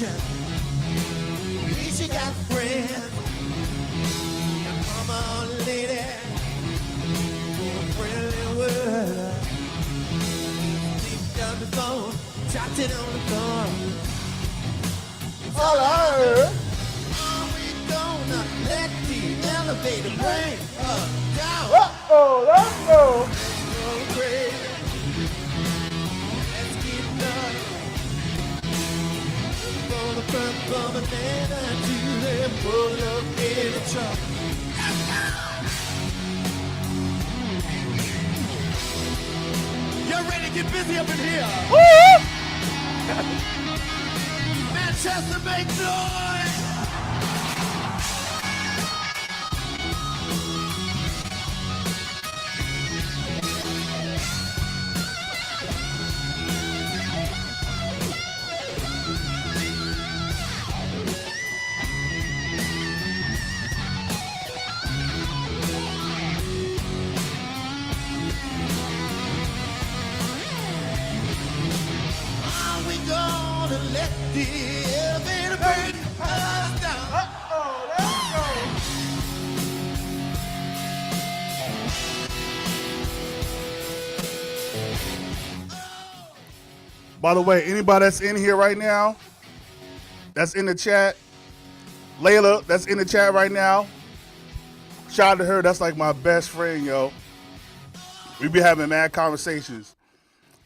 illusion. At least you got friends. Come on, lady, for a friendly word. Deep down the phone, chopped it on the phone. All I heard. Are we gonna let the elevator bring us down? Uh-oh, let's go. Go crazy. Let's get nuts. From the front of a banana to the pull up in a truck. You're ready to get busy up in here. Woo! Manchester, make noise. Are we gonna let the elevator break us down? Uh-oh, let's go. By the way, anybody that's in here right now, that's in the chat, Layla, that's in the chat right now, shout out to her. That's like my best friend, yo. We be having mad conversations.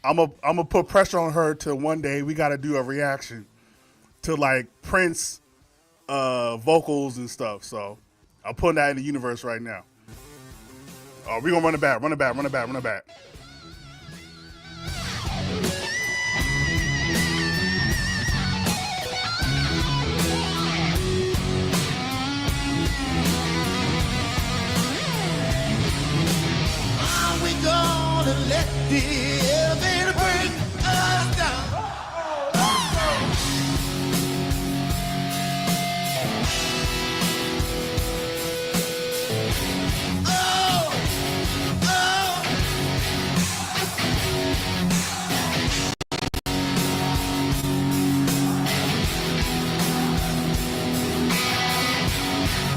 I'm a put pressure on her to one day we got to do a reaction to like Prince vocals and stuff. So I'm putting that in the universe right now. Oh, we gonna run it back. Are we gonna let the elevator break us down? Oh, oh.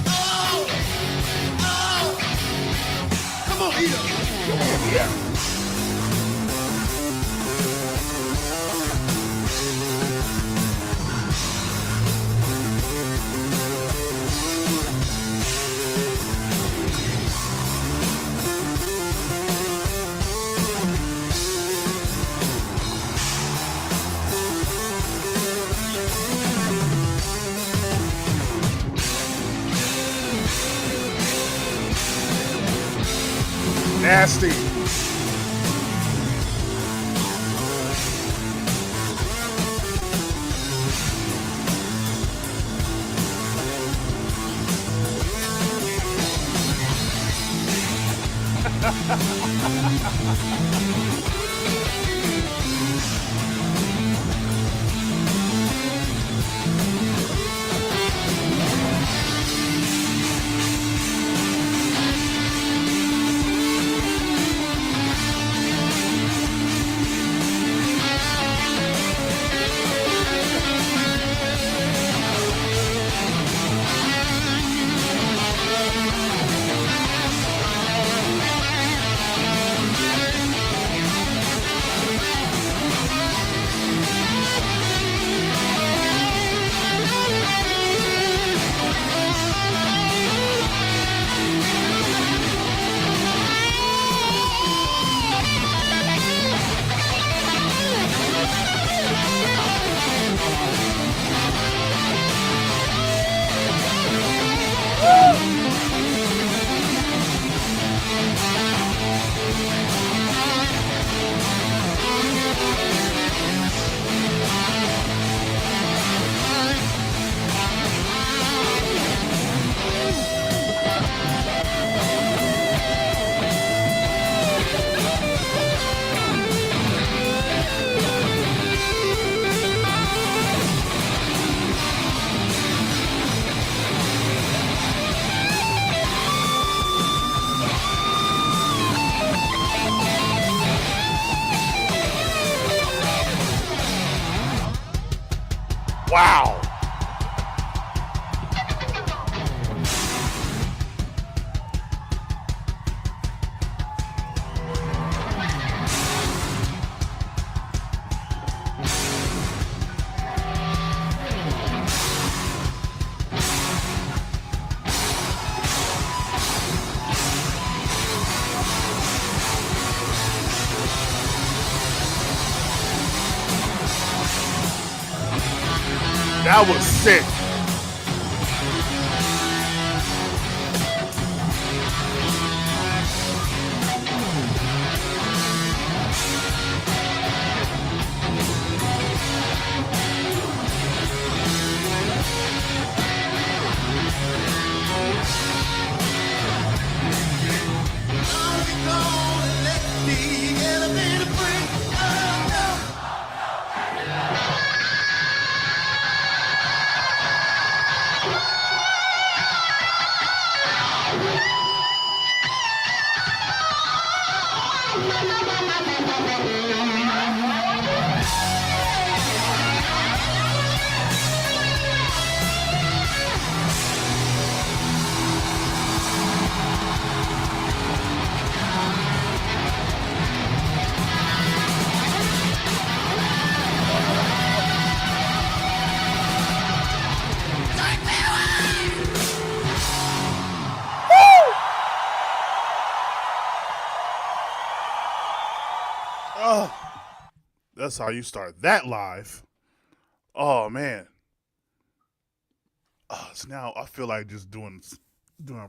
Oh, oh. Come on, eat up. Yeah. Nasty. That was sick. That's how you start that live. Oh man. So now I feel like just doing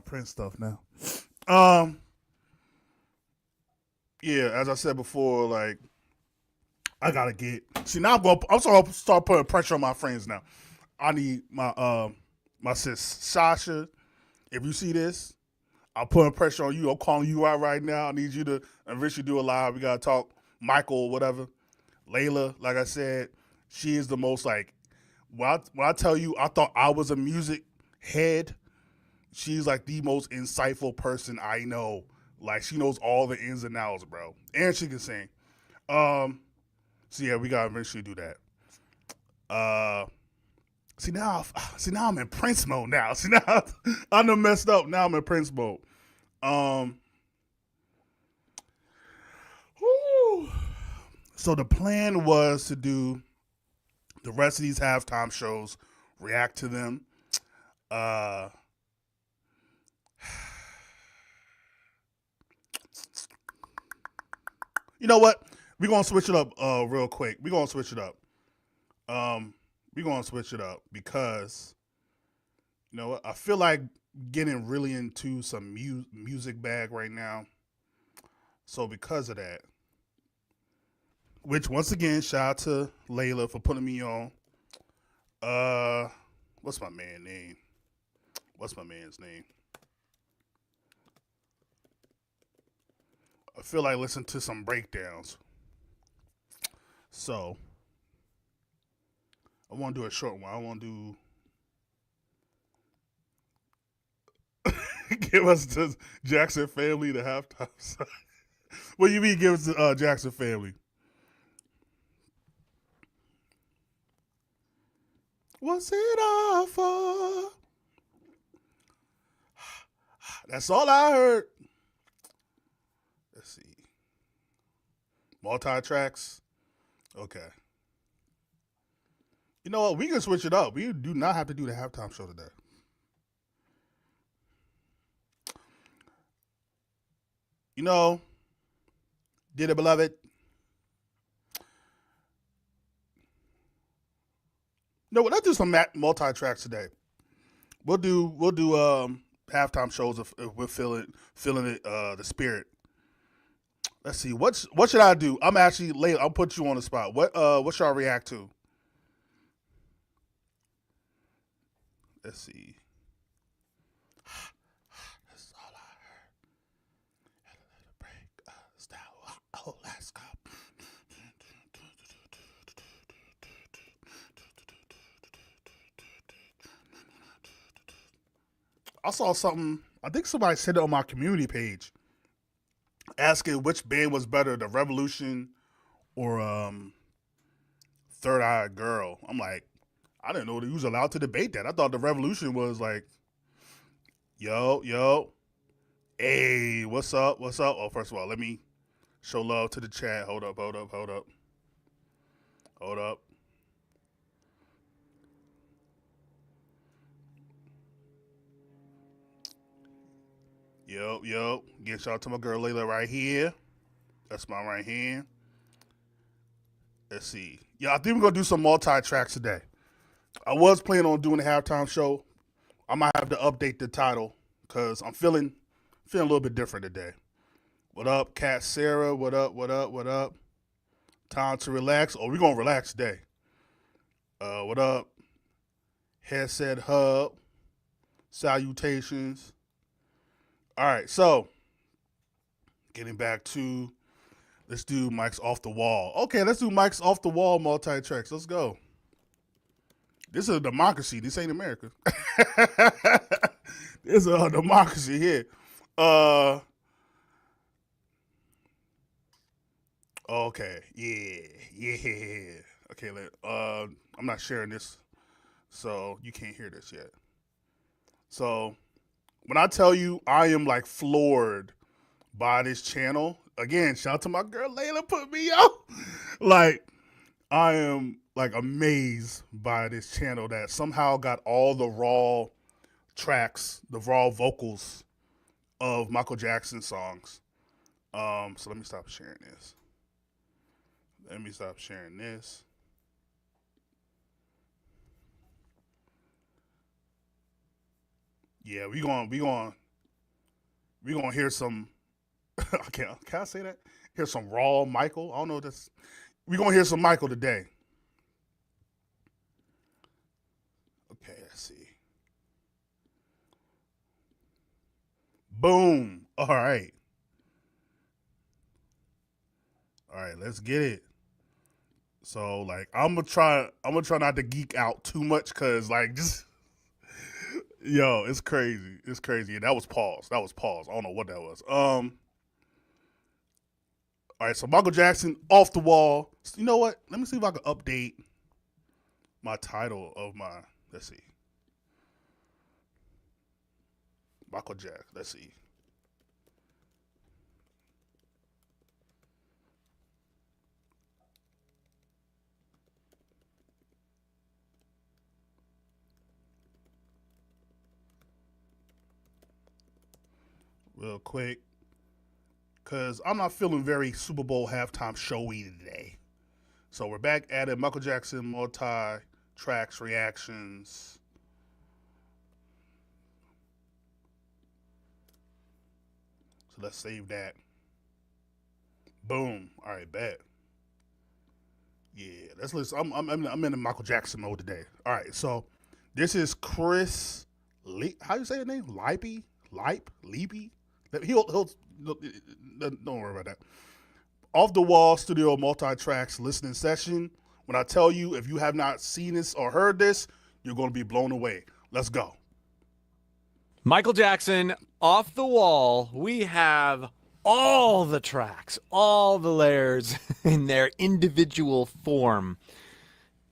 Prince stuff now. Yeah, as I said before, like I gotta get. See now I'm starting to start putting pressure on my friends now. I need my sis Sasha. If you see this, I'm putting pressure on you. I'm calling you out right now. I need you to eventually do a live. We gotta talk. Michael or whatever. Layla, like I said, she is the most like when I tell you I thought I was a music head, she's like the most insightful person I know. Like she knows all the ins and outs, bro. And she can sing. So yeah, we gotta eventually do that. See now I'm in Prince mode now. See now I done messed up. Now I'm in Prince mode. Whew. So the plan was to do the rest of these halftime shows, react to them. You know what? We're gonna switch it up real quick. We're gonna switch it up. Because you know what? I feel like getting really into some music bag right now. So because of that, which once again, shout out to Layla for putting me on. What's my man's name? I feel like listening to some breakdowns. So I want to do a short one. I want to do give us the Jackson family the halftime song. What do you mean give us the Jackson family? What's it all for? That's all I heard. Let's see. Multi-tracks. Okay. You know what? We can switch it up. We do not have to do the halftime show today. You know, dear beloved, no, let's do some multi-tracks today. We'll do halftime shows if we're feeling it the spirit. Let's see what should I do? I'm actually late. I'll put you on the spot. What should I react to? Let's see. This is all I heard. Had a little break. Style. Oh, let's go. I saw something. I think somebody said it on my community page, asking which band was better, The Revolution or Third Eye Girl. I'm like, I didn't know that he was allowed to debate that. I thought The Revolution was like, yo, hey, what's up? Oh, first of all, let me show love to the chat. Hold up. Yo. Get shout out to my girl Layla right here. That's my right hand. Let's see. Yeah, I think we're going to do some multi-tracks today. I was planning on doing the halftime show. I might have to update the title because I'm feeling a little bit different today. What up, Cat Sarah? What up? What up? What up? Time to relax. Oh, we're gonna relax today. What up? Headset Hub. Salutations. All right, so getting back to, let's do Mike's Off the Wall. Okay, let's do Mike's Off the Wall multi-tracks. Let's go. This is a democracy. This ain't America. This is a democracy here. Okay. Yeah. Okay, I'm not sharing this, so you can't hear this yet. So when I tell you I am like floored by this channel, again, shout out to my girl Layla, put me out. Like, I am like amazed by this channel that somehow got all the raw tracks, the raw vocals of Michael Jackson songs. So let me stop sharing this. Yeah, we gonna hear some. Can I say that? Hear some raw Michael. I don't know this. We gonna hear some Michael today. Okay, let's see. Boom. All right, let's get it. So like I'm gonna try not to geek out too much because like just yo, it's crazy. And that was pause. I don't know what that was. All right, so Michael Jackson, Off the Wall. You know what? Let me see if I can update my title of my, let's see. Michael Jackson, let's see. Real quick, because I'm not feeling very Super Bowl halftime showy today. So we're back at it. Michael Jackson multi-tracks reactions. So let's save that. Boom. All right, bet. Yeah, let's listen. I'm in the Michael Jackson mode today. All right, so this is Chris. How you say his name? Leipy. He'll don't worry about that. Off the Wall Studio multi-tracks listening session. When I tell you, if you have not seen this or heard this, you're going to be blown away. Let's go. Michael Jackson, Off the Wall. We have all the tracks, all the layers in their individual form.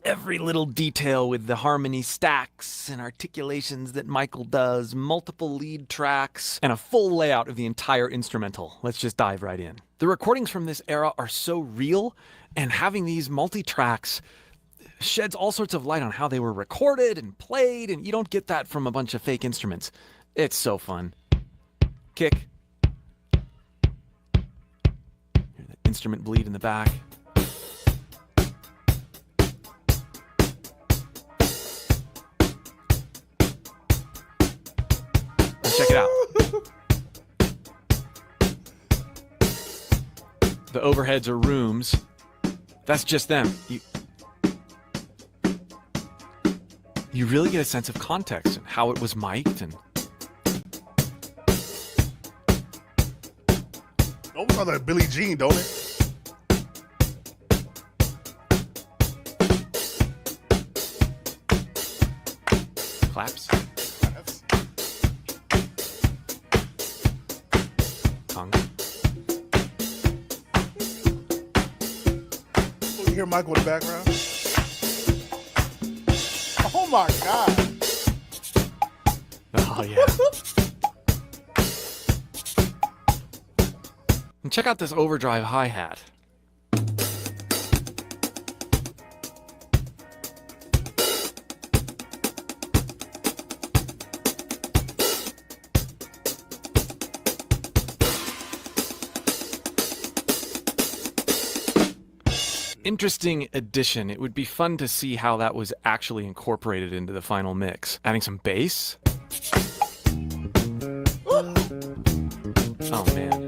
Every little detail with the harmony stacks and articulations that Michael does, multiple lead tracks, and a full layout of the entire instrumental. Let's just dive right in. The recordings from this era are so real, and having these multi-tracks sheds all sorts of light on how they were recorded and played, and you don't get that from a bunch of fake instruments. It's so fun. Kick. Hear the instrument bleed in the back. Check it out. The overheads are rooms. That's just them. You really get a sense of context and how it was mic'd and Almost sounds like Billie Jean, don't it? claps. Tongue. You hear Michael in the background? Oh my God. Oh, yeah. And check out this overdrive hi-hat. interesting addition. It would be fun to see how that was actually incorporated into the final mix. Adding some bass. Oh man.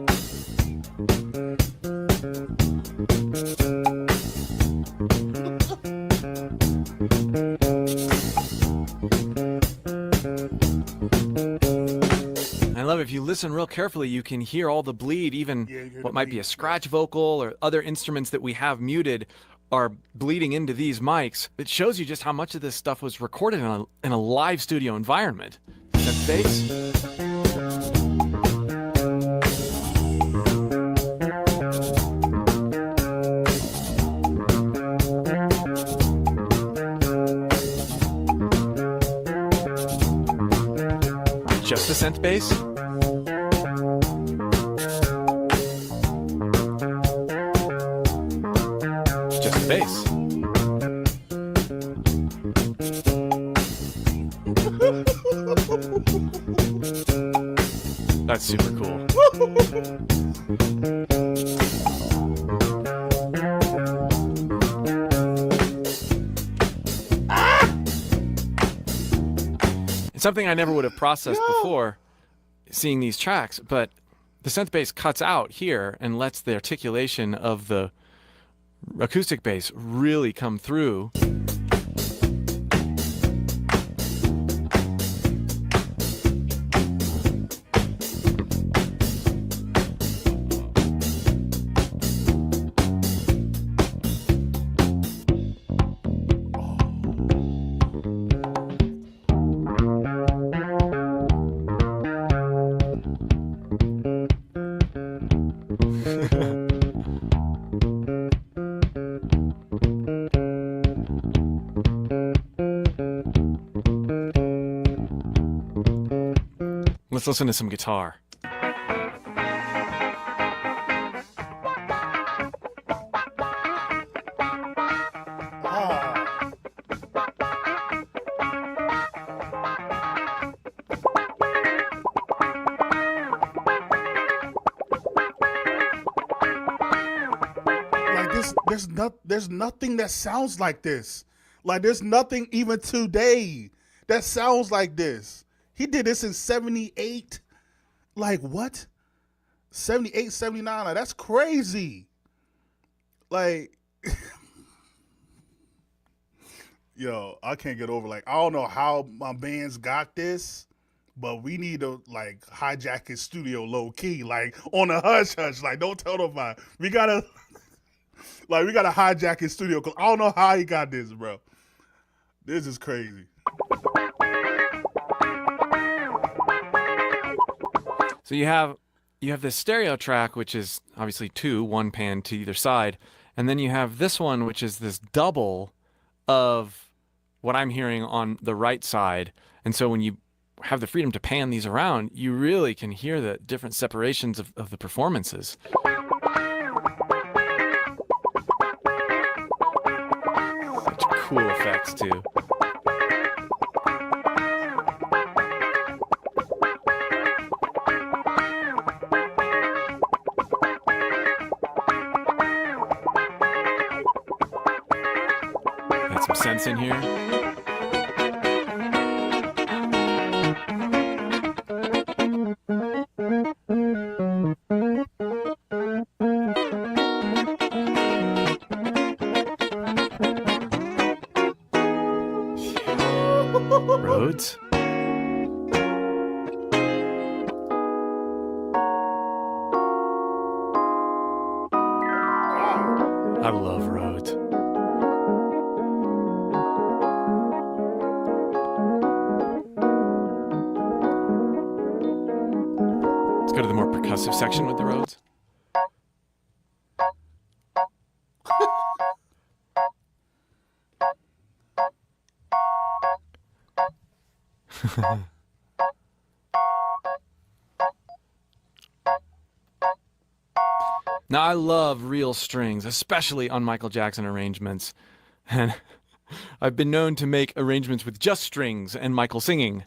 I love it. If you listen real carefully, you can hear all the bleed, even what might be a scratch vocal or other instruments that we have muted are bleeding into these mics. It shows you just how much of this stuff was recorded in a live studio environment. That bass. Just the synth bass. Just the bass. That's super cool. It's something I never would have processed before seeing these tracks, but the synth bass cuts out here and lets the articulation of the acoustic bass really come through. Let's listen to some guitar. Like this, there's nothing that sounds like this. Like there's nothing even today that sounds like this. He did this in 78. Like what? 78, 79. Like that's crazy. Like yo, I can't get over, like, I don't know how my band's got this, but we need to like hijack his studio low key, like on a hush hush. Like don't tell nobody. We gotta hijack his studio, because I don't know how he got this, bro. This is crazy. So you have this stereo track, which is obviously one pan to either side, and then you have this one, which is this double of what I'm hearing on the right side. And so when you have the freedom to pan these around, you really can hear the different separations of the performances. Such cool effects too. Got some sense in here. Rhodes. I love Rhodes. Let's go to the more percussive section with the Rhodes. Now, I love real strings, especially on Michael Jackson arrangements. And I've been known to make arrangements with just strings and Michael singing.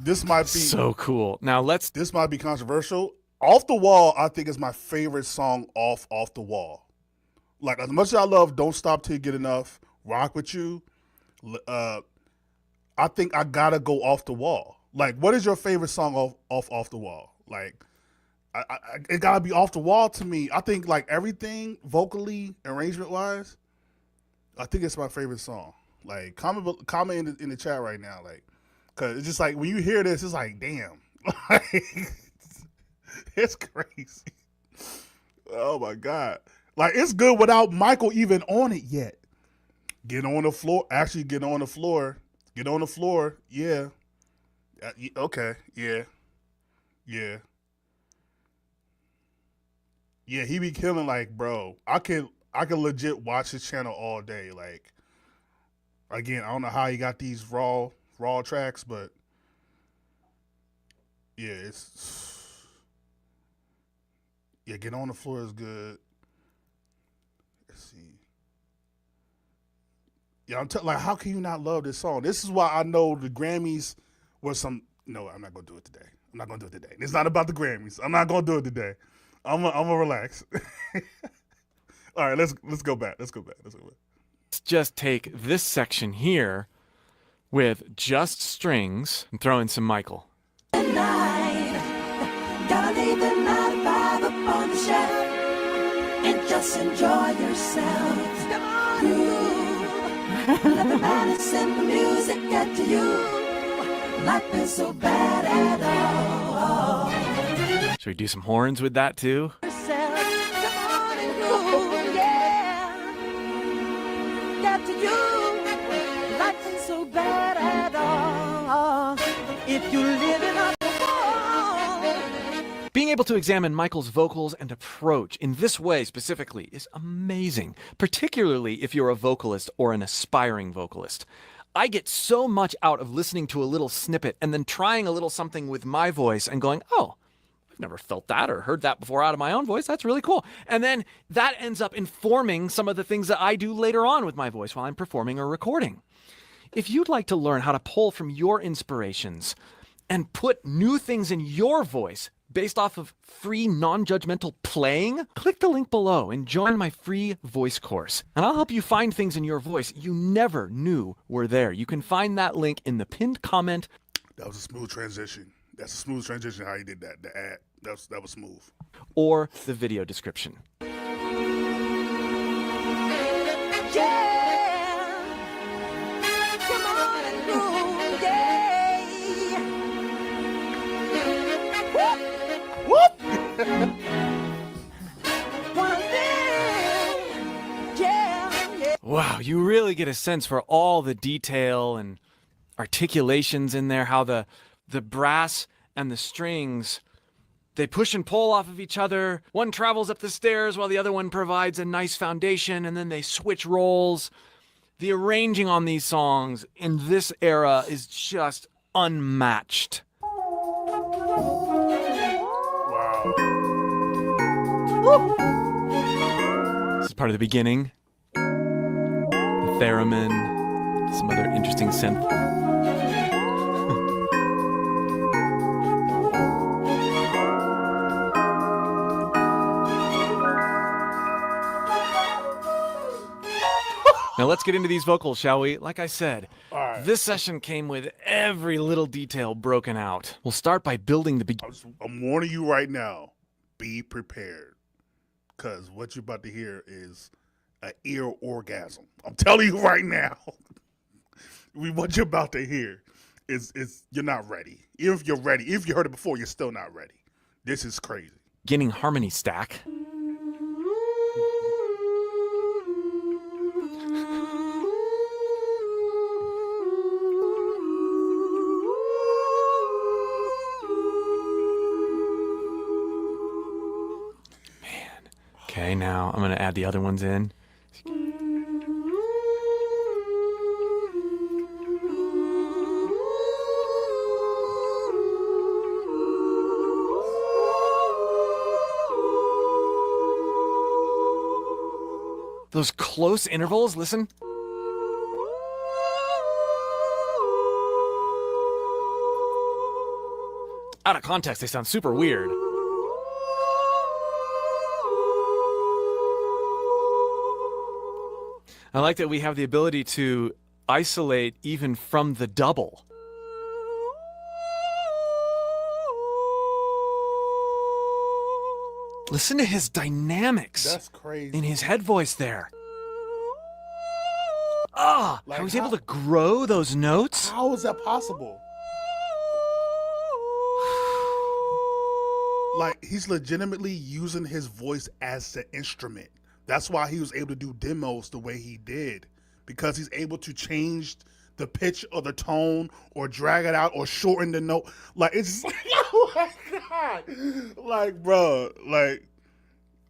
this might be So cool. Now let's. this might be controversial. Off the Wall, I think is my favorite song off the Wall. Like as much as I love Don't Stop Till You Get Enough, Rock With You, I think I gotta go Off the Wall. Like, what is your favorite song off the Wall? Like, it gotta be Off the Wall to me. I think like everything vocally, arrangement wise, I think it's my favorite song. Like, comment in the chat right now, like, cause it's just like when you hear this, it's like, damn, like, it's crazy. Oh my god, like it's good without Michael even on it yet. Get on the floor. Actually, get on the floor. Get on the floor. Yeah. Okay. Yeah. Yeah. Yeah, he be killing like, bro. I can legit watch his channel all day. Like, again, I don't know how he got these raw tracks, but yeah, Get on the Floor is good. Let's see. Yeah, like, how can you not love this song? This is why I know the Grammys was some. No, I'm not gonna do it today. I'm not gonna do it today. It's not about the Grammys. I'm not gonna do it today. I'm gonna relax. All right, let's go back. Let's go back. Let's just take this section here with just strings and throw in some Michael. Gotta leave the 9 to 5 up on the shelf and just enjoy yourself. Come on, you. Let the madness and the music get to you. Life is so bad at all. Should we do some horns with that too? Come on and groove, yeah. Get to you. Life is so bad at all. If you live in a Being able to examine Michael's vocals and approach in this way specifically is amazing, particularly if you're a vocalist or an aspiring vocalist. I get so much out of listening to a little snippet and then trying a little something with my voice and going, oh, I've never felt that or heard that before out of my own voice. That's really cool. And then that ends up informing some of the things that I do later on with my voice while I'm performing or recording. If you'd like to learn how to pull from your inspirations and put new things in your voice based off of free non-judgmental playing, click the link below and join my free voice course. And I'll help you find things in your voice you never knew were there. You can find that link in the pinned comment. That was a smooth transition. That's a smooth transition how you did that. The ad. That was smooth. Or the video description. Wow, you really get a sense for all the detail and articulations in there, how the brass and the strings, they push and pull off of each other. One travels up the stairs while the other one provides a nice foundation, and then they switch roles. The arranging on these songs in this era is just unmatched. This is part of the beginning. The theremin, some other interesting synth. Now let's get into these vocals, shall we? Like I said, this session came with every little detail broken out. We'll start by building the I'm warning you right now. Be prepared, because what you're about to hear is an ear orgasm. I'm telling you right now. What you're about to hear is you're not ready. Even if you're ready, if you heard it before, you're still not ready. This is crazy. beginning harmony stack. Okay, now I'm going to add the other ones in. Those close intervals, listen. out of context, they sound super weird. I like that we have the ability to isolate even from the double. Listen to his dynamics. That's crazy. In his head voice there. Ah, Like how he's able to grow those notes. How is that possible? Like, he's legitimately using his voice as the instrument. That's why he was able to do demos the way he did. Because he's able to change the pitch or the tone or drag it out or shorten the note. Like, it's like, oh my God. Like, bro, like,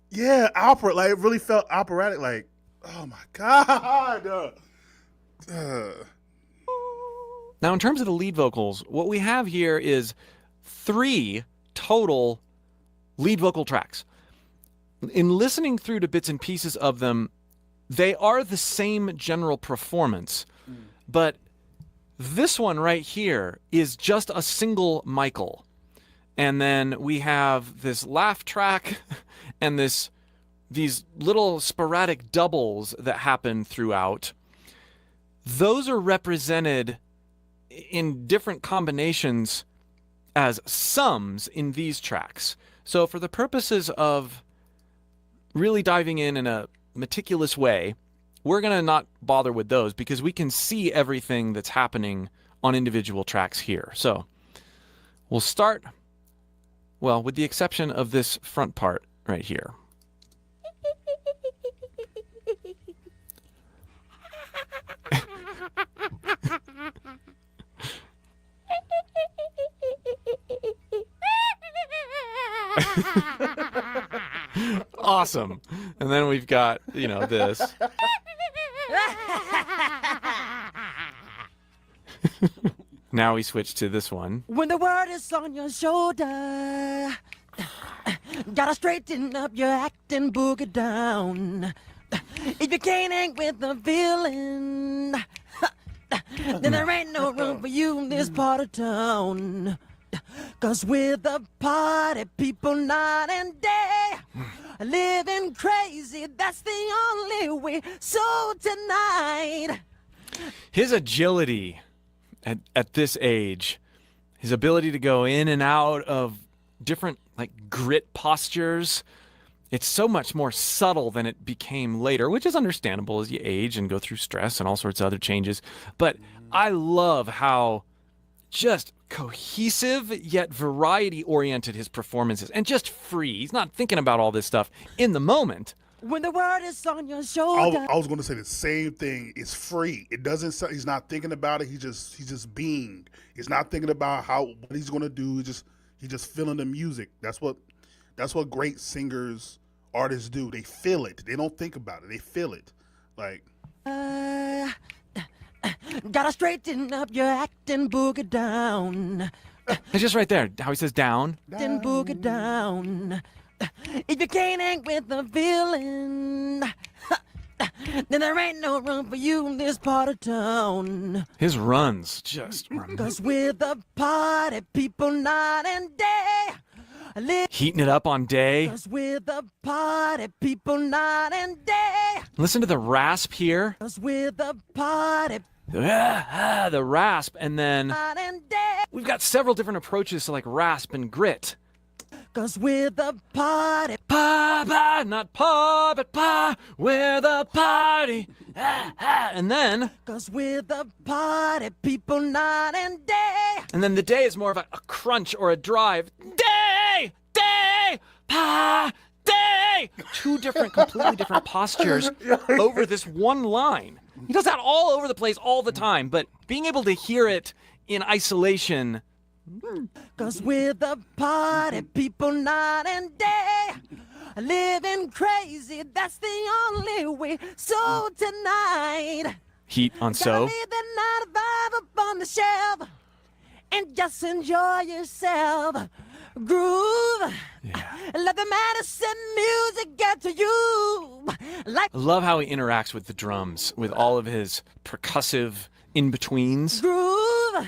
yeah, opera. Like, it really felt operatic. Like, oh my God. Now, in terms of the lead vocals, what we have here is 3 total lead vocal tracks. In listening through to bits and pieces of them, they are the same general performance, but this one right here is just a single Michael. And then we have this laugh track and these little sporadic doubles that happen throughout. Those are represented in different combinations as sums in these tracks. So for the purposes of really diving in a meticulous way, we're going to not bother with those because we can see everything that's happening on individual tracks here. So we'll start, well, with the exception of this front part right here. Awesome. And then we've got, this. Now we switch to this one. When the word is on your shoulder, gotta straighten up your acting, boogie down. If you can't hang with the feeling, then there ain't no room for you in this part of town. 'Cause we're the party people night and day, living crazy, that's the only way. So tonight, His agility at this age, his ability to go in and out of different grit postures, it's so much more subtle than it became later, which is understandable as you age and go through stress and all sorts of other changes. But I love how just cohesive yet variety-oriented his performance is, and just free. He's not thinking about all this stuff in the moment. when the word is on your shoulder. I was going to say the same thing. It's free. It doesn't. He's not thinking about it. He's just being. He's not thinking about what he's going to do. He's just feeling the music. That's what great singers, artists do. They feel it. They don't think about it. They feel it. Like. Gotta straighten up your acting, boogie down. It's just right there, how he says down. Then boogie down. If you can't hang with the feeling, then there ain't no room for you in this part of town. His runs just 'Cause we're the party people night and day. heating it up on day. 'Cause we're the party people night and day. Listen to the rasp here. 'Cause we're the party The rasp, and then night and day. we've got several different approaches to rasp and grit. 'Cause we're the party. Pa, pa, not pa, but pa, we're the party. And then 'Cause we're the party people night and day. the day is more of a crunch or a drive. Day, pa, day. Two different, completely different postures over this one line. He does that all over the place all the time, but being able to hear it in isolation. 'Cause we're the party people night and day. Living crazy, that's the only way. So tonight, Heat on gotta so. leave the night vibe up on the shelf and just enjoy yourself. Groove. Let the medicine music get to you. Like I love how he interacts with the drums, with all of his percussive in-betweens. groove.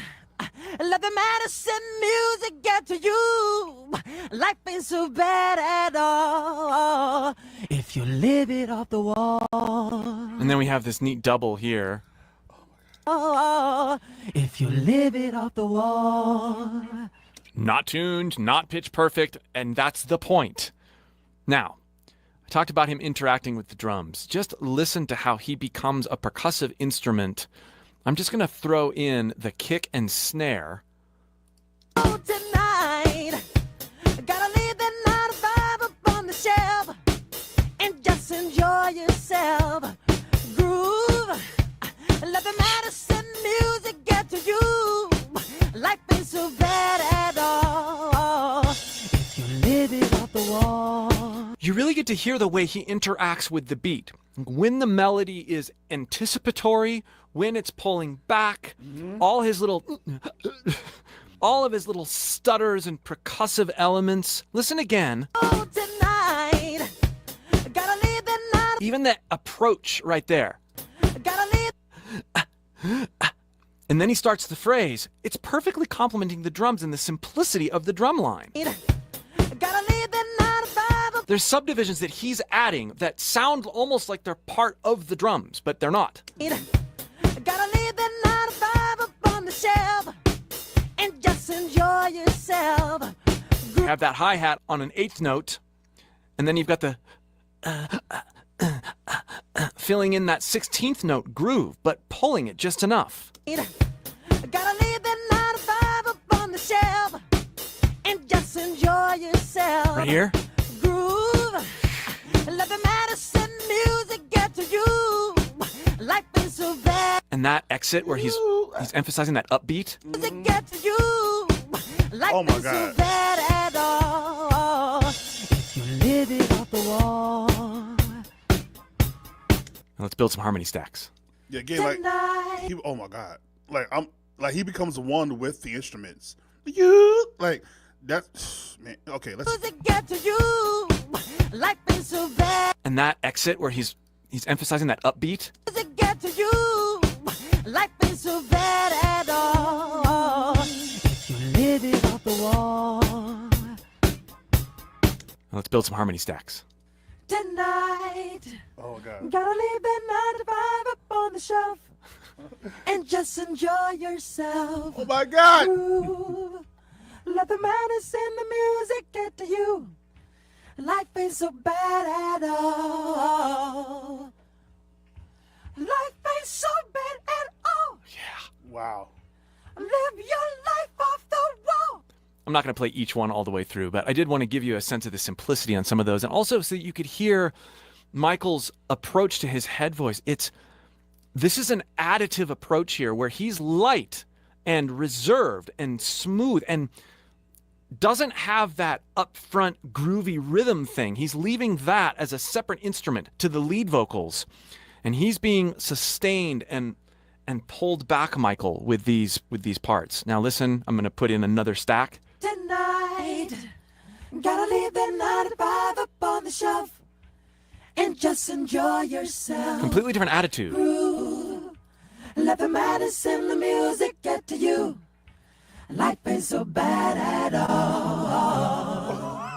Let the medicine music get to you, life ain't so bad at all if you live it off the wall. And then we have this neat double here. If you live it off the wall. Not tuned, not pitch perfect, and that's the point. Now, I talked about him interacting with the drums. Just listen to how he becomes a percussive instrument. I'm just going to throw in the kick and snare. Oh, tonight, gotta leave the 9 to 5 up on the shelf and just enjoy yourself. Groove, let the medicine music get to you. Life ain't so bad at all if you live it off the wall. You really get to hear the way he interacts with the beat. When the melody is anticipatory, when it's pulling back, all of his little stutters and percussive elements. Listen again. Oh, tonight, gotta leave the 9 to Even the approach right there. gotta leave. And then he starts the phrase. It's perfectly complementing the drums and the simplicity of the drum line. Gotta leave the 9 to 5 up. There's subdivisions that he's adding that sound almost like they're part of the drums, but they're not. Gotta leave the 9 to 5 up on the shelf and just enjoy yourself. You have that hi-hat on an 8th note, and then you've got the filling in that 16th note groove, but pulling it just enough. Gotta leave the 9 to 5 up on the shelf and just enjoy yourself. Right here. Groove, let the medicine music get to you. Life ain't so bad. And that exit where he's emphasizing that upbeat. Music get to you. Life Oh my ain't so God. bad at all if you live it off the wall. Now let's build some harmony stacks. Yeah, again, like Tonight. oh my God, he becomes one with the instruments. You like that's man. Okay, let's. Music get to you. Life ain't so bad. And that exit where he's emphasizing that upbeat. Music get to you. Life ain't so bad at all if you live it off the wall. Now let's build some harmony stacks. Tonight, Oh God. gotta leave the 9 to 5 up on the shelf and just enjoy yourself. Oh my God. Groove. Let the medicine, the music get to you. Life ain't so bad at all. Life ain't so bad at all. Wow. Live your life off the wall. I'm not going to play each one all the way through, but I did want to give you a sense of the simplicity on some of those, and also so that you could hear Michael's approach to his head voice. This is an additive approach here where he's light and reserved and smooth and doesn't have that upfront groovy rhythm thing. He's leaving that as a separate instrument to the lead vocals, and he's being sustained and pulled back, Michael, with these parts. Now listen, I'm going to put in another stack. Tonight, gotta leave the 9 to 5 up on the shelf and just enjoy yourself. Completely different attitude. Groove. Let the medicine, the music get to you. Life ain't so bad at all.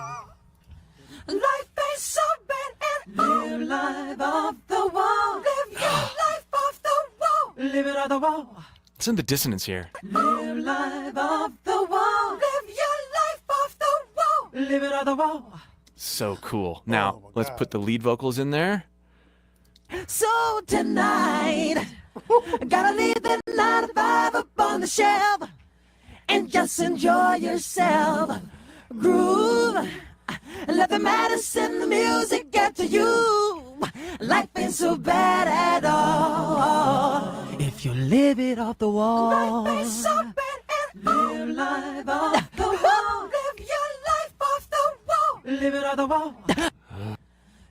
Life ain't so bad at all. Live life off the wall. Live your life off the wall. Live it off the wall. Listen to the dissonance here. Live life off the wall. Live your life off the wall. Live it off the wall. So cool. Now, my let's God. put the lead vocals in there. So tonight, gotta leave the 9 to 5 up on the shelf and just enjoy yourself. Groove, let the medicine, the music get to you. Life ain't so bad at all if you live it off the wall. Life ain't so bad at all. Live life off the wall. Live your life off the wall. Live it off the wall.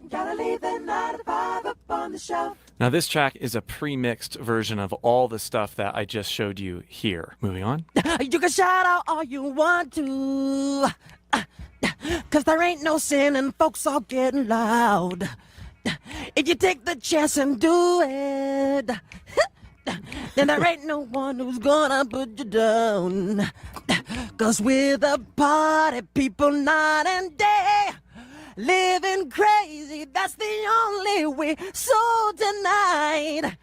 Gotta leave the 9 to 5 up on the shelf. Now, this track is a pre-mixed version of all the stuff that I just showed you here. Moving on. You can shout out all you want to, 'cause there ain't no sin and folks all getting loud. If you take the chance and do it, then there ain't no one who's gonna put you down. Cause we're the party people night and day. Living crazy, that's the only way. So tonight.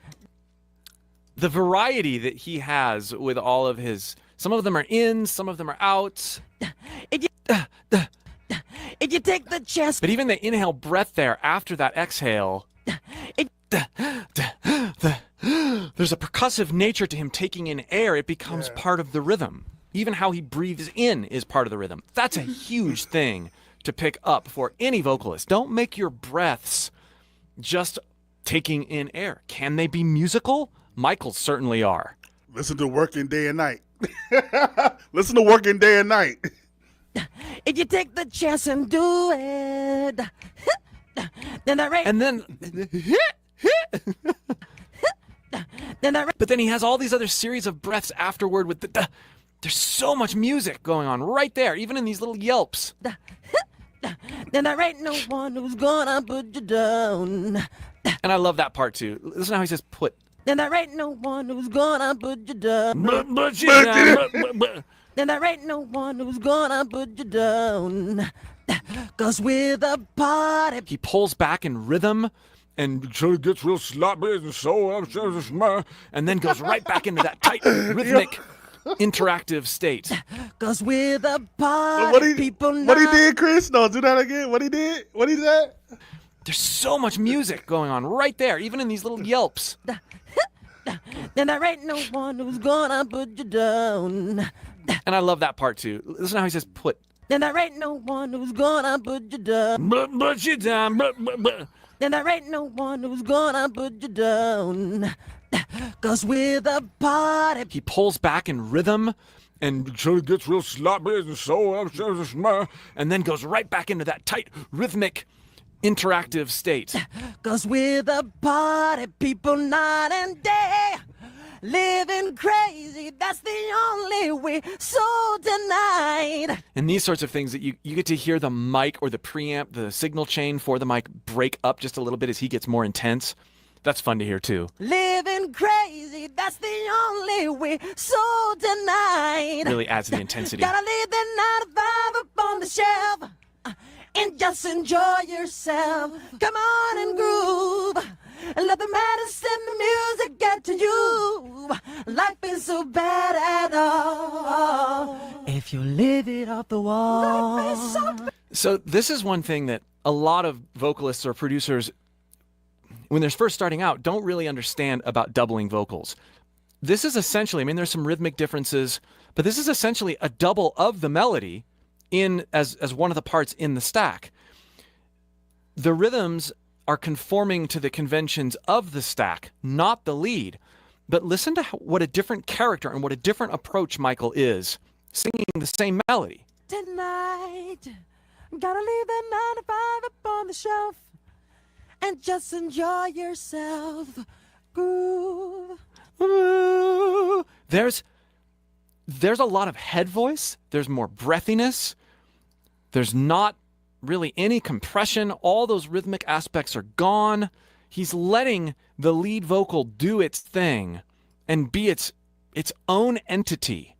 The variety that he has with all of his, some of them are in, some of them are out. If you take the chance. But even the inhale breath there after that exhale, there's a percussive nature to him taking in air. It becomes part of the rhythm. Even how he breathes in is part of the rhythm. That's a huge thing to pick up for any vocalist. Don't make your breaths just taking in air. Can they be musical? Michael's certainly are. Listen to Working Day and Night. Listen to Working Day and Night. If you take the chance and do it, then I And then, but then he has all these other series of breaths afterward with the there's so much music going on right there, even in these little yelps. Then there ain't no one who's gonna put you down. And I love that part too. Listen how he says put. Then there ain't no one who's gonna put you down. Put you down. Then there ain't no one who's gonna put you down. Cause we're the party. He pulls back in rhythm and gets real sloppy and so and then goes right back into that tight rhythmic interactive state. Cause we're the party people now. What he did, Chris? No, do that again. What he did? What he did? There's so much music going on right there, even in these little yelps. Then there ain't no one who's gonna put you down. And I love that part too. Listen how he says put. Then there ain't no one who's gonna put you down. Put you down. Then there ain't no one who's gonna put you down. Cause we're the party. He pulls back in rhythm and gets real sloppy and so and then goes right back into that tight rhythmic interactive state. Cause we're the party people night and day. Living crazy, that's the only way. So tonight. And these sorts of things that you get to hear the mic or the preamp, the signal chain for the mic break up just a little bit as he gets more intense. That's fun to hear too. Living crazy, that's the only way. So tonight. Really adds to the intensity. Gotta leave the 9 to 5 up on the shelf. And just enjoy yourself. Come on and groove. And let the medicine, the music get to you. Life is so bad at all. If you live it off the wall. Life is so bad. So this is one thing that a lot of vocalists or producers, when they're first starting out, don't really understand about doubling vocals. This is essentially, I mean, there's some rhythmic differences, but this is essentially a double of the melody in as one of the parts in the stack. The rhythms are conforming to the conventions of the stack, not the lead. But listen to what a different character and what a different approach Michael is singing the same melody. Tonight, gotta leave that 9 to 5 up on the shelf and just enjoy yourself. Groove. Ooh. There's a lot of head voice. There's more breathiness. There's not really any compression. All those rhythmic aspects are gone. He's letting the lead vocal do its thing and be its own entity.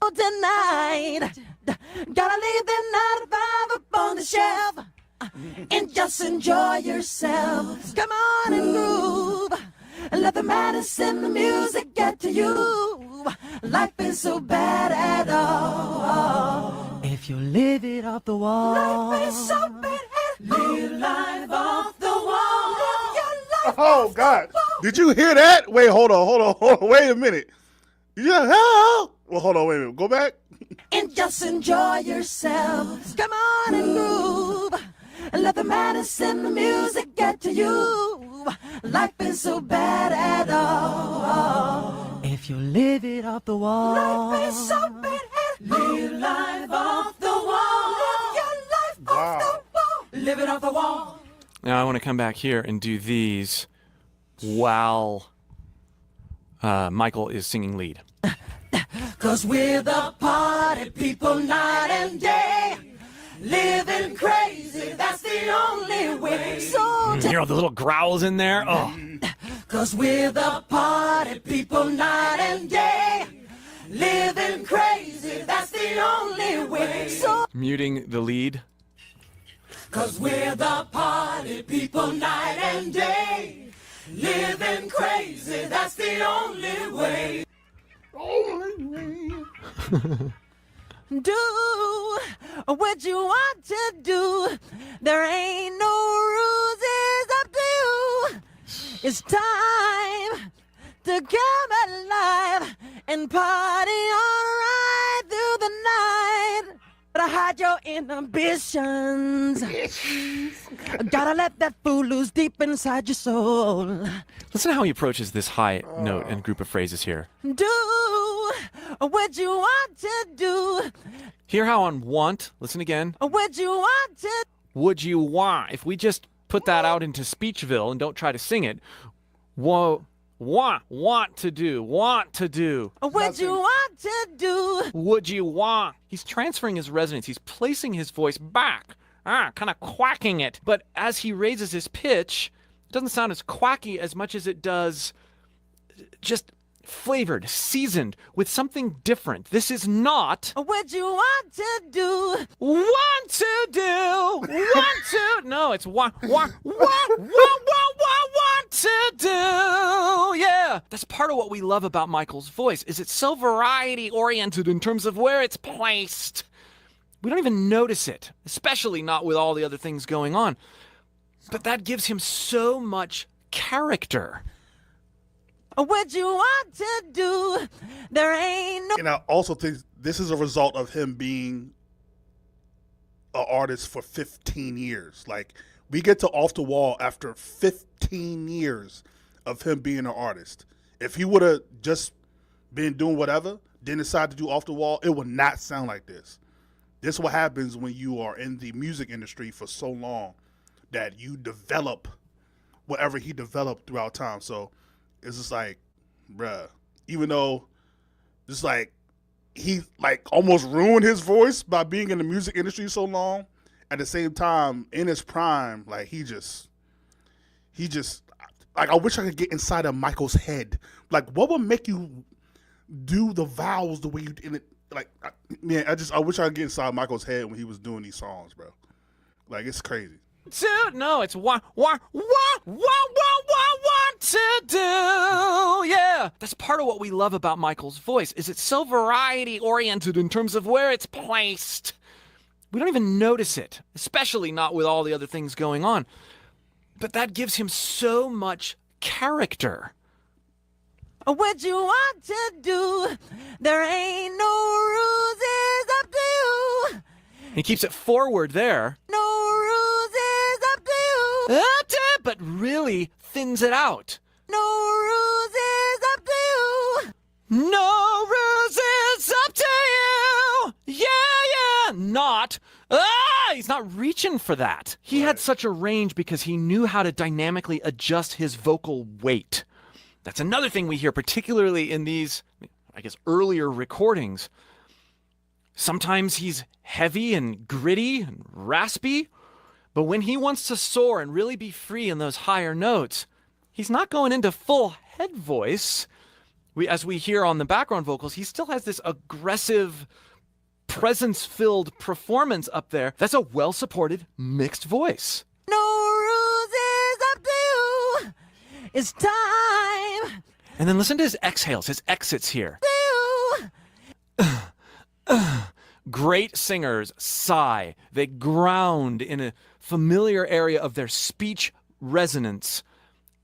Tonight, gotta leave the 9 to 5 up on the shelf and just enjoy yourself. Come on and groove. And let the medicine, the music get to you. Life is so bad at all. If you live it off the wall. Life is so bad at all. Live life off the wall. Live your life Oh, God. Did you hear that? Wait, hold on. Wait a minute. Did you hear? Well, hold on, wait a minute. Go back. And just enjoy yourself. Come on and groove. And let the medicine, the music get to you. Life is so bad at all. If you live it off the wall. Life is so bad at all. Live life off the wall. Live your life off the wall. Live it off the wall. Now I want to come back here and do these while Michael is singing lead. 'Cause we're the party people night and day. Living crazy, that's the only way. So You hear all the little growls in there? Oh. 'cause we're the party people night and day. Living the only way. So, Muting the lead. 'cause we're the party people night and day. Living crazy, that's the only way. Do what you want to do. There ain't no rules, it's up to you. It's time to come alive and party on right through the night. Gotta hide your inhibitions. Gotta let that fool loose deep inside your soul. Listen to how he approaches this high note and group of phrases here. Do what you want to do. Hear how on want, listen again. What you want to. Would you want? If we just put that out into Speechville and don't try to sing it, want to do. What you want to do. Would you want? He's transferring his resonance. He's placing his voice back, kind of quacking it. But as he raises his pitch, it doesn't sound as quacky as much as it does just flavored, seasoned with something different. This is not What you want to do. want to. No, it's want to do. Yeah, that's part of what we love about Michael's voice. Is it's so variety oriented in terms of where it's placed. We don't even notice it, especially not with all the other things going on. But that gives him so much character. What you want to do. There ain't no. And I also think this is a result of him being an artist for 15 years. Like, we get to Off the Wall after 15 years of him being an artist. If he would have just been doing whatever, then decide to do Off the Wall, it would not sound like this. This is what happens when you are in the music industry for so long, that you develop whatever he developed throughout time. So it's just like, bruh, even though it's like he like almost ruined his voice by being in the music industry so long, at the same time, in his prime, like he just like, I wish I could get inside of Michael's head. Like, what would make you do the vowels the way you did it? Like, I wish I could get inside Michael's head when he was doing these songs, bro. Like, it's crazy. No, it's want to do. Yeah, that's part of what we love about Michael's voice. Is it's so variety oriented in terms of where it's placed. We don't even notice it, especially not with all the other things going on. But that gives him so much character. What you want to do. There ain't no rules, it's up to you. He keeps it forward there. No rules, it's up to you. But really thins it out. No rules, it's up to you. No rules is up to you. Yeah. Not. He's not reaching for that. He had such a range because he knew how to dynamically adjust his vocal weight. That's another thing we hear, particularly in these, I guess, earlier recordings. Sometimes he's heavy and gritty and raspy, but when he wants to soar and really be free in those higher notes, he's not going into full head voice. As we hear on the background vocals, he still has this aggressive, presence-filled performance up there. That's a well-supported, mixed voice. No rules, is up to you. It's time. And then listen to his exhales, his exits here. Great singers sigh. They ground in a familiar area of their speech resonance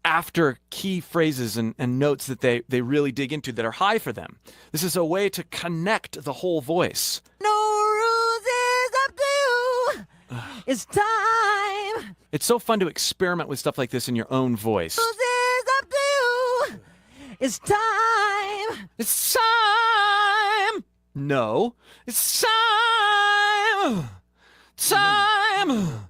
after key phrases and notes that they really dig into that are high for them. This is a way to connect the whole voice. No rules, is up to you. It's time. It's so fun to experiment with stuff like this in your own voice. Rules is up to you. It's time. It's time. No, it's time. Time.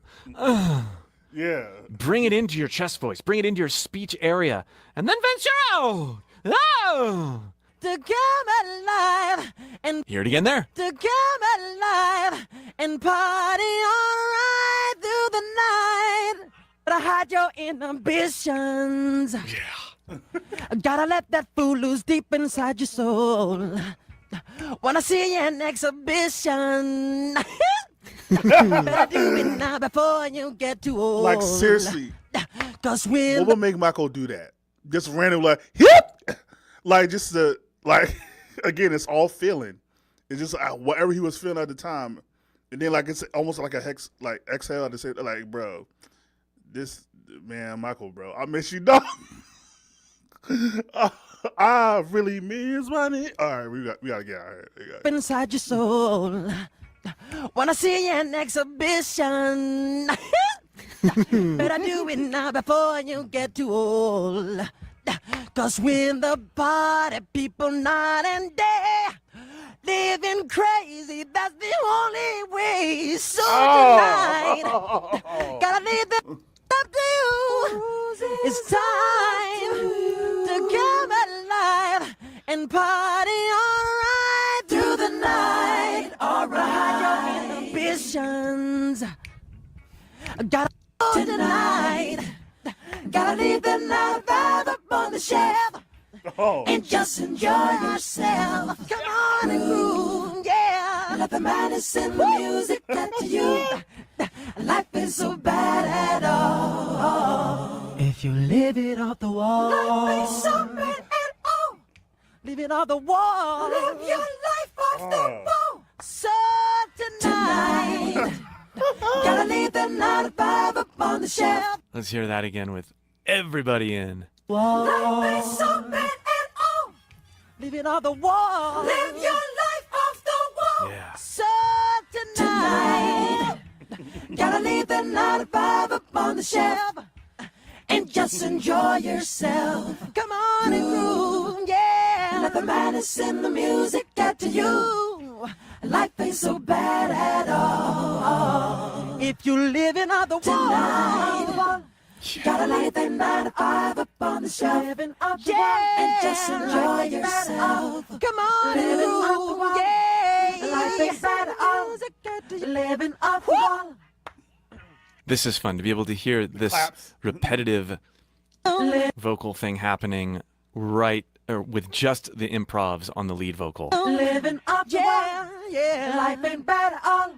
Yeah. Bring it into your chest voice. Bring it into your speech area. And then venture out. Oh. To come alive and Hear it again there. to come alive and party on right through the night. Gotta hide your inhibitions. Yeah. Gotta let that fool loose deep inside your soul. Wanna see an exhibition? Better do it now before you get too old. Like seriously, Cause when what would make Michael do that? Just random like hip, like just the like again. It's all feeling. It's just whatever he was feeling at the time, and then like it's almost like a hex, like exhale to say like, bro, this man, Michael, bro, I miss you, dog. I really miss money. All right, we got to get out of here. inside your soul, wanna see an exhibition? Better do it now before you get too old. Cause when the party people night and day living crazy, that's the only way. So tonight, gotta leave the up to you. It's time to come alive and party alright through the night. Alright, your inhibitions. Gotta go tonight. Gotta leave the night vibe up on the shelf. And just enjoy yourself. Come on and groove, yeah. Let the madness in the music get to you. Life is so bad at all. If you live it off the wall. Life is so bad at all. Live it off the wall. Live your life off the wall. So tonight, gotta leave the night vibe up on the shelf. Let's hear that again with everybody in. Life is so bad at all. Live it on the wall. Live your life off the wall. Yeah. So tonight, gotta leave the night vibe up on the shelf and just enjoy yourself. Come on and groove, yeah. Let the madness in the music get to you. Life ain't so bad at all. If you living on the wall. Gotta lay the 9 to 5 up on the shelf, yeah, and just enjoy yourself. Come on, living off the wall, yeah. Life ain't bad at all. Living off the wall. This is fun to be able to hear this repetitive vocal thing happening right or with just the improvs on the lead vocal. Living off the wall, yeah. Life ain't bad at all.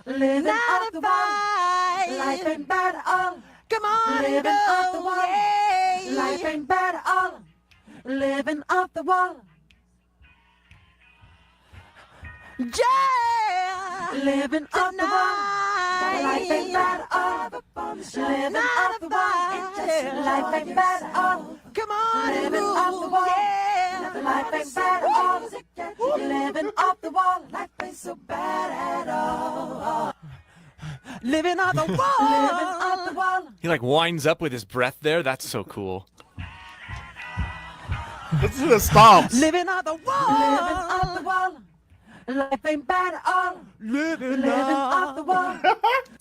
Living off the wall. Life ain't bad at all. Come on, living off the wall. Yeah. Life ain't bad at all. Living off the wall. Yeah. Living off the wall. Life ain't bad at all. Living off the wall. Life ain't bad at all. Come on, living off the wall. Yeah. Life ain't bad at all. Living off the wall. Life ain't so bad at all. Living on the wall. Living on the wall. He like winds up with his breath there. That's so cool. This is the stomps. Living on the wall. Living on the wall. Life ain't bad at all. Living off the wall.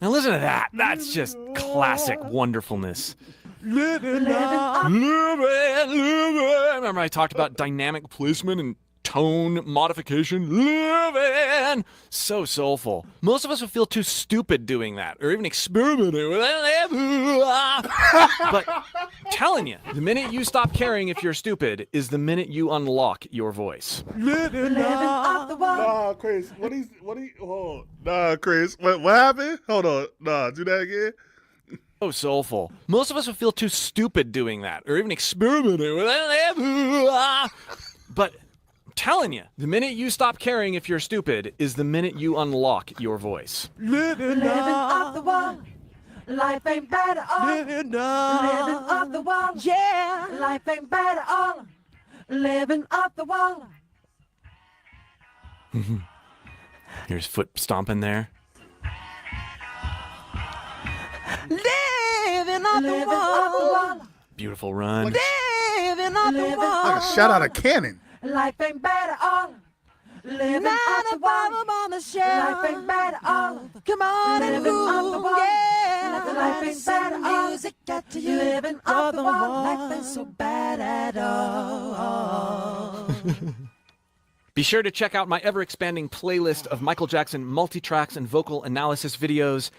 Now listen to that. That's just classic wonderfulness. Living off. Remember I talked about dynamic placement and tone modification. Living. So soulful. Most of us would feel too stupid doing that or even experimenting with it. But I'm telling you, the minute you stop caring if you're stupid is the minute you unlock your voice. Living off the wall. Nah, Chris. Nah, Chris. What happened? Hold on. Nah, do that again. So soulful. Most of us would feel too stupid doing that or even experimenting with it. But I'm telling you, the minute you stop caring if you're stupid is the minute you unlock your voice. Living off the wall. Life ain't bad at all. Living off the wall. Yeah. Life ain't bad at all. Living off the wall. Here's foot stomping there. Living off the wall. Beautiful run. Living off the wall. Like a shot out of cannon. Life ain't bad at all. Living off the wall. On the shelf. Life ain't bad at all. Come on and move, yeah. Life ain't bad at all. Music got to you. Living off the wall. Life ain't so bad at all. Be sure to check out my ever-expanding playlist of Michael Jackson multitracks and vocal analysis videos.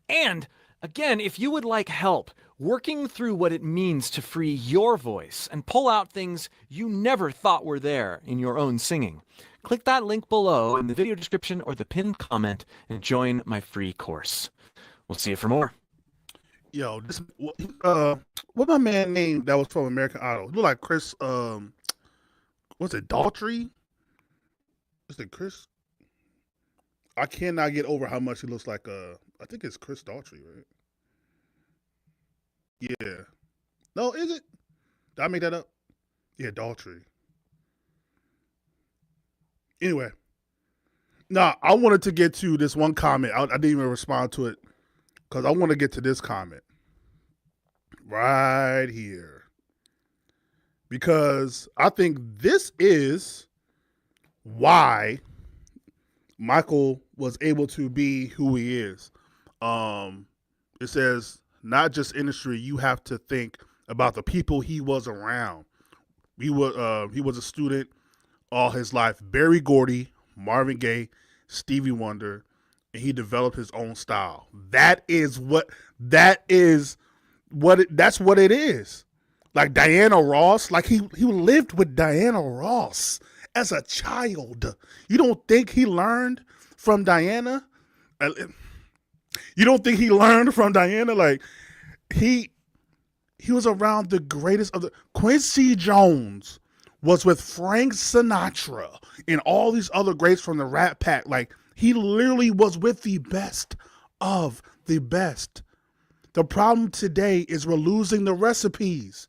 And again, if you would like help working through what it means to free your voice and pull out things you never thought were there in your own singing, Click that link below in the video description or the pinned comment and join my free course. We'll see you for more. Yo, this what my man named that was from American Idol? Look like Chris. What's it? Daltrey? Is it Chris? I cannot get over how much he looks like. I think it's Chris Daltrey, right? Yeah. No, is it? Did I make that up? Yeah, Daltrey. Anyway, nah, I wanted to get to this one comment. I didn't even respond to it because I want to get to this comment right here because I think this is why Michael was able to be who he is. It says, not just industry, you have to think about the people he was around. He was a student all his life. Berry Gordy, Marvin Gaye, Stevie Wonder, and he developed his own style. That's what it is. Like Diana Ross, like he lived with Diana Ross as a child. You don't think he learned from Diana? You don't think he learned from Diana? Like he was around the greatest of the. Quincy Jones was with Frank Sinatra and all these other greats from the Rat Pack. Like he literally was with the best of the best. The problem today is we're losing the recipes.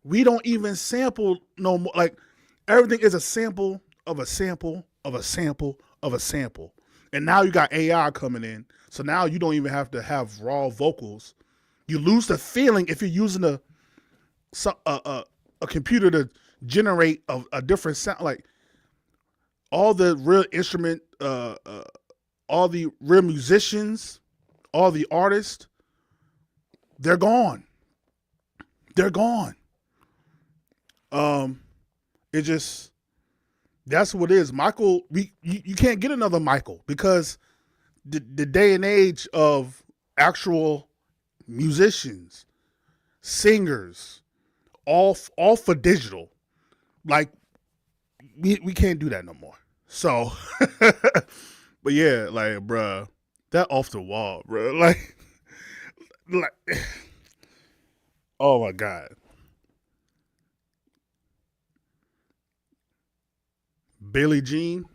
We don't even sample no more. Like everything is a sample of a sample of a sample of a sample. And now you got AI coming in. So now you don't even have to have raw vocals. You lose the feeling if you're using a computer to generate a different sound. Like all the real instrument, all the real musicians, all the artists, they're gone. They're gone. It just, that's what it is. Michael, you can't get another Michael because the day and age of actual musicians, singers, all for digital. Like we can't do that no more. So, but yeah, like, bruh, that off the wall, bruh. Like, oh my God. Billie Jean.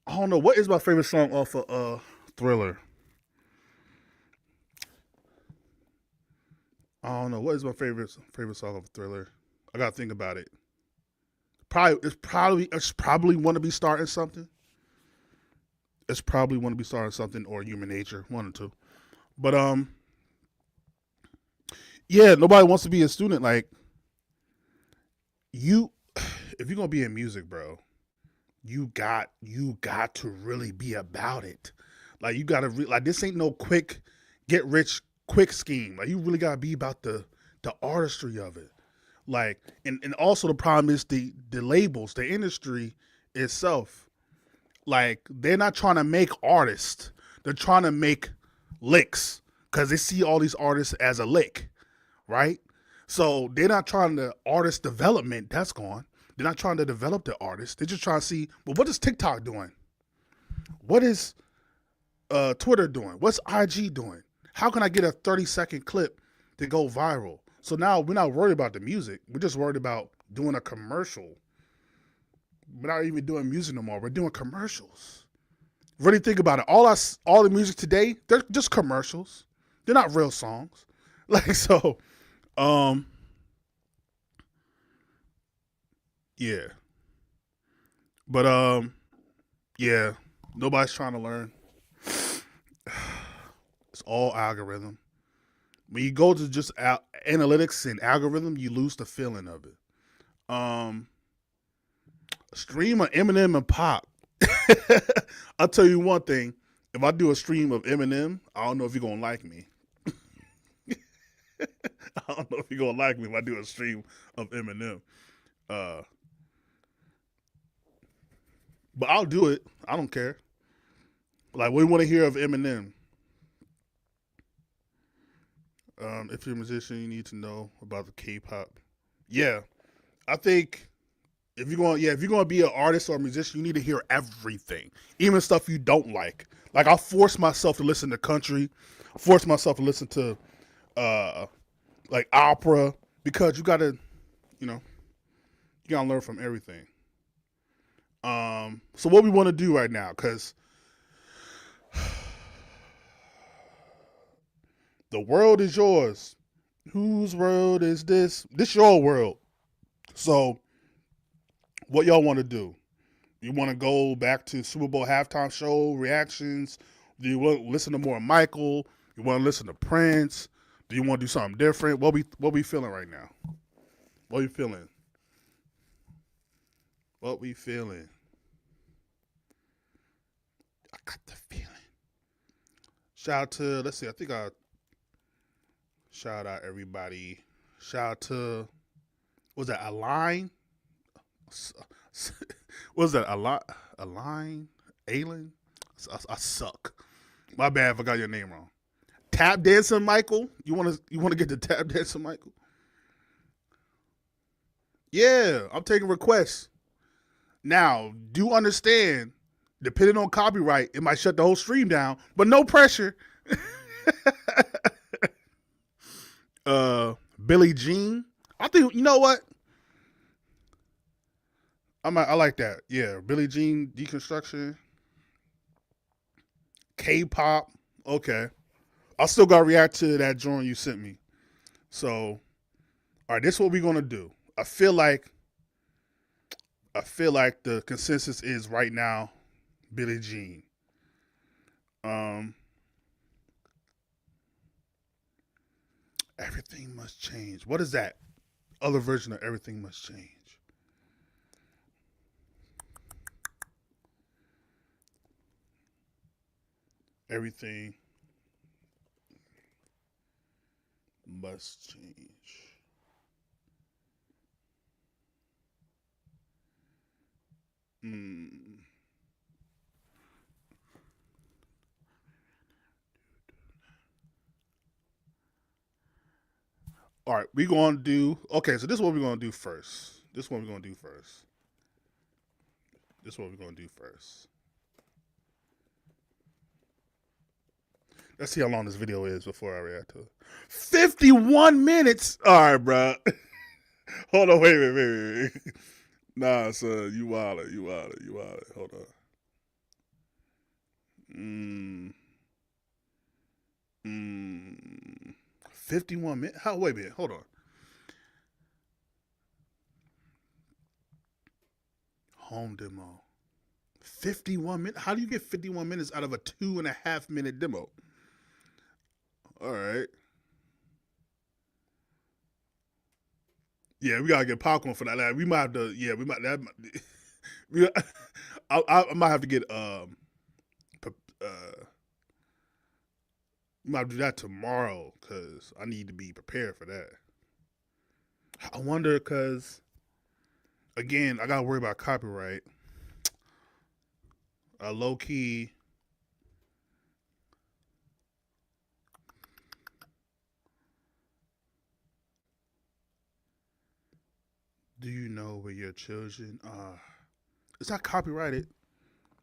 I don't know. What is my favorite song off of Thriller? I don't know. What is my favorite song of Thriller? I gotta think about it. It's probably Want to Be Starting Something. It's probably Want to Be Starting Something or Human Nature, one or two. But yeah, nobody wants to be a student. Like if you're gonna be in music, bro, you got to really be about it. Like you gotta like this ain't no quick get rich quick scheme. Like you really gotta be about the artistry of it. Like and also the problem is the labels, the industry itself. Like they're not trying to make artists. They're trying to make licks because they see all these artists as a lick, right? So they're not trying to artist development. That's gone. They're not trying to develop the artist. They're just trying to see, well, what is TikTok doing? What is Twitter doing? What's IG doing? How can I get a 30-second clip to go viral? So now we're not worried about the music. We're just worried about doing a commercial. We're not even doing music no more. We're doing commercials. Really think about it. All the music today, they're just commercials. They're not real songs. Like, so, yeah. But, yeah, nobody's trying to learn. It's all algorithm. When you go to just analytics and algorithm, you lose the feeling of it. Stream of Eminem and Pop. I'll tell you one thing. If I do a stream of Eminem, I don't know if you're going to like me. I don't know if you're going to like me if I do a stream of Eminem. But I'll do it. I don't care. Like, what do you want to hear of Eminem? If you're a musician, you need to know about the K-pop. Yeah, I think If you're going to be an artist or a musician, you need to hear everything, even stuff you don't like. Like I force myself to listen to country, force myself to listen to like opera, because you gotta learn from everything. So what we want to do right now, because the world is yours. Whose world is this? This your world. So what y'all want to do? You want to go back to Super Bowl halftime show reactions? Do you want to listen to more Michael? You want to listen to Prince? Do you want to do something different? What we feeling right now? What we feeling? What we feeling? I got the feeling. Shout out to, let's see, I think I shout out everybody. Shout out to, what was that, Align? What was that, Align? Aylin? I suck. My bad if I got your name wrong. Tap dancing Michael? You wanna get the tap dancing Michael? Yeah, I'm taking requests. Now, do understand, depending on copyright, it might shut the whole stream down, but no pressure. Billie Jean. I think, you know what? I like that. Yeah, Billie Jean deconstruction. K-pop. Okay. I still gotta react to that joint you sent me. So, all right, this is what we're gonna do. I feel like the consensus is right now Billie Jean. Everything Must Change. What is that? Other version of Everything Must Change. Everything must change. All right, we're going to do, okay, so this is what we're going to do first. Let's see how long this video is before I react to it. 51 minutes. All right, bro. Hold on, wait. Nah, son, you wildin'. Hold on. 51 minutes. Wait a minute. Hold on. Home demo. 51 minutes. How do you get 51 minutes out of a 2.5 minute demo? All right. Yeah, we gotta get popcorn for that. Like, we might have to. Yeah, we might. I might have to get. We might do that tomorrow because I need to be prepared for that. I wonder because, again, I gotta worry about copyright. Low key. Do you know where your children are? It's not copyrighted.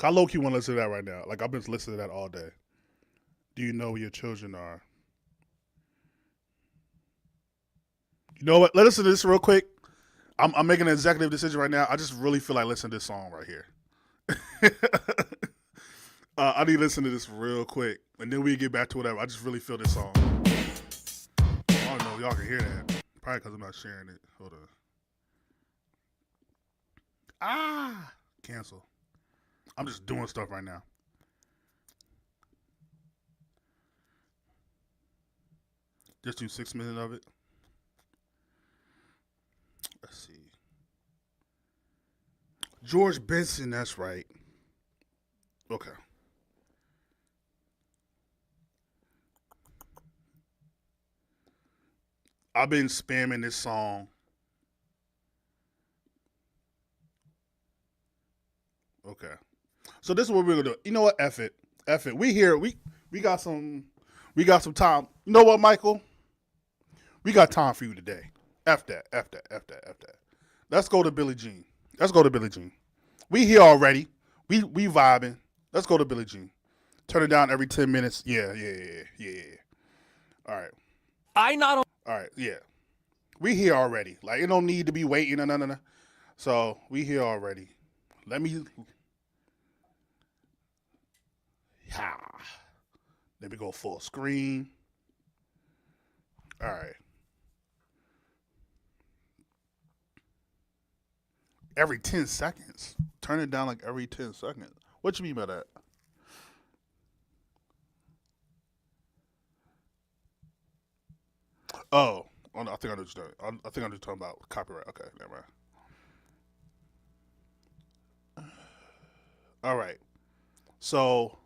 I low key want to listen to that right now. Like, I've been listening to that all day. Do you know where your children are? You know what? Let us listen to this real quick. I'm making an executive decision right now. I just really feel like listening to this song right here. I need to listen to this real quick, and then we get back to whatever. I just really feel this song. I don't know if y'all can hear that. Probably because I'm not sharing it. Hold on. Cancel. I'm just doing stuff right now. Just do 6 minutes of it. Let's see. George Benson, that's right. Okay. I've been spamming this song. Okay. So this is what we're gonna do. You know what? F it. We here. We got some time. You know what, Michael? We got time for you today. F that. Let's go to Billie Jean. Let's go to Billie Jean. We here already. We vibing. Let's go to Billie Jean. Turn it down every 10 minutes. Yeah. All right. All right, yeah. We here already. Like, it don't need to be waiting or none. So, we here already. Let me go full screen. All right. Every 10 seconds. Turn it down like every 10 seconds. What you mean by that? Oh, no, I think I think I'm just talking about copyright. Okay, never mind. All right. So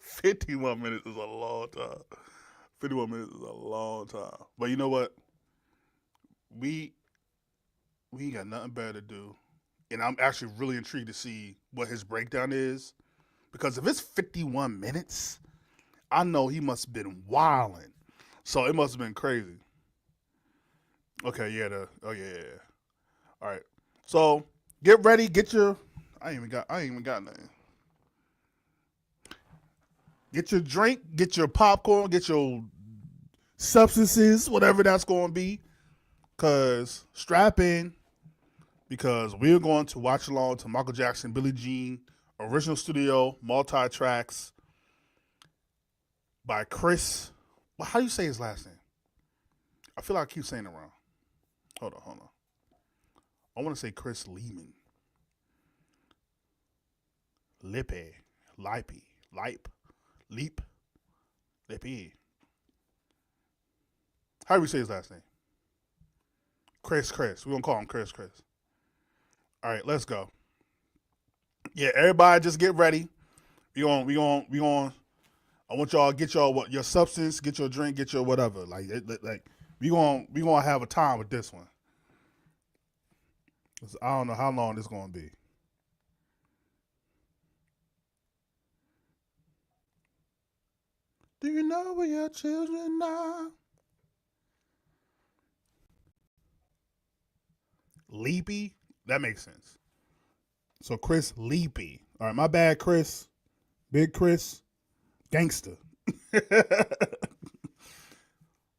51 minutes is a long time. 51 minutes is a long time. But you know what? We ain't got nothing better to do. And I'm actually really intrigued to see what his breakdown is. Because if it's 51 minutes, I know he must have been wilding. So it must have been crazy. Okay, yeah. All right. So get ready, get your I ain't even got nothing. Get your drink, get your popcorn, get your substances, whatever that's going to be. Because strap in. Because we're going to watch along to Michael Jackson, Billie Jean, original studio, multi-tracks by Chris. Well, how do you say his last name? I feel like I keep saying it wrong. Hold on. I want to say Chris Leeman. Lippe. How do we say his last name? Chris. We're going to call him Chris. All right, let's go. Yeah, everybody just get ready. We on. I want y'all to get your substance, get your drink, get your whatever. Like we gonna have a time with this one. I don't know how long this gonna be. Do you know where your children are? Leapy? That makes sense. So Chris Leapy. All right, my bad, Chris. Big Chris. Gangster.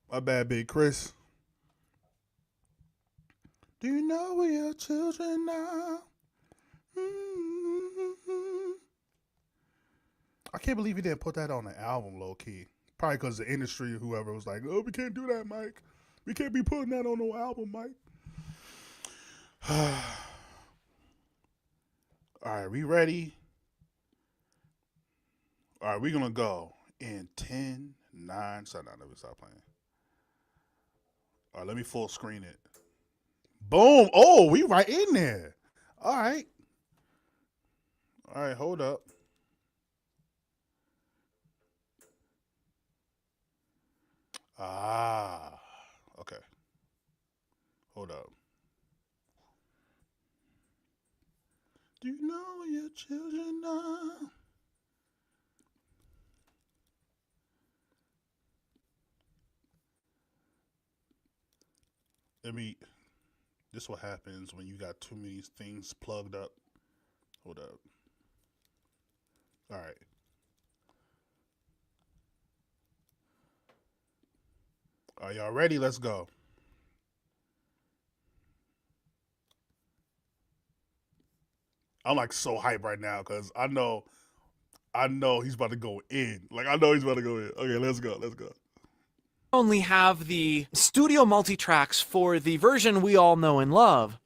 My bad, Big Chris. Do you know where your children are? Mm-hmm. I can't believe he didn't put that on the album, low key. Probably because the industry, whoever was like, "Oh, we can't do that, Mike. We can't be putting that on no album, Mike." All right, we ready? All right, we're gonna go in 10, 9. Sorry, let me stop playing. All right, let me full screen it. Boom! Oh, we right in there. All right, hold up. Okay. Hold up. Do you know where your children are? This is what happens when you got too many things plugged up. Hold up. All right. Are y'all ready? Let's go. I'm like so hyped right now because I know he's about to go in. Like I know he's about to go in. Okay, let's go. Only have the studio multitracks for the version we all know and love.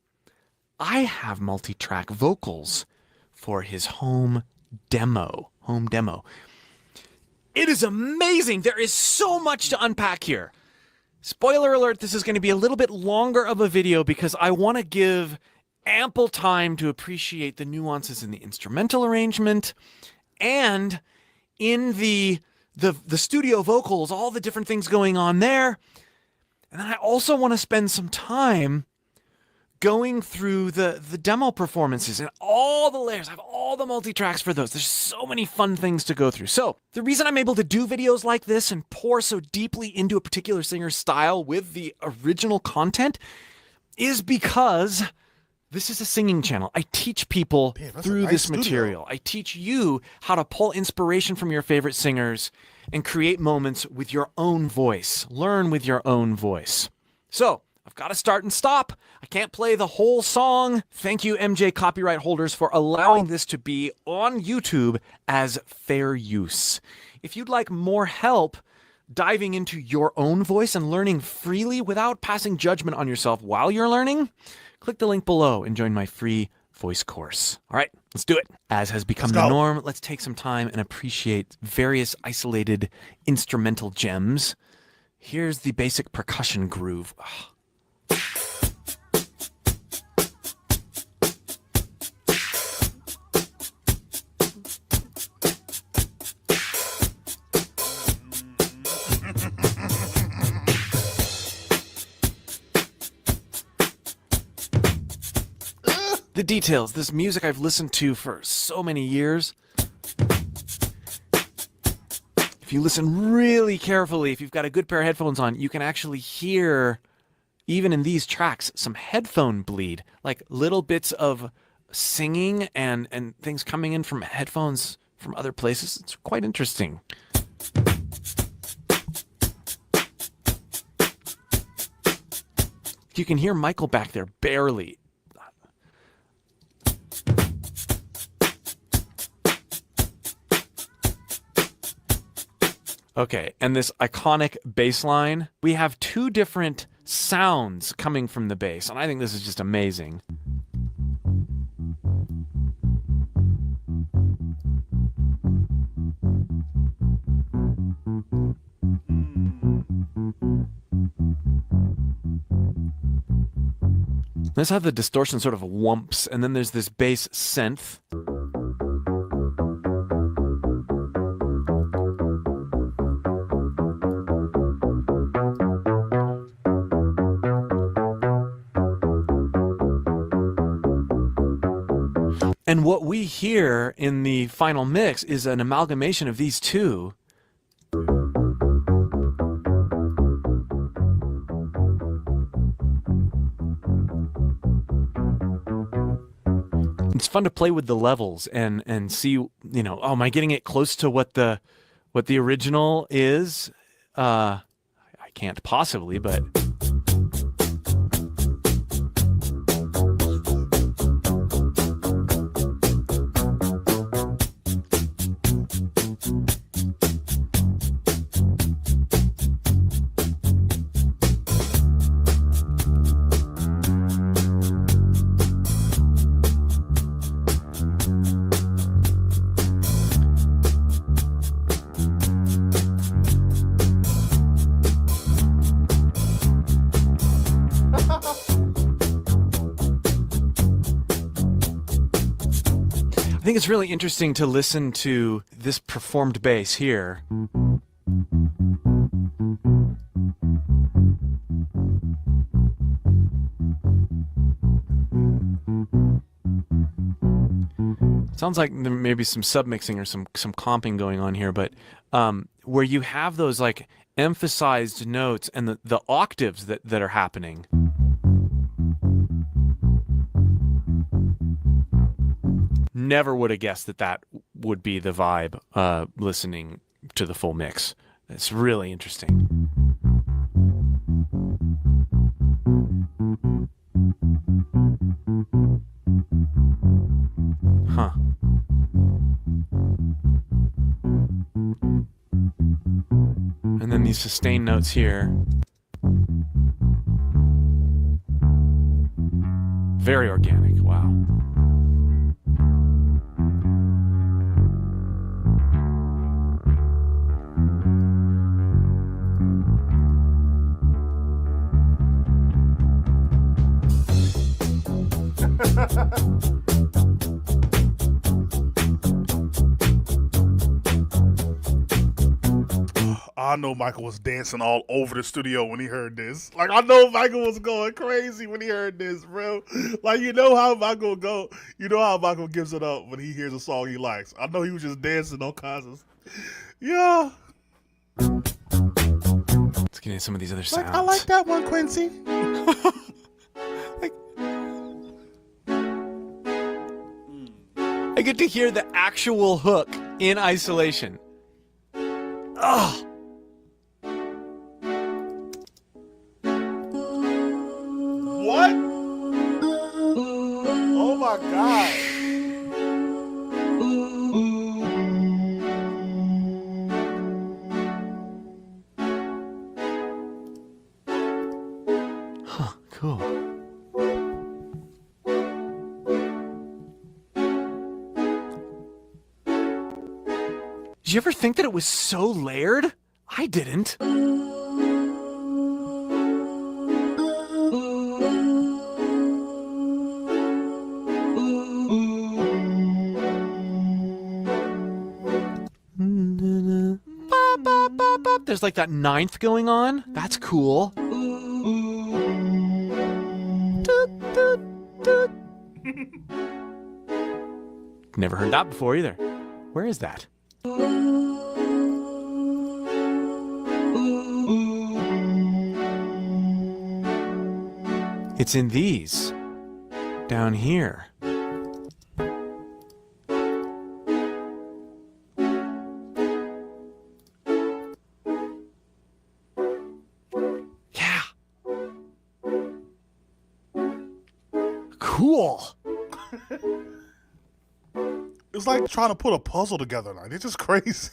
I have multitrack vocals for his home demo. It is amazing. There is so much to unpack here. Spoiler alert, this is going to be a little bit longer of a video because I want to give ample time to appreciate the nuances in the instrumental arrangement and in the studio vocals, all the different things going on there. And then I also want to spend some time going through the demo performances and all the layers. I have all the multi-tracks for those. There's so many fun things to go through. So the reason I'm able to do videos like this and pour so deeply into a particular singer's style with the original content is because this is a singing channel. I teach people Damn, that's a through nice this studio. material. I teach you how to pull inspiration from your favorite singers and create moments with your own voice. Learn with your own voice. So, I've got to start and stop. I can't play the whole song. Thank you, MJ copyright holders, for allowing this to be on YouTube as fair use. If you'd like more help diving into your own voice and learning freely without passing judgment on yourself while you're learning, click the link below and join my free voice course. All right, let's do it. As has become the norm, let's take some time and appreciate various isolated instrumental gems. Here's the basic percussion groove. The details, this music I've listened to for so many years. If you listen really carefully, if you've got a good pair of headphones on, you can actually hear, even in these tracks, some headphone bleed, like little bits of singing and things coming in from headphones from other places. It's quite interesting. You can hear Michael back there barely. Okay, and this iconic bass line, we have two different sounds coming from the bass, and I think this is just amazing. Let's have the distortion sort of whumps, and then there's this bass synth. And what we hear in the final mix is an amalgamation of these two. It's fun to play with the levels and see, you know, oh, am I getting it close to what the original is? I can't possibly, but I think it's really interesting to listen to this performed bass here. Sounds like there may be some submixing or some comping going on here, but where you have those like emphasized notes and the octaves that are happening. Never would have guessed that would be the vibe listening to the full mix. It's really interesting. Huh. And then these sustained notes here. Very organic, wow. I know Michael was dancing all over the studio when he heard this. Like, I know Michael was going crazy when he heard this, bro. Like, you know how Michael go. You know how Michael gives it up when he hears a song he likes. I know he was just dancing all kinds of. Yeah. Let's get into some of these other sounds. I like that one, Quincy. I get to hear the actual hook in isolation. Oh. What? Oh my God. Cool. Did you ever think that it was so layered? I didn't. There's like that ninth going on. That's cool. Never heard that before either. Where is that? It's in these. Down here. Yeah. Cool. It's like trying to put a puzzle together. Like, it's just crazy.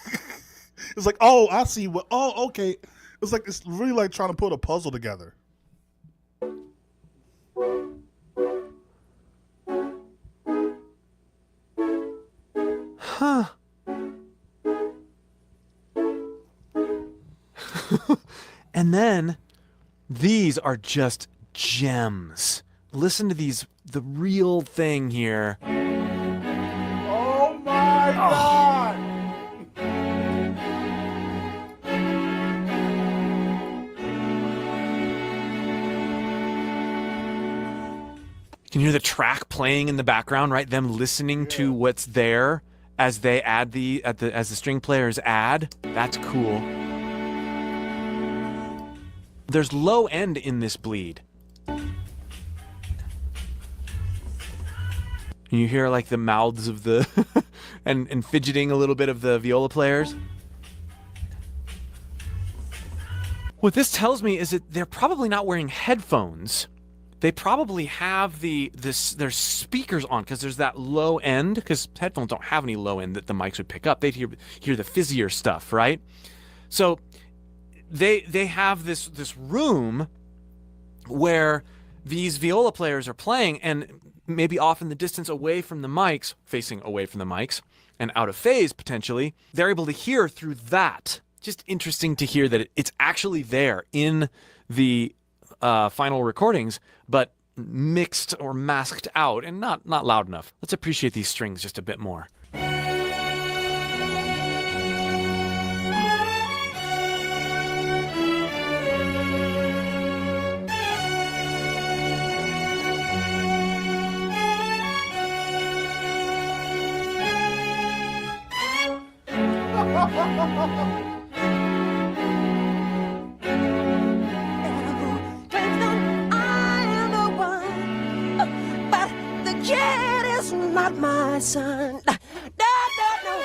It's like, oh, I see what. Oh, okay. It's like it's really like trying to put a puzzle together. Huh. And then these are just gems. Listen to these, the real thing here. Oh my God! You can hear the track playing in the background, right? Them listening to what's there as they add as the string players add. That's cool. There's low end in this bleed. And you hear like the mouths of the and fidgeting a little bit of the viola players. What this tells me is that they're probably not wearing headphones. They probably have their speakers on because there's that low end, because headphones don't have any low end that the mics would pick up. They'd hear the fizzier stuff, right? So they have this room where these viola players are playing, and maybe off in the distance away from the mics, facing away from the mics, and out of phase potentially, they're able to hear through that. Just interesting to hear that it's actually there in the final recordings, but mixed or masked out and not loud enough. Let's appreciate these strings just a bit more. Not my son. No, no, no,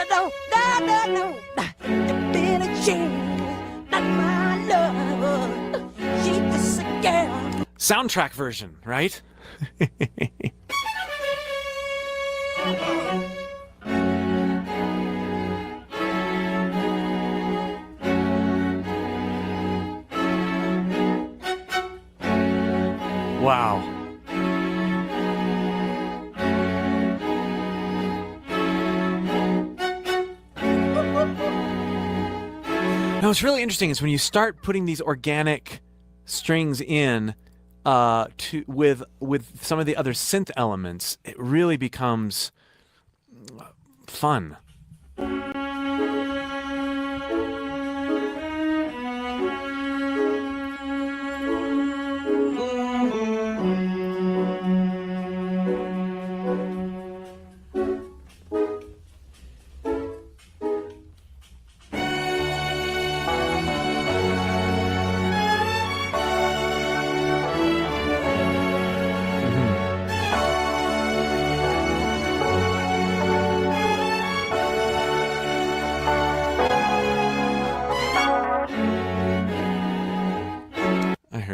no, no, no, no. The Billie Jean, not my love. She just a girl. Soundtrack version, right? Wow. Now, what's really interesting is when you start putting these organic strings in with some of the other synth elements, it really becomes fun.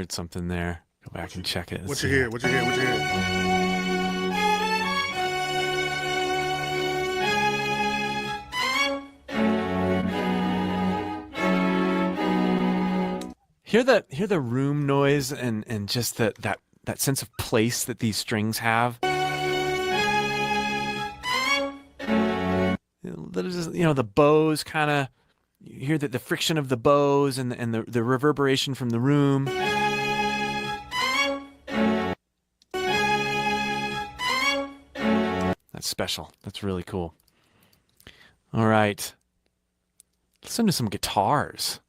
heard something there. Go back and check it. What you hear? What you hear? What you hear? Hear the room noise and just that sense of place that these strings have. The bows kind of, you hear the friction of the bows and the reverberation from the room. That's special. That's really cool. All right. Listen to some guitars.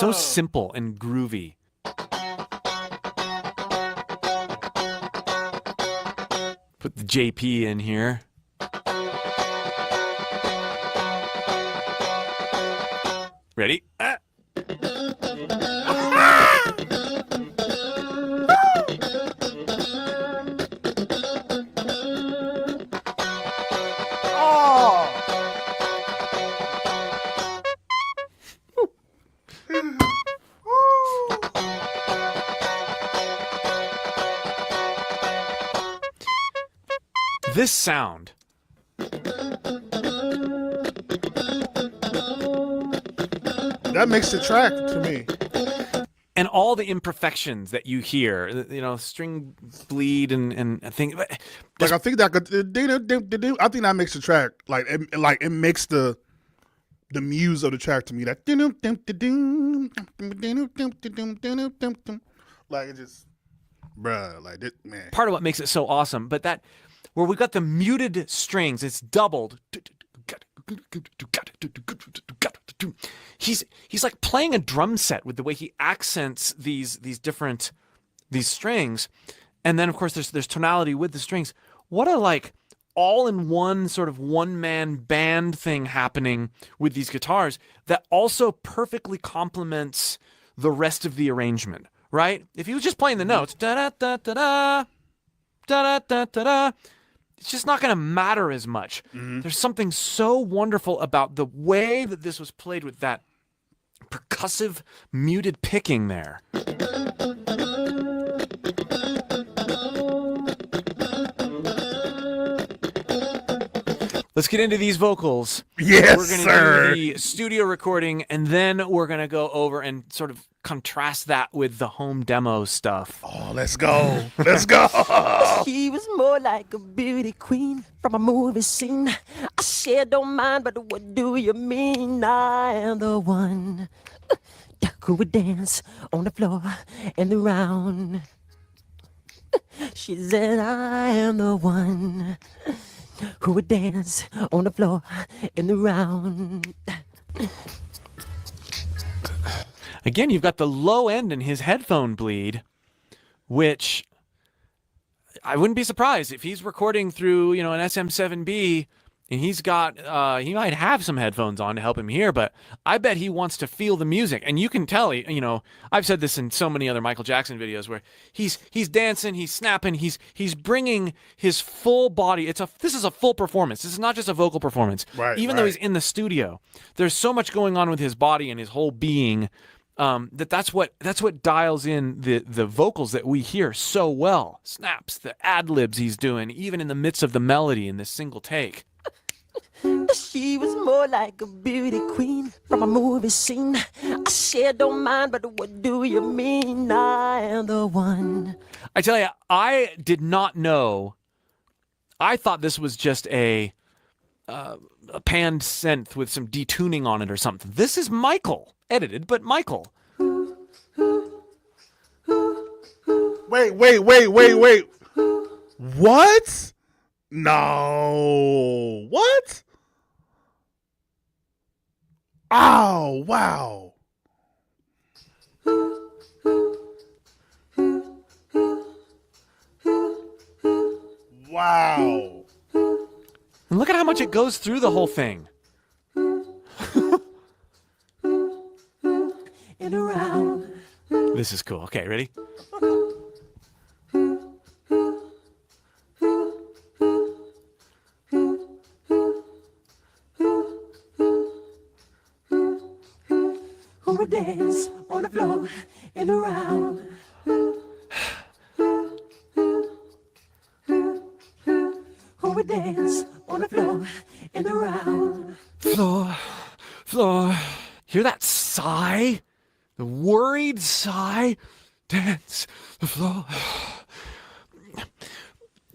So simple and groovy. Put the JP in here. Ready? This sound. That makes the track to me. And all the imperfections that you hear, string bleed and I think. Like I think that I think that makes the track it makes the muse of the track to me. That like it just, bruh, like this, man. Part of what makes it so awesome, but that where we got the muted strings, it's doubled. He's like playing a drum set with the way he accents these strings, and then of course there's tonality with the strings. What a all in one sort of one man band thing happening with these guitars that also perfectly complements the rest of the arrangement. Right? If he was just playing the notes, da da da da da da da da da, it's just not going to matter as much. Mm-hmm. There's something so wonderful about the way that this was played with that percussive muted picking there. Let's get into these vocals. Yes, we're sir. We're going to do the studio recording, and then we're going to go over and sort of contrast that with the home demo stuff. Oh, let's go. Let's go. She was more like a beauty queen from a movie scene. I said, don't mind, but what do you mean? I am the one who would dance on the floor and around. She said, I am the one who would dance on the floor and around. Again, you've got the low end in his headphone bleed, which I wouldn't be surprised if he's recording through, an SM7B and he's got, he might have some headphones on to help him hear, but I bet he wants to feel the music. And you can tell, I've said this in so many other Michael Jackson videos where he's dancing, he's snapping, he's bringing his full body. This is a full performance. This is not just a vocal performance. Right, Even though he's in the studio, there's so much going on with his body and his whole being. That's what dials in the vocals that we hear so well. Snaps, the ad-libs he's doing, even in the midst of the melody in this single take. She was more like a beauty queen from a movie scene. I said, don't mind, but what do you mean? I am the one. I tell you, I did not know. I thought this was just a panned synth with some detuning on it or something. This is Michael, edited, but Michael. Wait. What? No. What? Oh, wow. Wow. And look at how much it goes through the whole thing. And around. This is cool. Okay, ready? who would dance on the floor and around. Who would dance on the floor and around. Floor. Hear that sigh? The worried sigh? Dance the floor.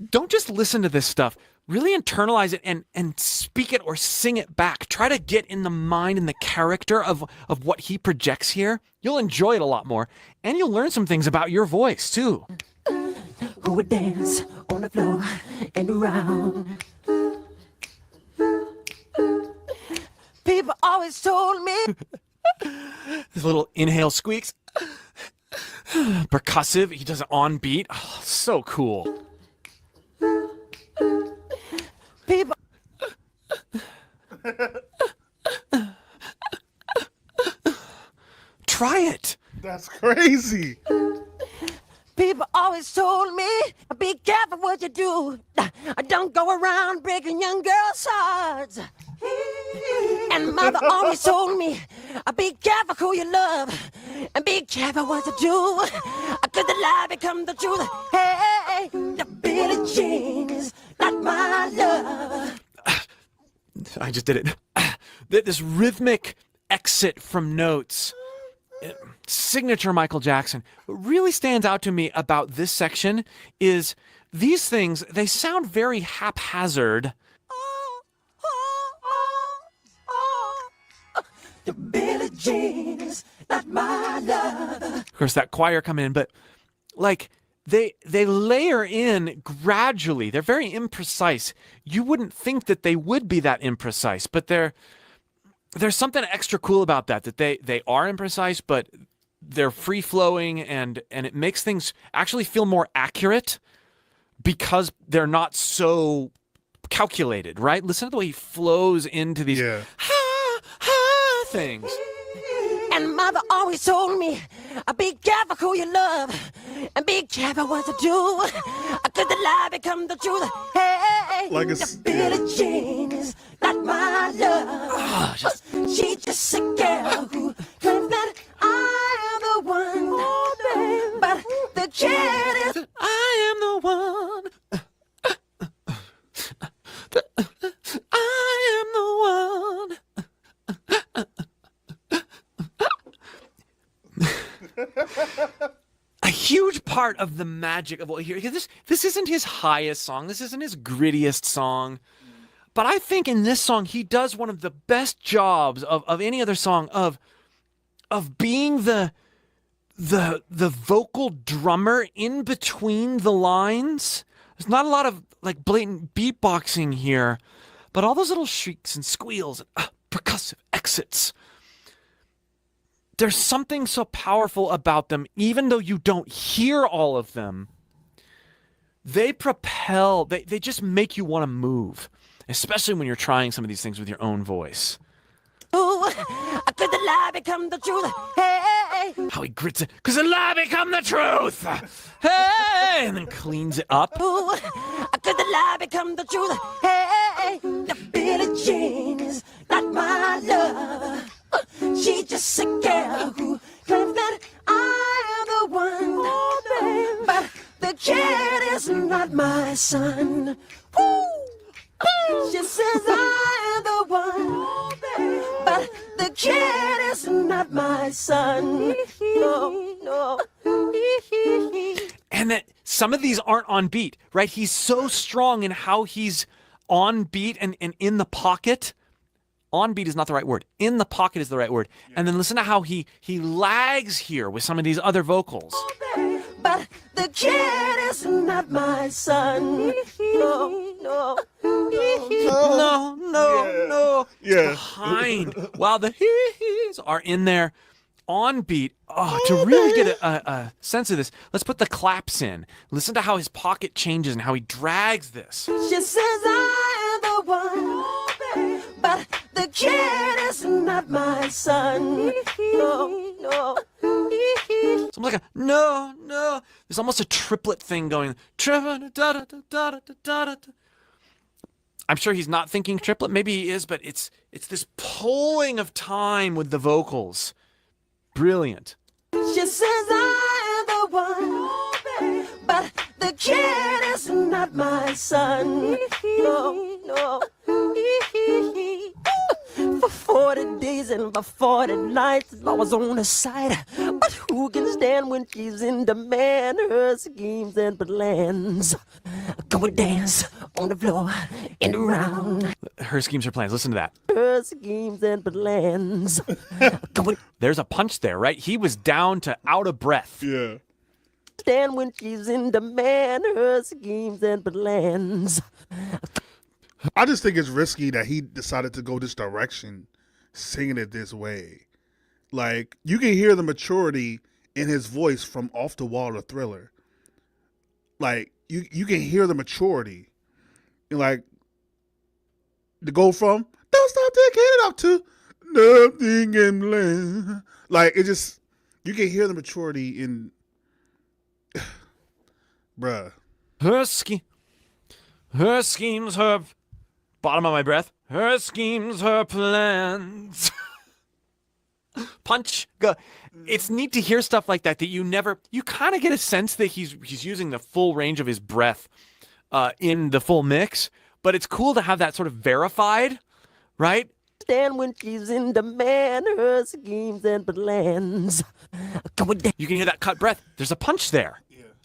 Don't just listen to this stuff. Really internalize it and speak it or sing it back. Try to get in the mind and the character of what he projects here. You'll enjoy it a lot more. And you'll learn some things about your voice, too. Who would dance on the floor and around. People always told me. His little inhale squeaks. Percussive. He does it on beat. Oh, so cool. People. Try it. That's crazy. People always told me, be careful what you do. Don't go around breaking young girls' hearts. And mother always told me, be careful who you love. And be careful what you do. Cause the lie becomes the truth. Hey, the Billie Jean is not my love. I just did it. This rhythmic exit from notes. Signature Michael Jackson. What really stands out to me about this section is these things, they sound very haphazard. The Billie Jean is not my love. Of course, that choir coming in, but like they layer in gradually. They're very imprecise. You wouldn't think that they would be that imprecise, but there's something extra cool about that they are imprecise, but they're free flowing and it makes things actually feel more accurate because they're not so calculated, right? Listen to the way he flows into these things. And mother always told me, be careful who you love. And be careful what you do. Cause the lie becomes the truth. Hey, Like the Billie Jean is not my love. She's just a girl who claims that I am the one. But the kid is I am the one. I am the one. A huge part of the magic of what here, because this isn't his highest song, this isn't his grittiest song, but I think in this song he does one of the best jobs of any other song of being the vocal drummer in between the lines. There's not a lot of like blatant beatboxing here, but all those little shrieks and squeals and percussive exits. There's something so powerful about them, even though you don't hear all of them. They propel, they just make you want to move, especially when you're trying some of these things with your own voice. Ooh, could the lie become the truth? Hey, How he grits it, because the lie become the truth. Hey, and then cleans it up. ooh, could the lie become the truth? Hey, the Billie Jean is not my love. She's just a girl who claims that I am the one. But the kid is not my son. Woo! She says I am the one. But the kid is not my son. No. And that some of these aren't on beat, right? He's so strong in how he's on beat and in the pocket. On beat is not the right word. In the pocket is the right word. And then listen to how he lags here with some of these other vocals. But the kid is not my son. No. No. Yeah. Behind. While the he's are in there on beat. Oh, to really get a sense of this, let's put the claps in. Listen to how his pocket changes and how he drags this. She says I am the one. But the kid is not my son. No. So I'm like, no. There's almost a triplet thing going. I'm sure he's not thinking triplet. Maybe he is, but it's this pulling of time with the vocals. Brilliant. She says I am the one, but the kid is not my son. No, no. For 40 days and for 40 nights, I was on her side. But who can stand when she's in demand? Her schemes and plans. Go and dance on the floor and around. Her schemes, her plans. Listen to that. Her schemes and plans. Go and There's a punch there, right? He was down to out of breath. Yeah. stand when she's in demand. Her schemes and plans. I just think it's risky that he decided to go this direction, singing it this way. Like, you can hear the maturity in his voice from Off the Wall to Thriller. Like, you can hear the maturity. Like, to go from, don't stop taking it up to, nothing in land. Like, it just, you can hear the maturity in, bruh. Her schemes, her bottom of my breath. Her schemes, her plans. Punch. Go. It's neat to hear stuff like that you kind of get a sense that he's using the full range of his breath in the full mix, but it's cool to have that sort of verified, right? Stand when she's in demand. Her schemes and plans. Go and dance. You can hear that cut breath. There's a punch there.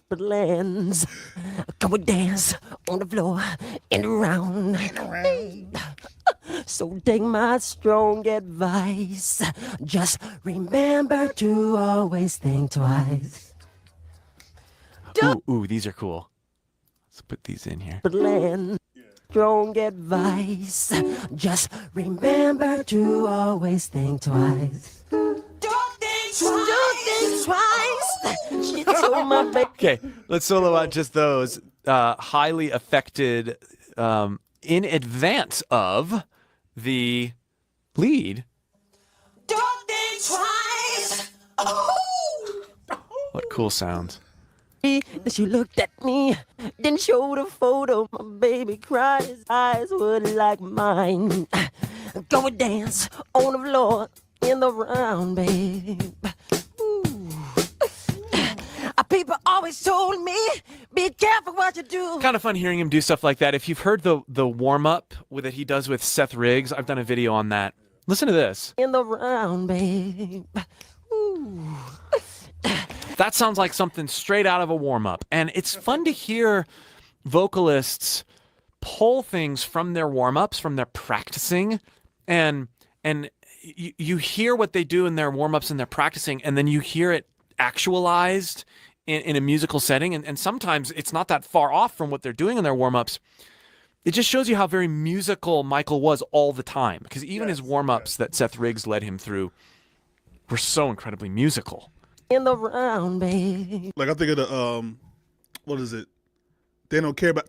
Plans. Go and dance on the floor and around. So take my strong advice. Just remember to always think twice. Ooh, these are cool. Let's put these in here. Plan. Strong advice. Just remember to always think twice. Don't think twice. She told my baby. Okay, let's solo out just those highly affected in advance of the lead. Don't think twice. Oh. What cool sounds. She looked at me, then showed a photo. My baby cried, his eyes were like mine. Go and dance on the floor in the round, babe. Ooh. People always told me, be careful what you do. Kind of fun hearing him do stuff like that. If you've heard the warm-up that he does with Seth Riggs, I've done a video on that. Listen to this. In the round, babe. Ooh. That sounds like something straight out of a warm-up. And it's fun to hear vocalists pull things from their warm-ups, from their practicing, and you hear what they do in their warm-ups and their practicing, and then you hear it actualized in a musical setting. And sometimes it's not that far off from what they're doing in their warm-ups. It just shows you how very musical Michael was all the time. Because even his warm-ups that Seth Riggs led him through were so incredibly musical. In the round, babe. Like, I think of the, what is it? They don't care about.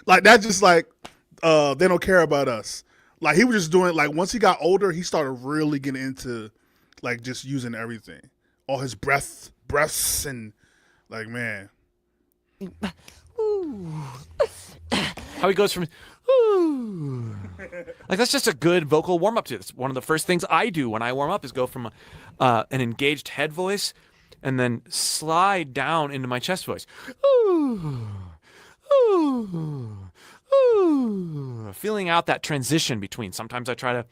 Like, that's just like, they don't care about us. Like, he was just doing, like, once he got older, he started really getting into, like, just using everything. All his breaths, and, like, man. How he goes from, ooh. Like, that's just a good vocal warm-up to this. One of the first things I do when I warm up is go from an engaged head voice and then slide down into my chest voice. Ooh, ooh, ooh. Feeling out that transition between. Sometimes I try to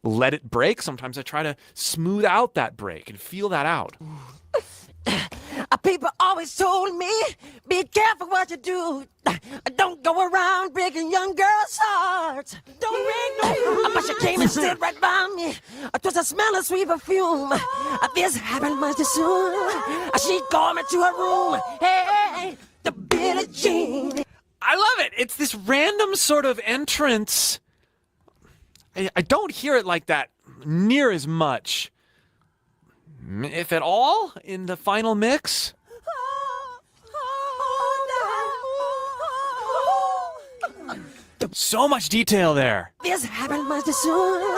let it break. Sometimes I try to smooth out that break and feel that out. People always told me, be careful what you do. Don't go around breaking young girls' hearts. Don't break no. But she came and stood right by me. It was a smell of sweet perfume. This happened much too soon. She called me to her room. Hey, the Billie Jean. I love it. It's this random sort of entrance. I don't hear it like that near as much, if at all, in the final mix. So much detail there. This happened much too soon.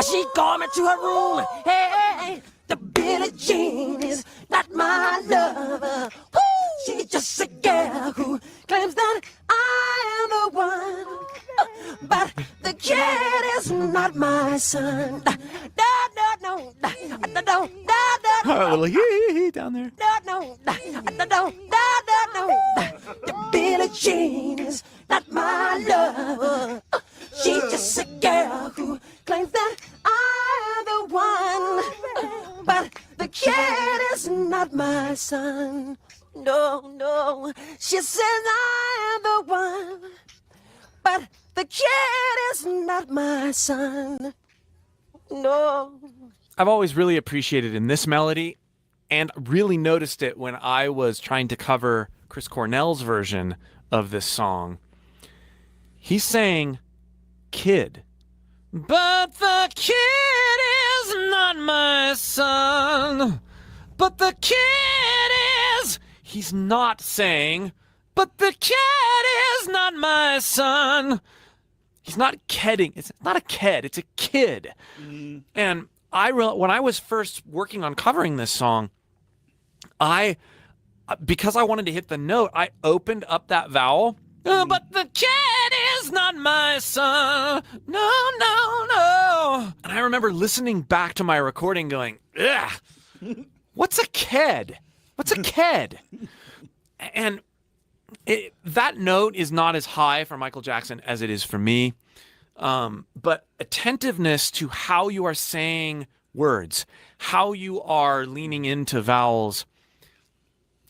She called me to her room. Hey, the Billie Jean is not my lover. She's just a girl who claims that I am the one. But the kid is not my son. No, no, no, no, no, no, A no, little hee down there. no, no, no, no, no, no. Billie Jean is not my love. She's just a girl who claims that I'm the one. But the kid is not my son. No, no. She says I'm the one. But the kid is not my son. No. I've always really appreciated in this melody and really noticed it when I was trying to cover Chris Cornell's version of this song. He's saying kid. But the kid is not my son. But the kid is. He's not saying, but the kid is not my son. He's not kidding. It's not a kid. It's a kid. And when I was first working on covering this song, because I wanted to hit the note, I opened up that vowel. But the kid is not my son. No, no, no. And I remember listening back to my recording going, ugh, what's a kid? What's a kid? And that note is not as high for Michael Jackson as it is for me. But attentiveness to how you are saying words, how you are leaning into vowels,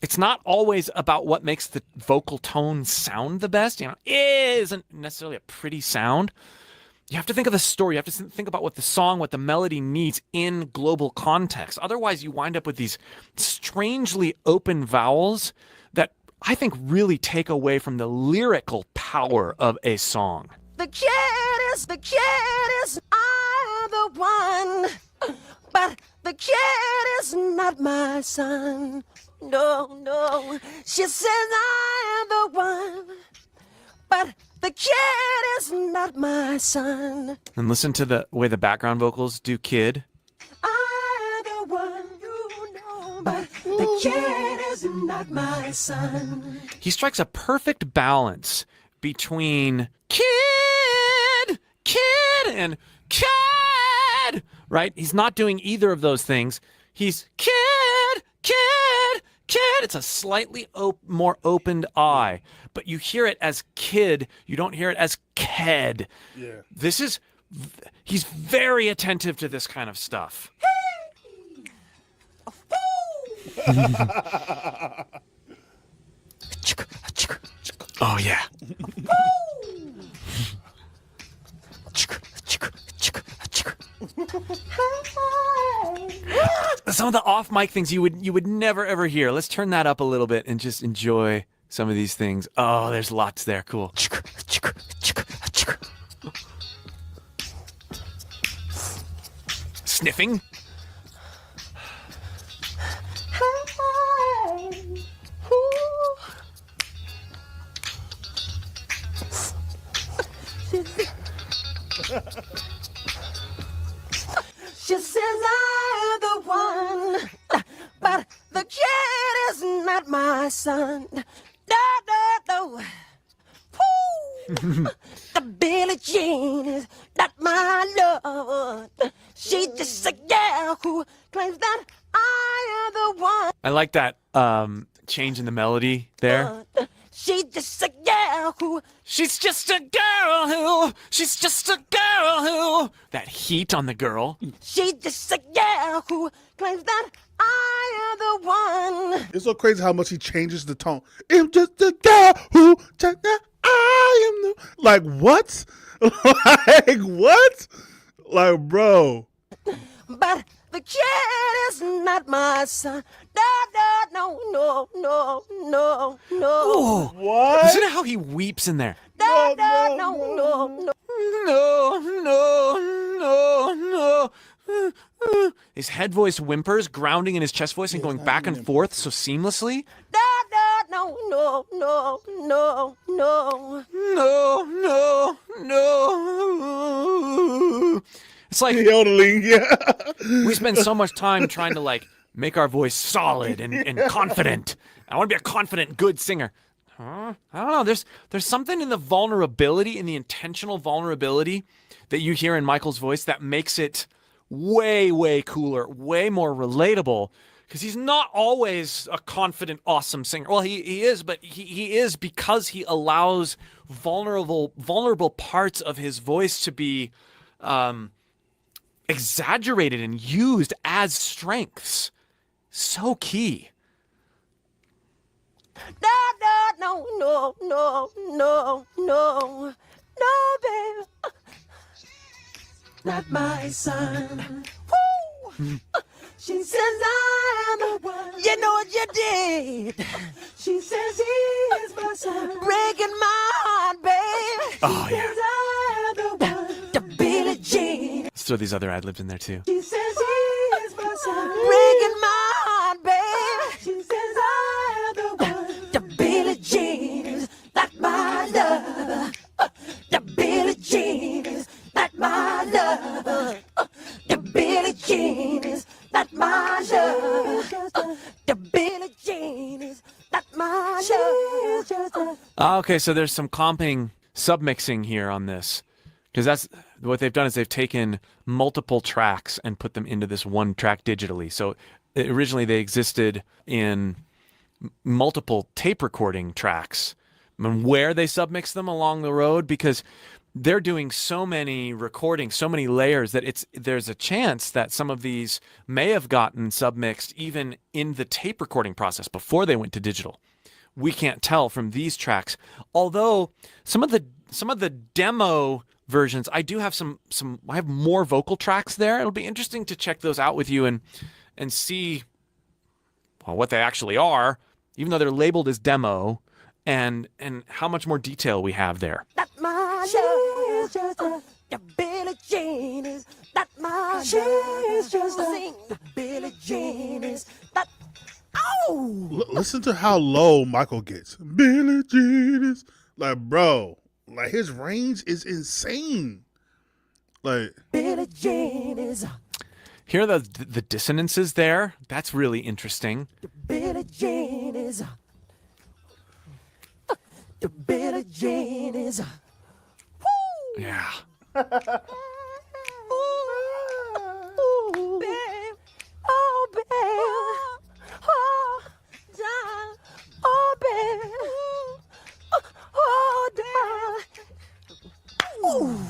it's not always about what makes the vocal tone sound the best. You know, it isn't necessarily a pretty sound. You have to think of the story. You have to think about what the song, what the melody needs in global context. Otherwise, you wind up with these strangely open vowels that I think really take away from the lyrical power of a song. The kid is, I'm the one. But the kid is not my son. No, no. She says I am the one. But the kid is not my son. And listen to the way the background vocals do kid. I'm the one you know. But the kid is not my son. He strikes a perfect balance between kid, and kid, right? He's not doing either of those things. He's kid. It's a slightly more opened I, but you hear it as kid. You don't hear it as ked. Yeah. He's very attentive to this kind of stuff. Oh, yeah. Some of the off mic things you would never ever hear. Let's turn that up a little bit and just enjoy some of these things. Oh, there's lots there. Cool. Sniffing. She says I'm the one, but the kid is not my son. No, no, no. Woo! The Billie Jean is not my love. She's just a girl who claims that I am the one. I like that change in the melody there. She's just a girl who. She's just a girl who. She's just a girl who. That heat on the girl. She's just a girl who claims that I am the one. It's so crazy how much he changes the tone. I'm just a girl who. I am the. Like, what? Like, what? Like, bro. But the kid is not my son. No, no, no, no, no, no. Oh, What? listen to how he weeps in there. No, no, no, no, no. No. His head voice whimpers, grounding in his chest voice and going back and forth so seamlessly. No, no, no, no, no. No. It's like Yodeling, yeah. we spend so much time trying to like make our voice solid and confident. I want to be a confident, good singer. I don't know. There's something in the vulnerability, in the intentional vulnerability that you hear in Michael's voice that makes it way cooler, way more relatable. Because he's not always a confident, awesome singer. Well, he is, but he is because he allows vulnerable parts of his voice to be exaggerated and used as strengths. So key. No, baby. Not my son. Woo! She says I am the one. You know what you did. She says he is my son. Breaking my heart, babe. Oh, she yeah. says I am the one. The Billie Jean. Let's throw these other ad-libs in there, too. She says he is my son. Breaking my heart, babe. She says I am the one. The Billie Jean is not my lover. The Billie Jean is not my lover. The Billie Jean is not my lover. The Billie Jean is not my lover. Okay, so there's some comping, submixing here on this. Because that's what they've done is they've taken multiple tracks and put them into this one track digitally. So originally they existed in multiple tape recording tracks. And where they submix them along the road, because they're doing so many recordings, so many layers that there's a chance that some of these may have gotten submixed even in the tape recording process before they went to digital. We can't tell from these tracks. Although some of the demo versions, I do have I have more vocal tracks there. It'll be interesting to check those out with you and see what they actually are, even though they're labeled as demo, and how much more detail we have there. Not my love. The Billie Jean is not my love. Sing the Billie Jean is not. Oh! Listen to how low Michael gets. Billie Jean is like, bro, like his range is insane. Like Billie Jean is. Here are the dissonances there. That's really interesting. The Billie Jean is. The Billie Jean is. Woo! Yeah. Ooh, babe. Oh, babe. Oh, darling. Oh, baby. Oh, darling. Ooh.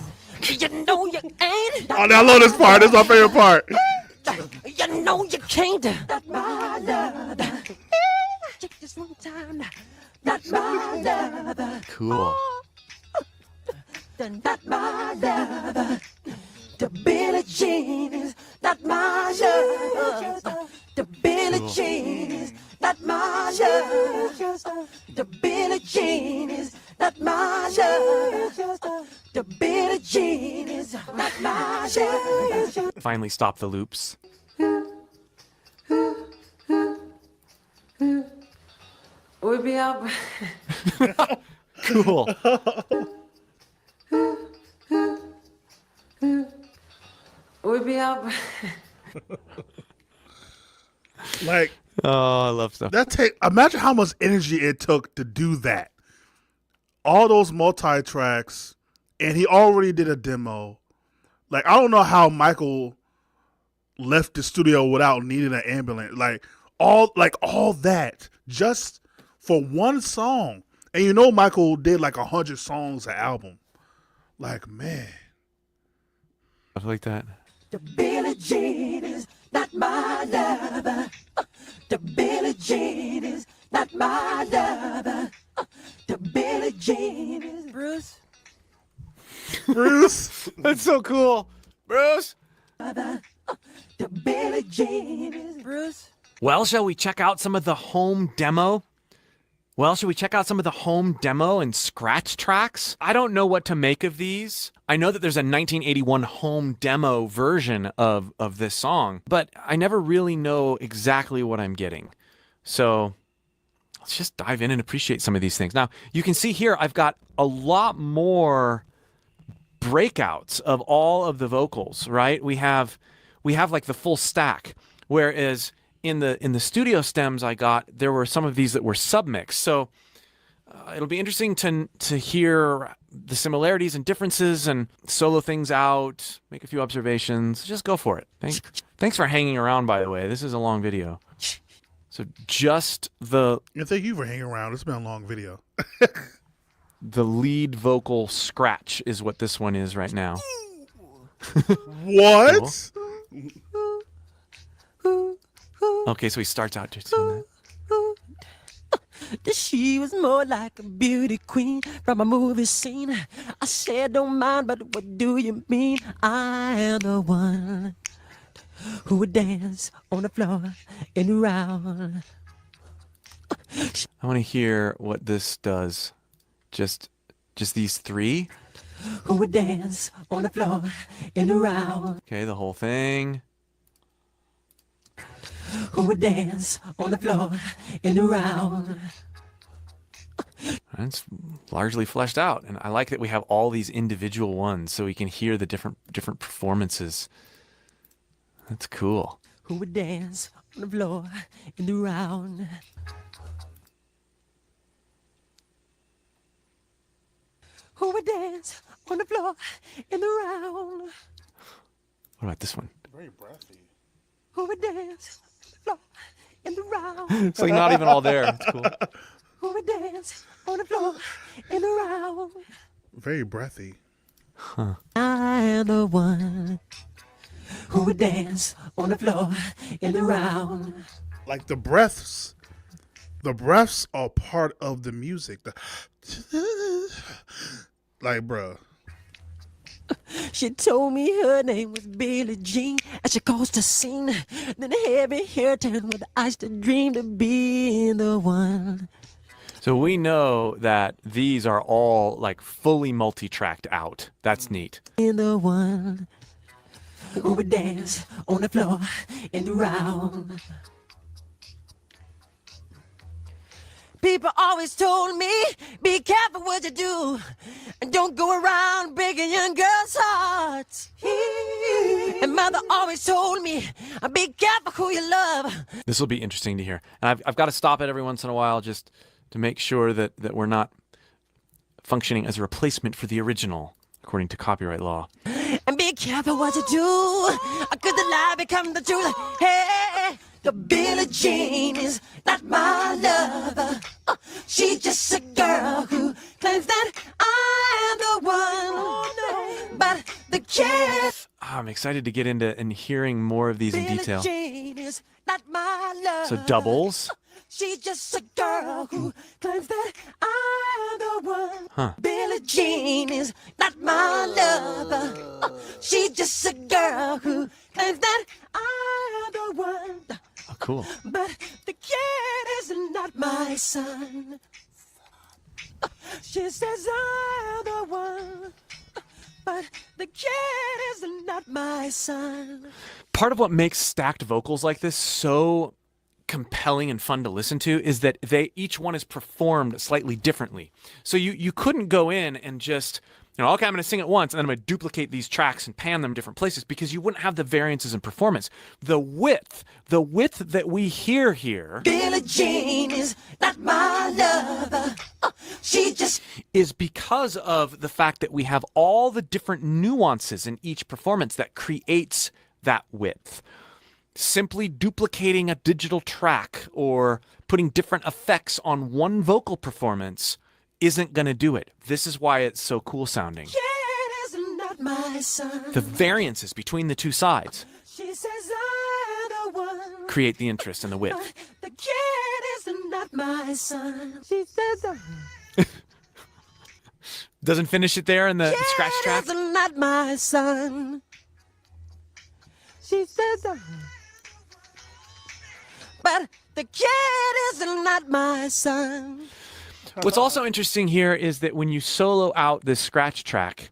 You know you ain't. oh, I love this part. This is my favorite part. You know you can't. Not my love. Take this one time. Not my love. Cool. Not my love. The Billie Jean is not my love. The Billie Jean is not my love. The Billie Jean is not my love. The Billie Jean is not my love. Finally stop the loops. We'll be up. Cool. We'll be up. Like Oh, I love stuff. imagine how much energy it took to do that. All those multi-tracks, and he already did a demo. Like, I don't know how Michael left the studio without needing an ambulance. Like all that just for one song. And you know Michael did like 100 songs an album. Like, man. Stuff like that. The Billie Jean is not my lover. The Billie Jean is not my lover. The Billie Jean is Bruce. Bruce. That's so cool. Bruce. The Billie Jean is Bruce. Well, shall we check out some of the home demo? And scratch tracks? I don't know what to make of these. I know that there's a 1981 home demo version of this song, but I never really know exactly what I'm getting. So let's just dive in and appreciate some of these things. Now, you can see here I've got a lot more breakouts of all of the vocals, right? We have like the full stack, whereas in the studio stems I got, there were some of these that were submixed. So It'll be interesting to hear the similarities and differences and solo things out, make a few observations. Just go for it. Thanks for hanging around, by the way. This is a long video. So just the And thank you for hanging around. It's been a long video. the lead vocal scratch is what this one is right now. What? Okay, so he starts out just doing that. She was more like a beauty queen from a movie scene. I said, don't mind, but what do you mean? I am the one who would dance on the floor and around. I want to hear what this does. Just these three. Who would dance on the floor and around. Okay, the whole thing. Who would dance on the floor and around. It's largely fleshed out, and I like that we have all these individual ones, so we can hear the different performances. That's cool. Who would dance on the floor and around. Who would dance on the floor and around. What about this one? Very breathy. Who would dance on the floor and around. It's like not even all there. It's cool. Who would dance on the floor and around. Very breathy. I am the one who would dance on the floor and around. Like the breaths are part of the music. Like, bruh. She told me her name was Billie Jean as she caused a scene. Then heavy hair turned with eyes to dream to be the one. So we know that these are all like fully multi-tracked out. That's neat. In the one who would dance on the floor and around. People always told me, be careful what you do, and don't go around breaking young girls' hearts. And mother always told me, be careful who you love. This will be interesting to hear. And I've got to stop it every once in a while just to make sure that we're not functioning as a replacement for the original, according to copyright law. And be careful what you do, cause the lie becomes the truth. Hey, the Billie Jean is not my lover. She's just a girl who claims that I am the one. But the kid, I'm excited to get into and hearing more of these in Billie detail. Jean is not my lover. So doubles. She's just a girl who claims that I am the one. Huh. Billie Jean is not my lover. She's just a girl who claims that I am the one. Oh, cool. But the kid is not my son. She says I am the one. But the kid is not my son. Part of what makes stacked vocals like this so compelling and fun to listen to is that each one is performed slightly differently. So you couldn't go in and just, okay, I'm going to sing it once and then I'm going to duplicate these tracks and pan them different places because you wouldn't have the variances in performance. The width that we hear here Billie Jean is not my lover. She just is because of the fact that we have all the different nuances in each performance that creates that width. Simply duplicating a digital track or putting different effects on one vocal performance isn't going to do it. This is why it's so cool sounding. kid is not my son. The variances between the two sides She says I'm the one. create the interest and the width. The kid is not my son. She says Doesn't finish it there in the scratch track? Kid is not my son. She says but the kid is not my son. What's also interesting here is that when you solo out this scratch track,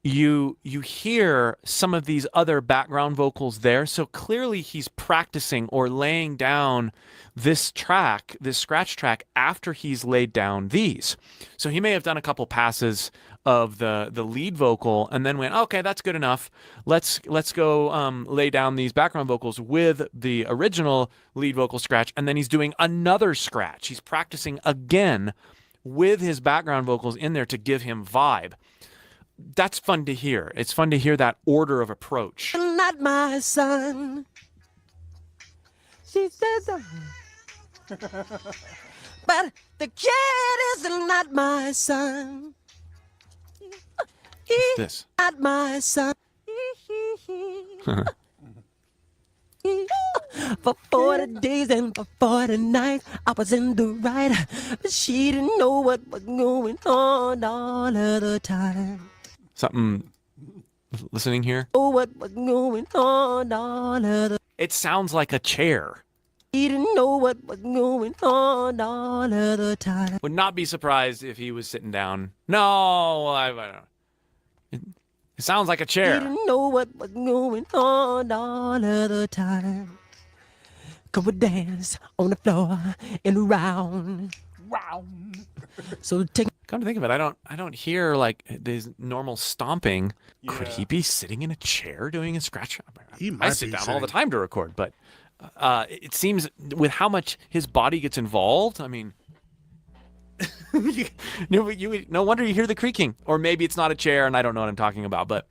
you hear some of these other background vocals there. So clearly he's practicing or laying down this track, this scratch track, after he's laid down these. So he may have done a couple passes of the lead vocal and then went, okay, that's good enough. Let's go lay down these background vocals with the original lead vocal scratch. And then he's doing another scratch. He's practicing again with his background vocals in there to give him vibe. That's fun to hear. It's fun to hear that order of approach. Not my son. She says, but the kid is not my son. He's This. not my son. For 40 days and for 40 nights, I was in the right, but she didn't know what was going on all of the time. Something listening here? Oh, what was going on all of the It sounds like a chair. He didn't know what was going on all of the time. Would not be surprised if he was sitting down. No, I don't know. It sounds like a He chair. didn't know what was going on all of the time. Come we dance on the floor and around. So take Come to think of it, I don't hear like this normal stomping. Could he be sitting in a chair doing a scratch? He I might sit be down all sitting. the time to record, but it seems with how much his body gets involved. I mean, no wonder you hear the creaking, or maybe it's not a chair, and I don't know what I'm talking about. But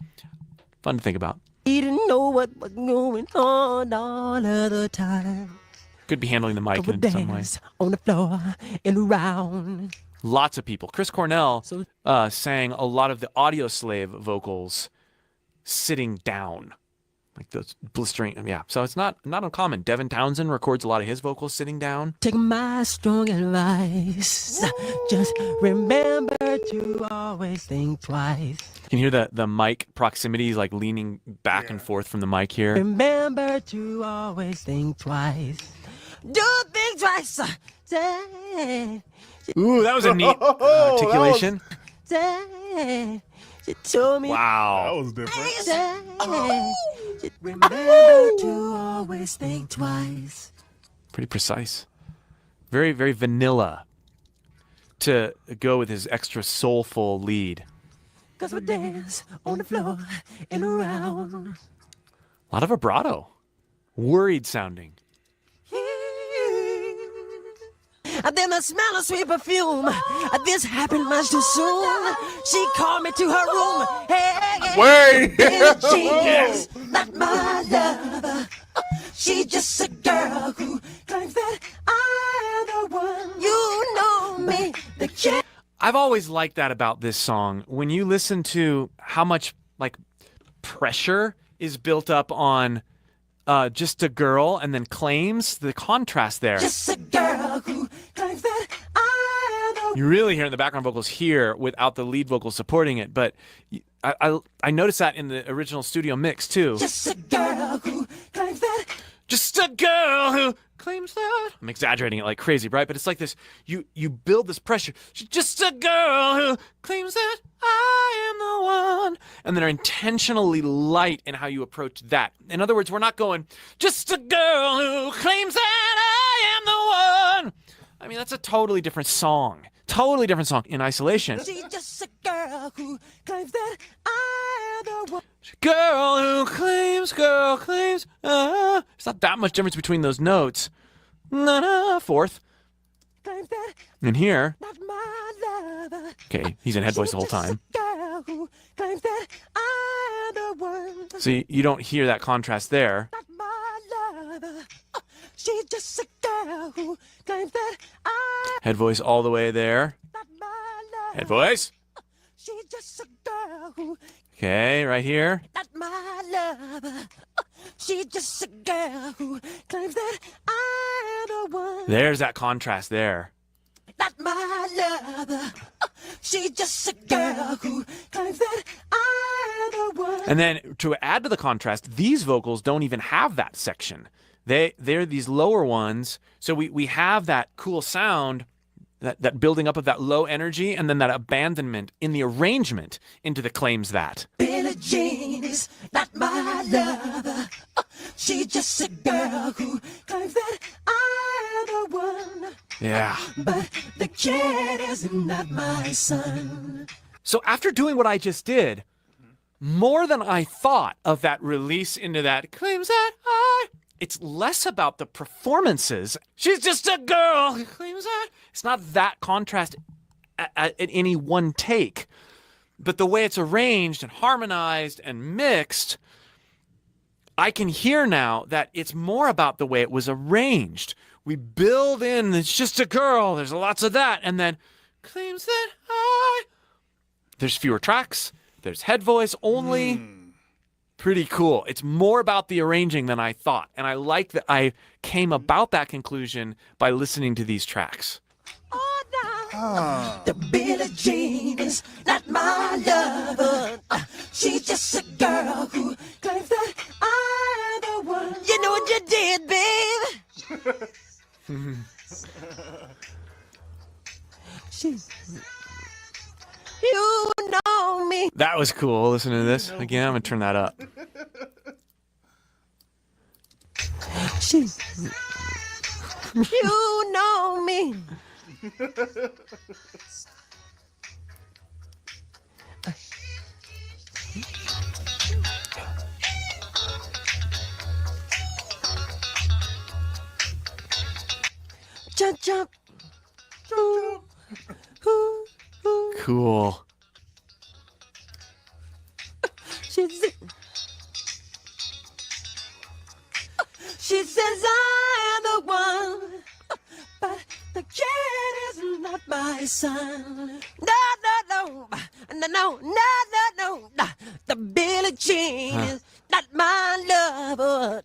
fun to think about. He didn't know what was going on all of the time. Could be handling the mic Come we in some way. dance on the floor and around. Lots of people. Chris Cornell So- sang a lot of the Audio Slave vocals sitting down, like those blistering. Yeah, so it's not uncommon. Devin Townsend records a lot of his vocals sitting down. Take my strong advice. Just remember to always think twice. You can hear the mic proximity, like leaning back and forth from the mic here. Remember to always think twice. Do think twice. Say, Ooh, that was a neat articulation. say. She told me. That Wow. was different. Say, remember to always think twice. Pretty precise. Very, very vanilla to go with his extra soulful lead. Cause we dance on the floor and around. A lot of vibrato. Worried sounding. And then the smell of sweet perfume. This happened much too soon. She called me to her room. Hey, Wait. and she's not my lover. She's just a girl who claims that I am the one. You know me, the kid. I've always liked that about this song. When you listen to how much like pressure is built up on just a girl and then claims, the contrast there. Just a girl who claims that I am the You really hear in the background vocals here without the lead vocal supporting it, but I noticed that in the original studio mix too. Just a girl who claims that. Just a girl who claims that. I'm exaggerating it like crazy, right? But it's like this, you build this pressure. She's just a girl who claims that I am the one. And then are intentionally light in how you approach that. In other words, we're not going, just a girl who claims that I am the one. I mean, that's a totally different song. Totally different song in isolation. She's just a girl who claims that I am the one. Girl claims. It's not that much difference between those notes. Fourth. Claims that And here, not my lover. okay, he's in head voice the whole time. She's just a girl who claims that I am the one. So you don't hear that contrast there. Not my lover. She's just a girl who claims that I Head voice all the way there. not my lover. Head voice. She's just a girl who Okay, right here. not my lover. She's just a girl who claims that I am the one. There's that contrast there. Not my lover. She's just a girl who claims that I am the one. And then to add to the contrast, these vocals don't even have that section. They're these lower ones. So we have that cool sound, that building up of that low energy, and then that abandonment in the arrangement into the claims that. Billie Jean is not my lover. She's just a girl who claims that I am the one. Yeah. But the kid is not my son. So after doing what I just did, more than I thought of that release into that claims that it's less about the performances. She's just a girl who claims that. It's not that contrast at any one take. But the way it's arranged and harmonized and mixed, I can hear now that it's more about the way it was arranged. We build in, it's just a girl, there's lots of that, and then claims that there's fewer tracks, there's head voice only. Pretty cool. It's more about the arranging than I thought. And I like that I came about that conclusion by listening to these tracks. The Billie Jean is not my lover. She's just a girl who claims that I'm the one. You know what you did, babe? You know me. That was cool. Listen to this. Again, I'm going to turn that up. You know me. Jump, jump. Ooh, ooh, ooh. Cool. She says I am the one, but the kid is not my son. No, no, no, no, no, no, no, no. The Billie Jean is not my lover.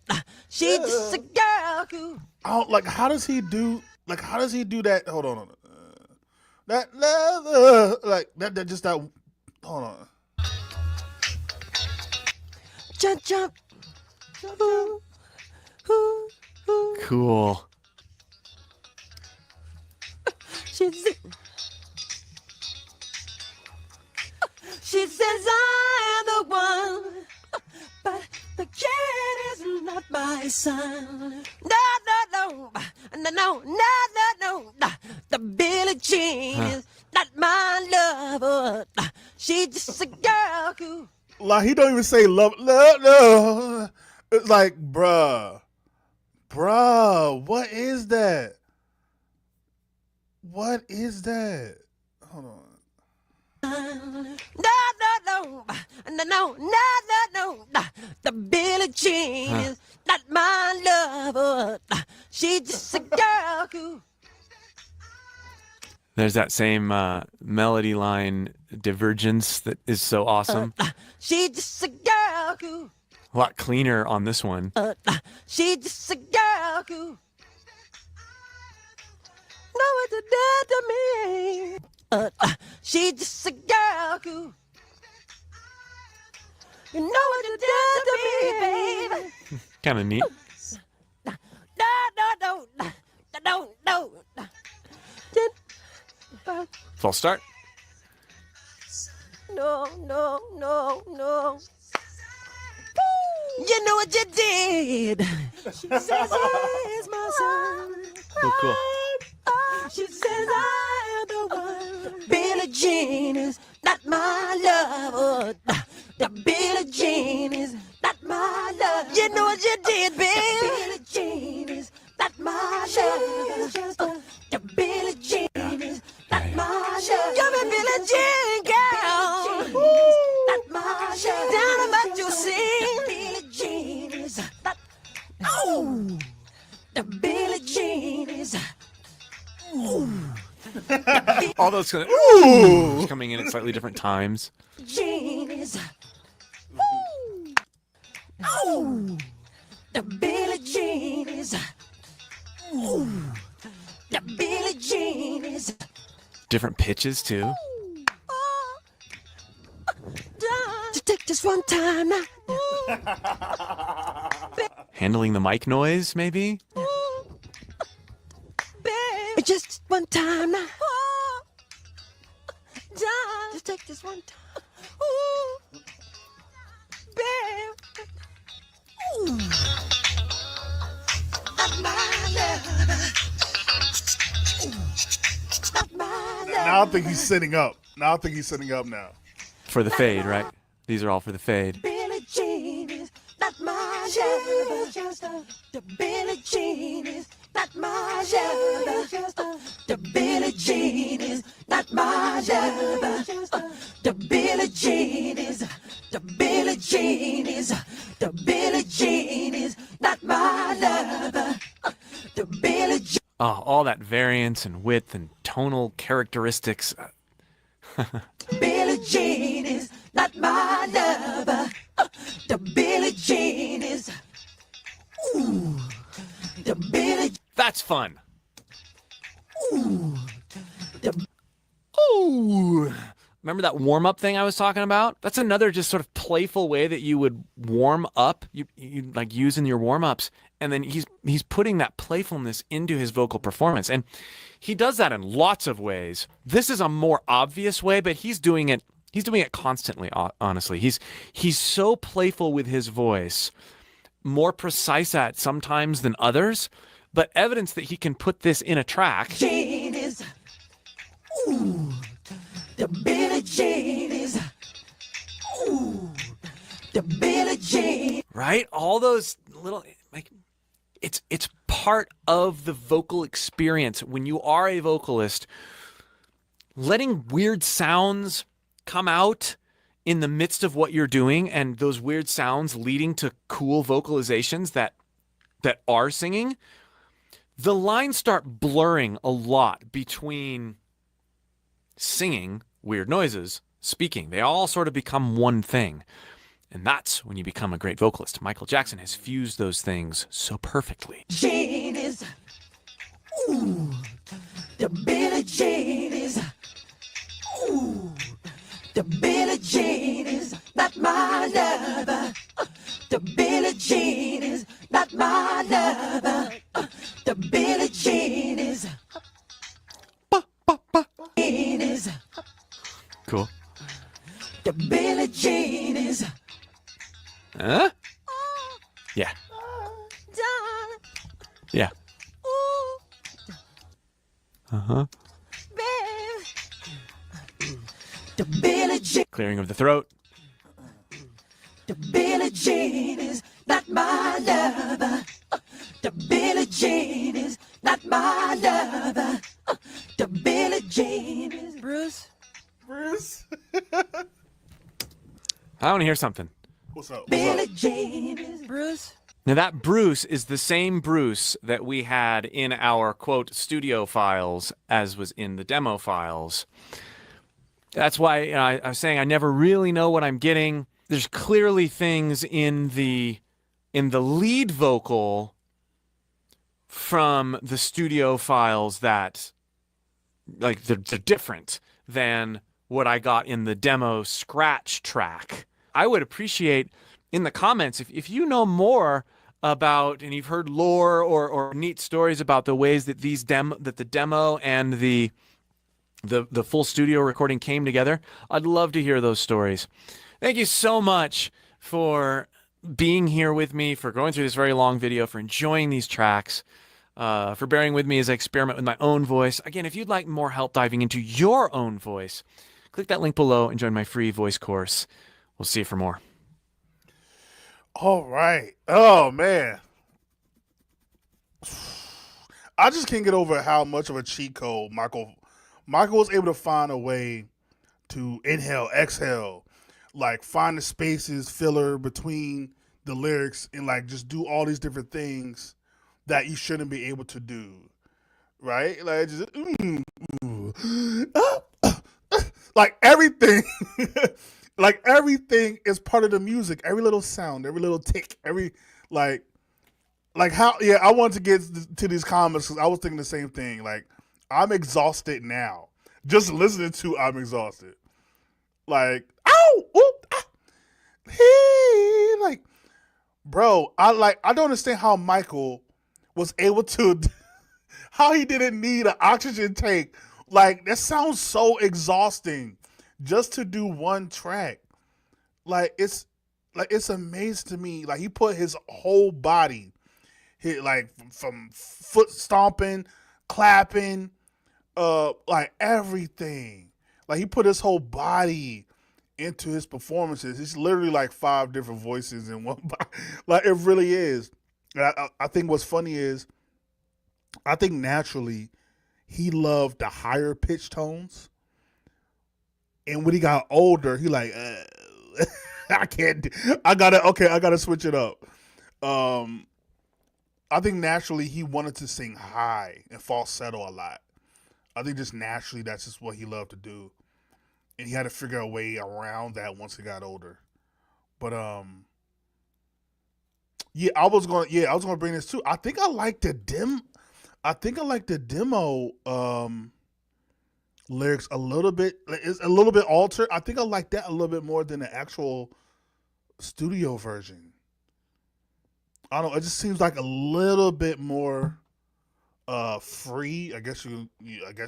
She's just a girl who. Oh, like how does he do that? Hold on. That love, like that just that. Hold on. Jump, jump. Ooh, ooh, ooh. Cool. She says I am the one, but the kid is not my son. No, no, no, no, no, no, no, no. The Billie Jean is not my lover. She's just a girl who. Like he don't even say love. No. It's like, bruh, what is that? What is that? Hold on. No, no, no, no, no, no, no, no. The Billie Jean is not my lover. She's just a girl who. There's that same melody line divergence that is so awesome. She's just a girl who. A lot cleaner on this one. She's just a girl who. Know what you did to me. She's just a girl who. You know what you did to me, baby. Kind of neat. No, no, no, no, no, no. False start. No, no, no, no. You know what you did. She says I is my son. Cool, cool. She says I am the one. Billie Jean is not my lover. The Billie Jean is not my love. You know what you did, babe. Billie Jean is not my love. The Billie Jean is not my love. You're a Billie Jean girl. Not my love. Down about you sing. Billie Jean is not. Oh, the Billie Jean is. All those kind of coming in at slightly different times. Jean is. Oh, the Billie Jean is. The Billie Jean is. Different pitches too. To take this one time now. Handling the mic noise, maybe? Just one time now. Just take this one time. Babe. Not my love. Not my love. Now I think he's sitting up. Now. For the fade, right? These are all for the fade. Billie Jean is not my love. The Billie Jean is not my love. The Billie Jean is not my lover. The Billie Jean is, the Billie Jean is, the Billie Jean is not my lover. The Billie Jean. Oh, all that variance and width and tonal characteristics. Billie Jean is not my lover. The Billie Jean is. Ooh. The Billie. That's fun. Ooh. The. Ooh. Remember that warm-up thing I was talking about? That's another just sort of playful way that you would warm up, you like use in your warm-ups. And then he's putting that playfulness into his vocal performance. And he does that in lots of ways. This is a more obvious way, but he's doing it constantly, honestly. He's so playful with his voice, more precise at sometimes than others, but evidence that he can put this in a track. Jean is. Ooh. The Billie Jean is. Ooh. The Billie Jean. Right? All those little, like, it's part of the vocal experience. When you are a vocalist, letting weird sounds come out in the midst of what you're doing, and those weird sounds leading to cool vocalizations that are singing, the lines start blurring a lot between singing, weird noises, speaking. They all sort of become one thing. And that's when you become a great vocalist. Michael Jackson has fused those things so perfectly. Jean is. Ooh. The Billie Jean is. Ooh. The Billie Jean is not my lover. The Billie Jean is not my lover. The Billie Jean is. Jean is. Cool. The Billie Jean is. Huh? Yeah. Yeah. Uh-huh. The Billie Jean. Clearing of the throat. The Billie Jean is not my lover. The Billie Jean is not my lover. The Billie Jean is. Bruce? I want to hear something. What's up? Billie Jean is. Bruce? Now that Bruce is the same Bruce that we had in our, quote, studio files as was in the demo files. That's why I was saying I never really know what I'm getting. There's clearly things in the lead vocal from the studio files that, like, they're different than what I got in the demo scratch track. I would appreciate in the comments if you know more about, and you've heard lore or neat stories about the ways that that the demo and the full studio recording came together. I'd love to hear those stories. Thank you so much for being here with me, for going through this very long video, for enjoying these tracks, for bearing with me as I experiment with my own voice. Again, if you'd like more help diving into your own voice, click that link below and join my free voice course. We'll see you for more. All right. Oh, man. I just can't get over how much of a cheat code Michael was able to find a way to inhale, exhale, like find the spaces, filler between the lyrics, and like just do all these different things that you shouldn't be able to do. Right? Like just like everything. Like everything is part of the music. Every little sound, every little tick, every like how. Yeah, I wanted to get to these comments because I was thinking the same thing. Like I'm exhausted now, just listening to "I'm Exhausted." Like, ow, oop, ah, hey, like, bro, I don't understand how Michael was able to, how he didn't need an oxygen tank. Like that sounds so exhausting. Just to do one track, it's amazing to me. Like he put his whole body, from foot stomping, clapping, like everything. Like he put his whole body into his performances. It's literally like 5 different voices in one body. Like it really is. And I think what's funny is, I think naturally he loved the higher pitch tones. And when he got older, he like, I can't. I gotta switch it up. Um, I think naturally he wanted to sing high and falsetto a lot. I think just naturally that's just what he loved to do, and he had to figure a way around that once he got older. But yeah, I was gonna bring this too. I think I like the demo lyrics a little bit. It's a little bit altered. I think I like that a little bit more than the actual studio version. I don't know. It just seems like a little bit more free. I guess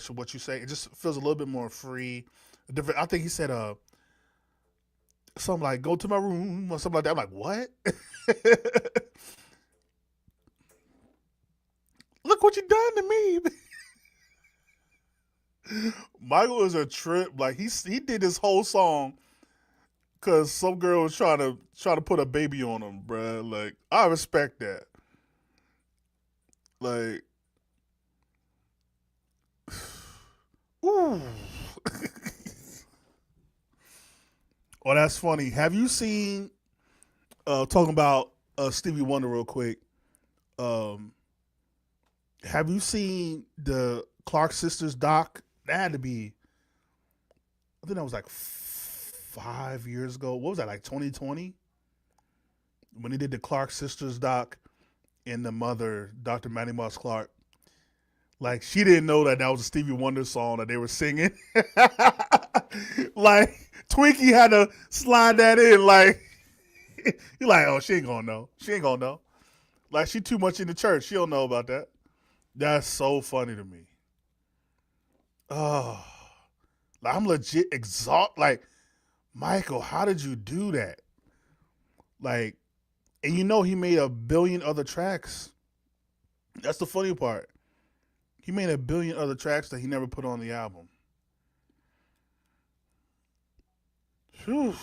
what you say. It just feels a little bit more free. Different. I think he said something like "go to my room" or something like that. I'm like, what? Look what you done to me. Michael is a trip. Like he did this whole song because some girl was trying to put a baby on him, bruh. Like I respect that. Like, ooh. Oh, that's funny. Have you seen talking about Stevie Wonder real quick? Um, have you seen the Clark sisters doc? That had to be. I think that was like 5 years ago. What was that, like 2020? When he did the Clark sisters doc and the mother, Dr. Mattie Moss Clark. Like, she didn't know that was a Stevie Wonder song that they were singing. Like, Twinkie had to slide that in. Like, you're like, oh, she ain't gonna know. She ain't gonna know. Like, she too much in the church. She don't know about that. That's so funny to me. Oh, like, I'm legit exhausted. Like, Michael, how did you do that? Like, and you know he made a billion other tracks. That's the funny part. He made a billion other tracks that he never put on the album. Whew.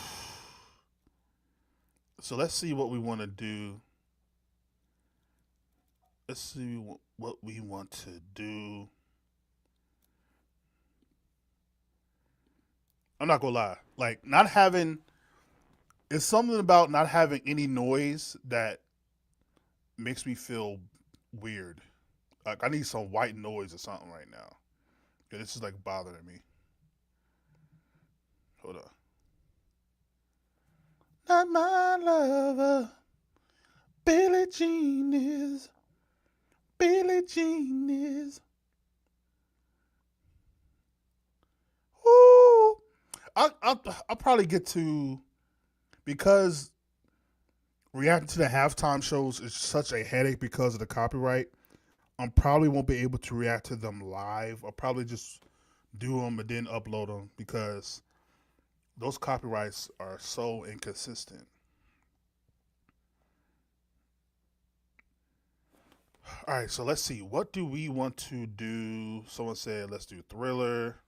So let's see what we want to do. Let's see what we want to do. I'm not gonna lie. Like, not having, it's something about not having any noise that makes me feel weird. Like, I need some white noise or something right now. Yeah, this is like bothering me. Hold on. Not my lover. Billie Jean is. Billie Jean is. Ooh. I'll probably get to, because reacting to the halftime shows is such a headache because of the copyright. I probably won't be able to react to them live. I'll probably just do them and then upload them because those copyrights are so inconsistent. All right, so let's see. What do we want to do? Someone said, let's do Thriller.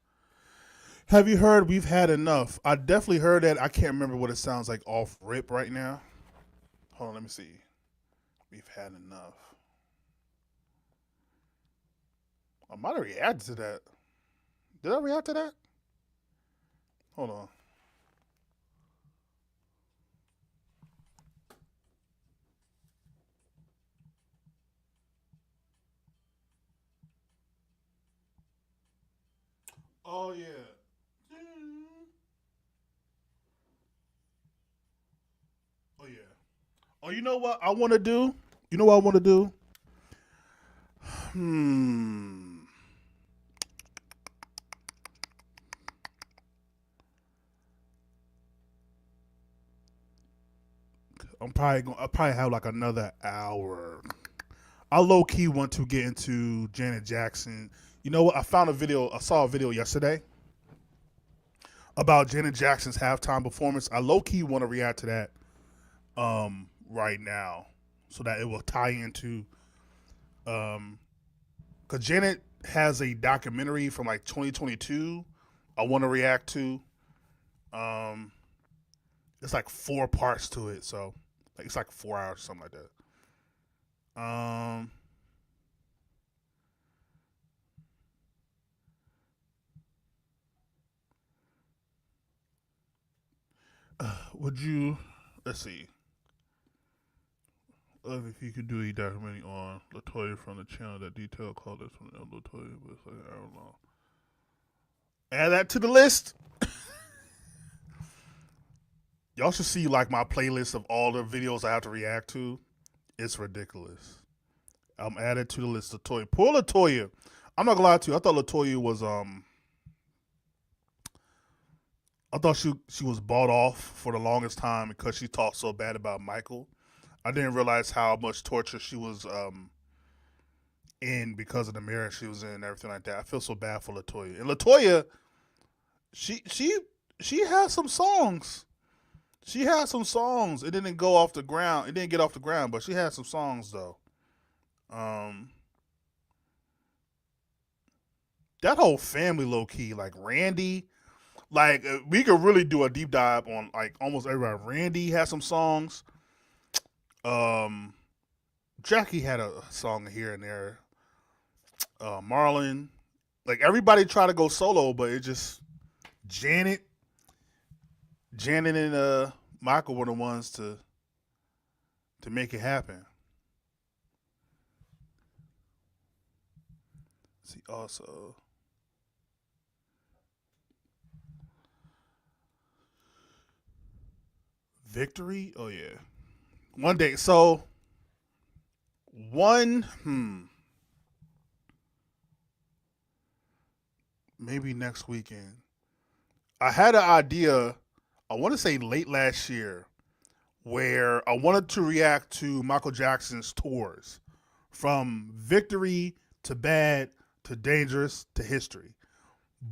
Have you heard We've Had Enough? I definitely heard that. I can't remember what it sounds like off rip right now. Hold on, let me see. We've Had Enough. I might have reacted to that. Did I react to that? Hold on. Oh, yeah. Oh, yeah. Oh, you know what I want to do? You know what I want to do? I'll probably have like another hour. I low key want to get into Janet Jackson. You know what? I saw a video yesterday about Janet Jackson's halftime performance. I low key want to react to that right now, so that it will tie into because Janet has a documentary from like 2022. I want to react to. Um, it's like 4 parts to it, so like it's like 4 hours or something like that. Would you? Let's see. Love if you could do a documentary on Latoya from the channel that detail called this one Latoya, but it's like, I don't know. Add that to the list. Y'all should see like my playlist of all the videos I have to react to. It's ridiculous. I'm added to the list. Latoya, poor Latoya. I'm not gonna lie to you. I thought Latoya was I thought she was bought off for the longest time because she talked so bad about Michael. I didn't realize how much torture she was in because of the marriage she was in and everything like that. I feel so bad for Latoya. And Latoya, she has some songs. She had some songs. It didn't go off the ground. It didn't get off the ground, but she had some songs though. That whole family low key, like Randy, like we could really do a deep dive on like almost everybody. Randy had some songs. Jackie had a song here and there. Marlon, like everybody tried to go solo, but it just Janet and Michael were the ones to make it happen. See also Victory. Oh yeah, one day. So maybe next weekend. I had an idea. I want to say late last year where I wanted to react to Michael Jackson's tours from Victory to Bad to Dangerous to History.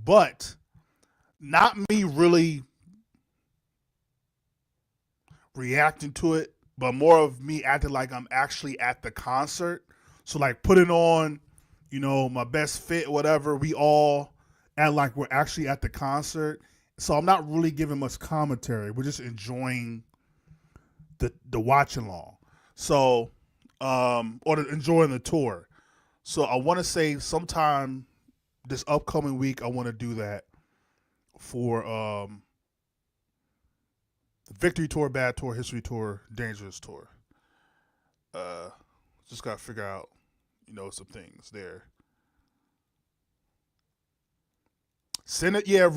But not me really reacting to it, but more of me acting like I'm actually at the concert. So like putting on, my best fit, whatever, we all act like we're actually at the concert. So I'm not really giving much commentary. We're just enjoying the watch along. So, or enjoying the tour. So I want to say sometime this upcoming week, I want to do that for the Victory Tour, Bad Tour, History Tour, Dangerous Tour. Just got to figure out, some things there. Send it, yeah.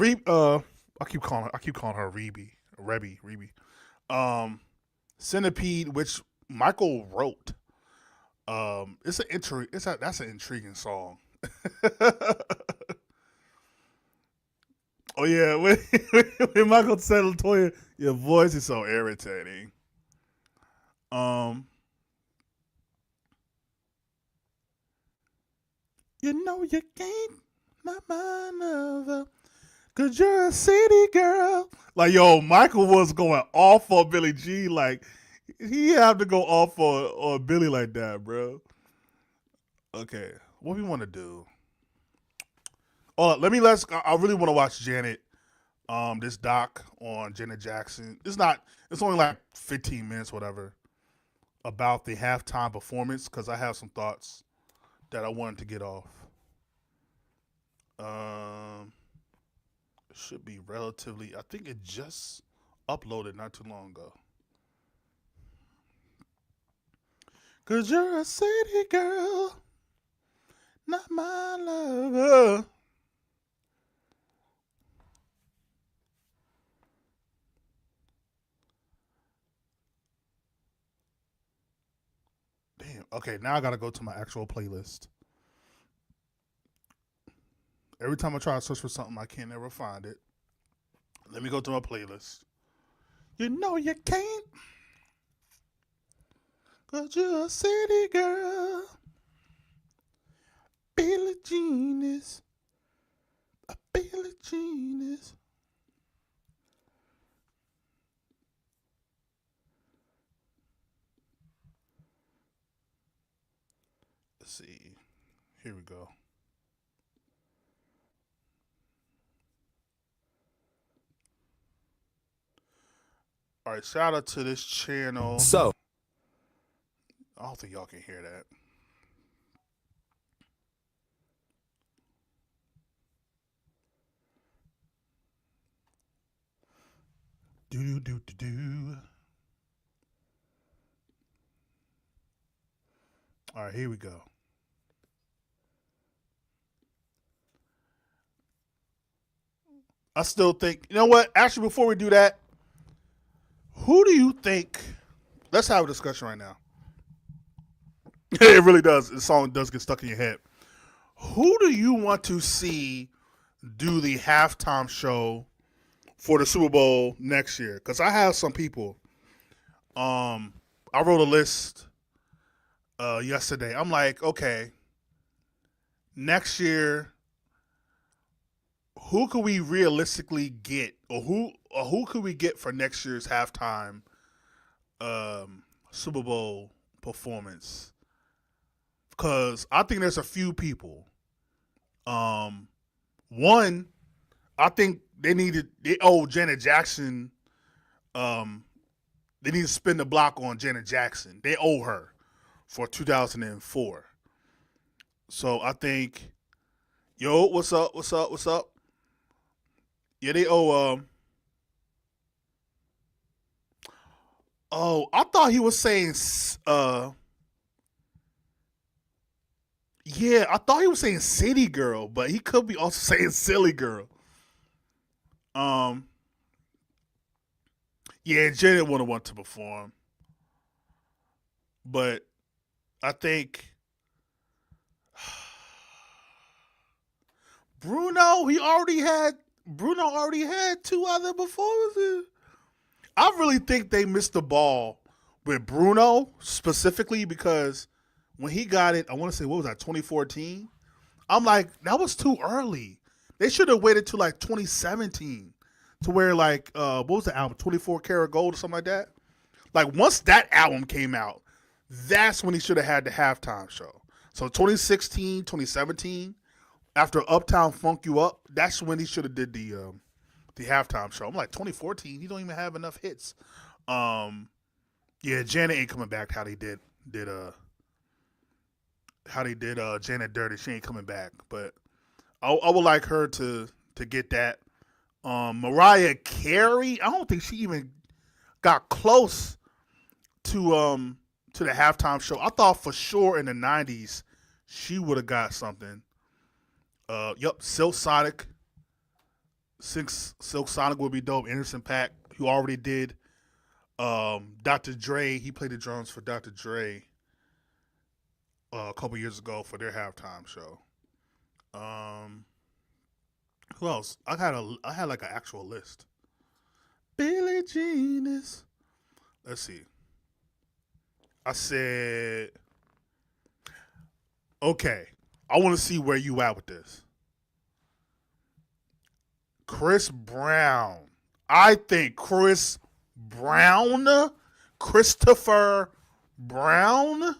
I keep calling her Rebby. Centipede, which Michael wrote. That's an intriguing song. Oh yeah, when Michael said Latoya, your voice is so irritating. You know you can't not my lover, 'cause you're a city girl. Like yo, Michael was going off on Billie Jean. Like he have to go off on Billie like that, bro. Okay, what we want to do? Oh, I really want to watch Janet. This doc on Janet Jackson. It's only like 15 minutes, whatever, about the halftime performance because I have some thoughts that I wanted to get off. It should be relatively. I think it just uploaded not too long ago. 'Cause you're a city girl, not my lover. Damn. Okay, now I gotta go to my actual playlist. Every time I try to search for something, I can't ever find it. Let me go to my playlist. You know you can't, 'cause you're a city girl. Billie Jean is a Billie Jean is. Let's see. Here we go. All right, shout out to this channel. So, I don't think y'all can hear that. Do do All right, here we go. I still think, you know what? Actually, before we do that, who do you think? Let's have a discussion right now. It really does. The song does get stuck in your head. Who do you want to see do the halftime show for the Super Bowl next year? Because I have some people. I wrote a list yesterday. I'm like, okay, next year, who could we realistically get, or who could we get for next year's halftime Super Bowl performance? Because I think there's a few people. One, I think they owe Janet Jackson. They need to spin the block on Janet Jackson. They owe her for 2004. So I think, yo, what's up? Yeah, they owe. I thought he was saying. Yeah, I thought he was saying City Girl, but he could be also saying Silly Girl. Yeah, Janet would have wanted to perform, but I think Bruno already had two other performances. I really think they missed the ball with Bruno specifically because when he got it, I want to say, what was that, 2014? I'm like, that was too early. They should have waited till like 2017 to where like, what was the album, 24 Karat Gold or something like that? Like once that album came out, that's when he should have had the halftime show. So 2016, 2017, after Uptown Funk You Up, that's when he should have did the halftime show. I'm like, 2014, he don't even have enough hits. Yeah, Janet ain't coming back how they did Janet Dirty. She ain't coming back, but I would like her to get that. Mariah Carey, I don't think she even got close to the halftime show. I thought for sure in the 90s she would have got something. Silk Sonic. Silk Sonic would be dope. Anderson .Paak, who already did. Dr. Dre, he played the drums for Dr. Dre a couple years ago for their halftime show. Who else? I had like an actual list. Billie Jean is. Let's see. I said, okay, I want to see where you at with this. Chris Brown. I think Christopher Brown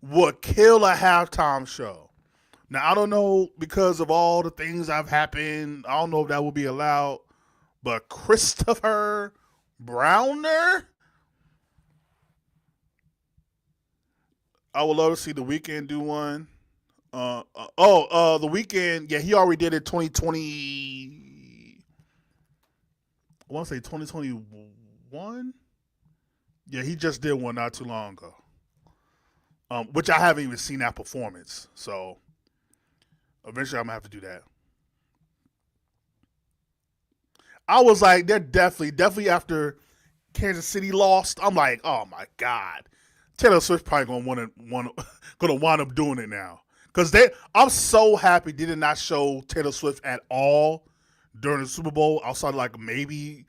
would kill a halftime show. Now, I don't know, because of all the things that have happened, I don't know if that will be allowed, but Christopher Browner, I would love to see The Weeknd do one. The Weeknd, yeah, he already did it 2020. I want to say 2021. Yeah, he just did one not too long ago. Which I haven't even seen that performance. So eventually I'm gonna have to do that. I was like, they're definitely after Kansas City lost. I'm like, oh my God, Taylor Swift probably gonna wind up doing it now. Because I'm so happy they did not show Taylor Swift at all during the Super Bowl, outside like maybe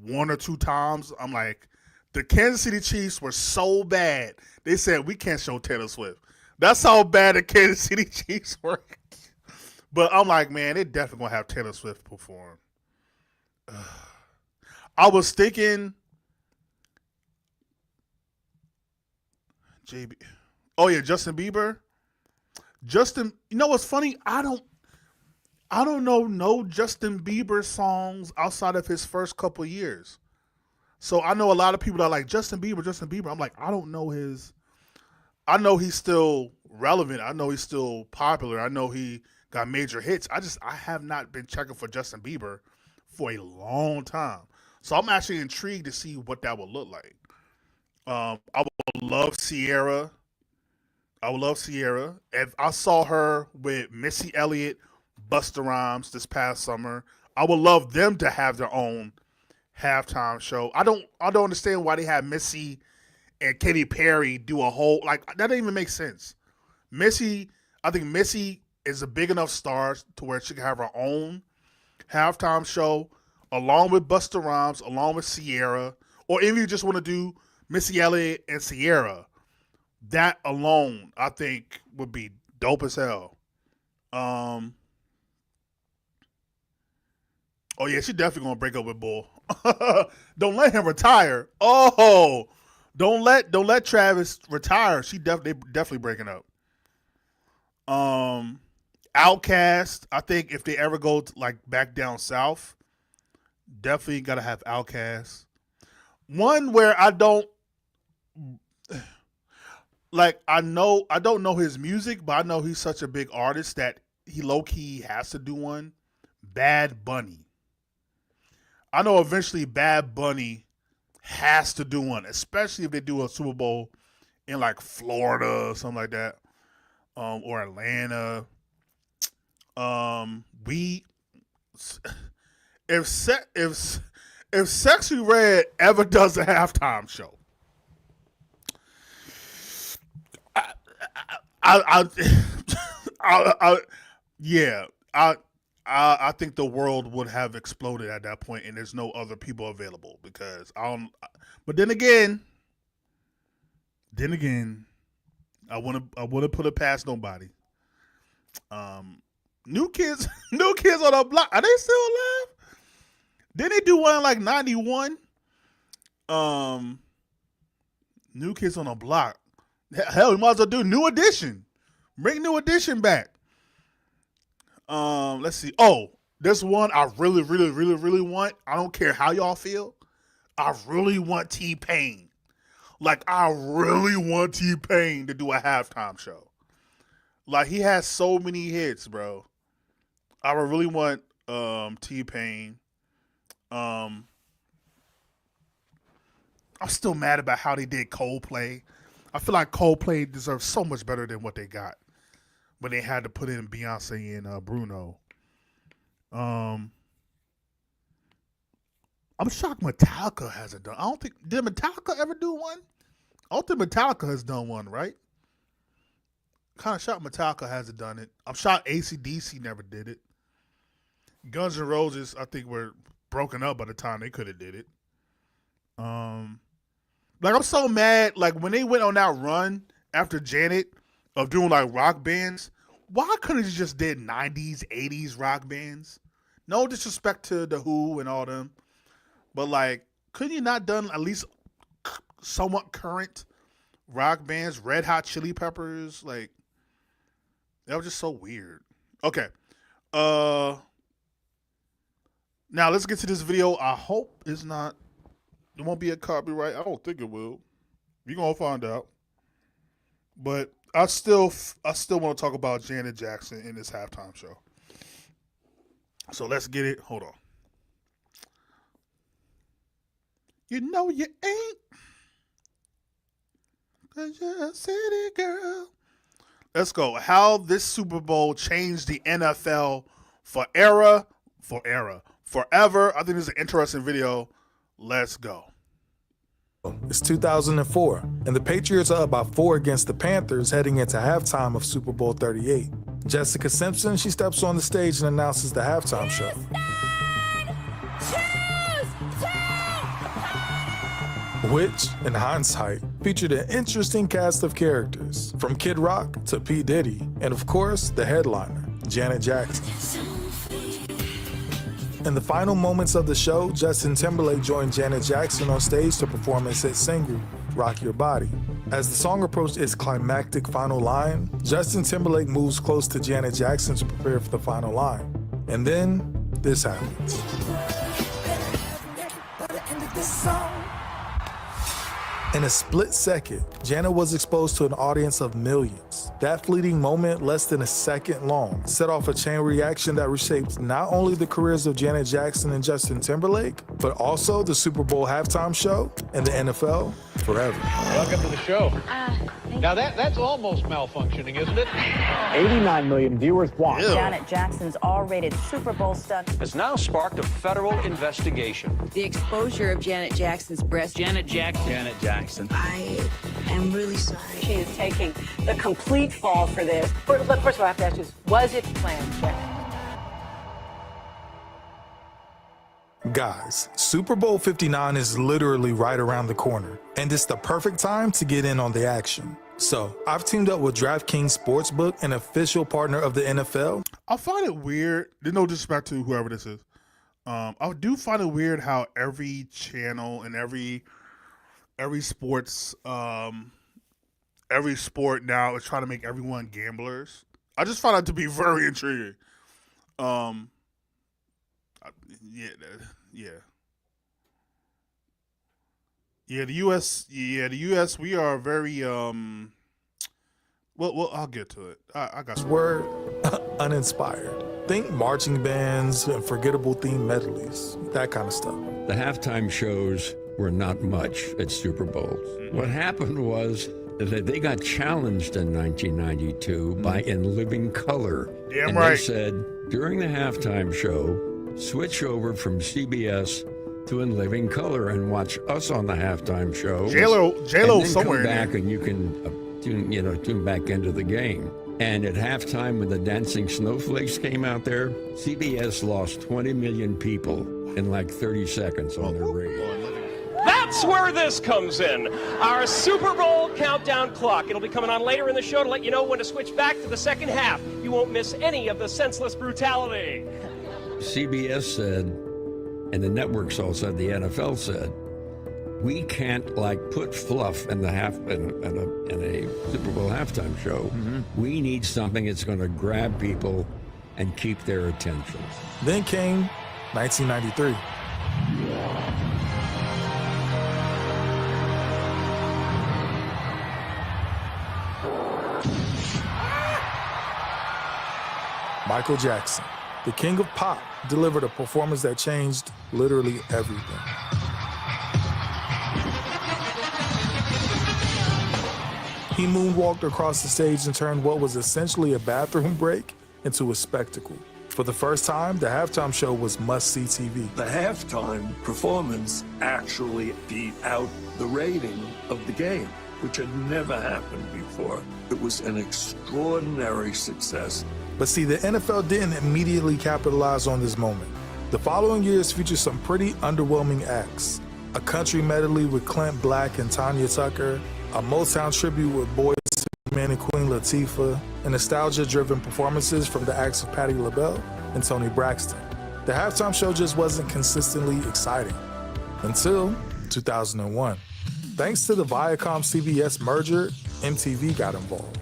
one or two times. I'm like, the Kansas City Chiefs were so bad, they said, we can't show Taylor Swift. That's how bad the Kansas City Chiefs were. But I'm like, man, they're definitely going to have Taylor Swift perform. I was thinking, Justin Bieber. You know what's funny? I don't know no Justin Bieber songs outside of his first couple years. So I know a lot of people that are like, Justin Bieber. I'm like, I don't know I know he's still relevant. I know he's still popular. I know he got major hits. I have not been checking for Justin Bieber for a long time. So I'm actually intrigued to see what that would look like. I would love Sierra. I would love Sierra. If I saw her with Missy Elliott, Busta Rhymes this past summer, I would love them to have their own halftime show. I don't understand why they had Missy and Katy Perry do a whole, like, that doesn't even make sense. I think Missy is a big enough star to where she can have her own halftime show along with Busta Rhymes, along with Sierra, or if you just want to do Missy Elliott and Sierra, that alone I think would be dope as hell. Oh yeah, she definitely gonna break up with Bull. Don't let him retire. Oh, don't let Travis retire. They definitely breaking up. Outkast, I think if they ever go to, like, back down south, definitely gotta have Outkast. One where I don't like. I don't know his music, but I know he's such a big artist that he low key has to do one. Bad Bunny. I know eventually Bad Bunny has to do one, especially if they do a Super Bowl in like Florida or something like that, or Atlanta. If Sexy Red ever does a halftime show, I think the world would have exploded at that point, and there's no other people available because I don't. But then again, I wouldn't put it past nobody. New kids on the block. Are they still alive? Didn't they do one in like 91? New Kids on the Block. Hell, we might as well do New Edition. Bring New Edition back. Let's see. Oh, there's one I really, really, really, really want. I don't care how y'all feel. I really want T-Pain. Like, I really want T-Pain to do a halftime show. Like, he has so many hits, bro. I would really want T-Pain. I'm still mad about how they did Coldplay. I feel like Coldplay deserves so much better than what they got when they had to put in Beyonce and Bruno. I'm shocked Metallica hasn't done. I don't think, did Metallica ever do one? I don't think Metallica has done one, right? Kind of shocked Metallica hasn't done it. I'm shocked AC/DC never did it. Guns N' Roses, I think, were broken up by the time they could have did it. Like, I'm so mad. Like, when they went on that run after Janet of doing like rock bands, why couldn't you just did 90s, 80s rock bands? No disrespect to the Who and all them, but like, couldn't you not done at least somewhat current rock bands? Red Hot Chili Peppers, like, that was just so weird. Okay, now let's get to this video. I hope it won't be a copyright. I don't think it will. We're gonna find out. But I still want to talk about Janet Jackson in this halftime show. So let's get it. Hold on. You know you ain't, 'cause you're a city girl. Let's go. How this Super Bowl changed the NFL forever. I think this is an interesting video. Let's go. It's 2004, and the Patriots are up by 4 against the Panthers heading into halftime of Super Bowl 38. Jessica Simpson, she steps on the stage and announces the halftime show. Which, in hindsight, featured an interesting cast of characters, from Kid Rock to P. Diddy, and of course, the headliner, Janet Jackson. In the final moments of the show, Justin Timberlake joined Janet Jackson on stage to perform his hit single, Rock Your Body. As the song approached its climactic final line, Justin Timberlake moves close to Janet Jackson to prepare for the final line. And then, this happens. In a split second, Janet was exposed to an audience of millions. That fleeting moment, less than a second long, set off a chain reaction that reshaped not only the careers of Janet Jackson and Justin Timberlake, but also the Super Bowl halftime show and the NFL forever. Welcome to the show. Now that's almost malfunctioning, isn't it? 89 million viewers watch. Janet Jackson's R-rated Super Bowl stunt has now sparked a federal investigation. The exposure of Janet Jackson's breast. Janet Jackson. I am really sorry. She is taking the complete fall for this. But first of all, I have to ask you, was it planned, Janet? Guys, Super Bowl 59 is literally right around the corner, and it's the perfect time to get in on the action. So, I've teamed up with DraftKings Sportsbook, an official partner of the NFL. I find it weird. There's no disrespect to whoever this is. I do find it weird how every channel and every sports every sport now is trying to make everyone gamblers. I just find that to be very intriguing. The U.S. We are very well, I'll get to it. I got some. We're uninspired. Think marching bands and forgettable theme medleys, that kind of stuff. The halftime shows were not much at Super Bowls. What happened was that they got challenged in 1992 by In Living Color. Damn and right. They said, during the halftime show, switch over from CBS to In Living Color and watch us on the halftime show. J-Lo and then somewhere come in back there. and you can tune back into the game. And at halftime, when the Dancing Snowflakes came out there, CBS lost 20 million people in like 30 seconds on their radio. That's where this comes in. Our Super Bowl countdown clock. It'll be coming on later in the show to let you know when to switch back to the second half. You won't miss any of the senseless brutality. CBS said, and the networks all said, the NFL said, we can't put fluff in the in a Super Bowl halftime show. We need something that's going to grab people and keep their attention. Then came 1993. Michael Jackson, the king of pop, delivered a performance that changed literally everything. He moonwalked across the stage and turned what was essentially a bathroom break into a spectacle. For the first time, the halftime show was must-see TV. The halftime performance actually beat out the rating of the game, which had never happened before. It was an extraordinary success. But see, the NFL didn't immediately capitalize on this moment. The following years featured some pretty underwhelming acts. A country medley with Clint Black and Tanya Tucker, a Motown tribute with Boyz II Men and Queen Latifah, and nostalgia-driven performances from the acts of Patti LaBelle and Toni Braxton. The halftime show just wasn't consistently exciting until 2001. Thanks to the Viacom-CBS merger, MTV got involved.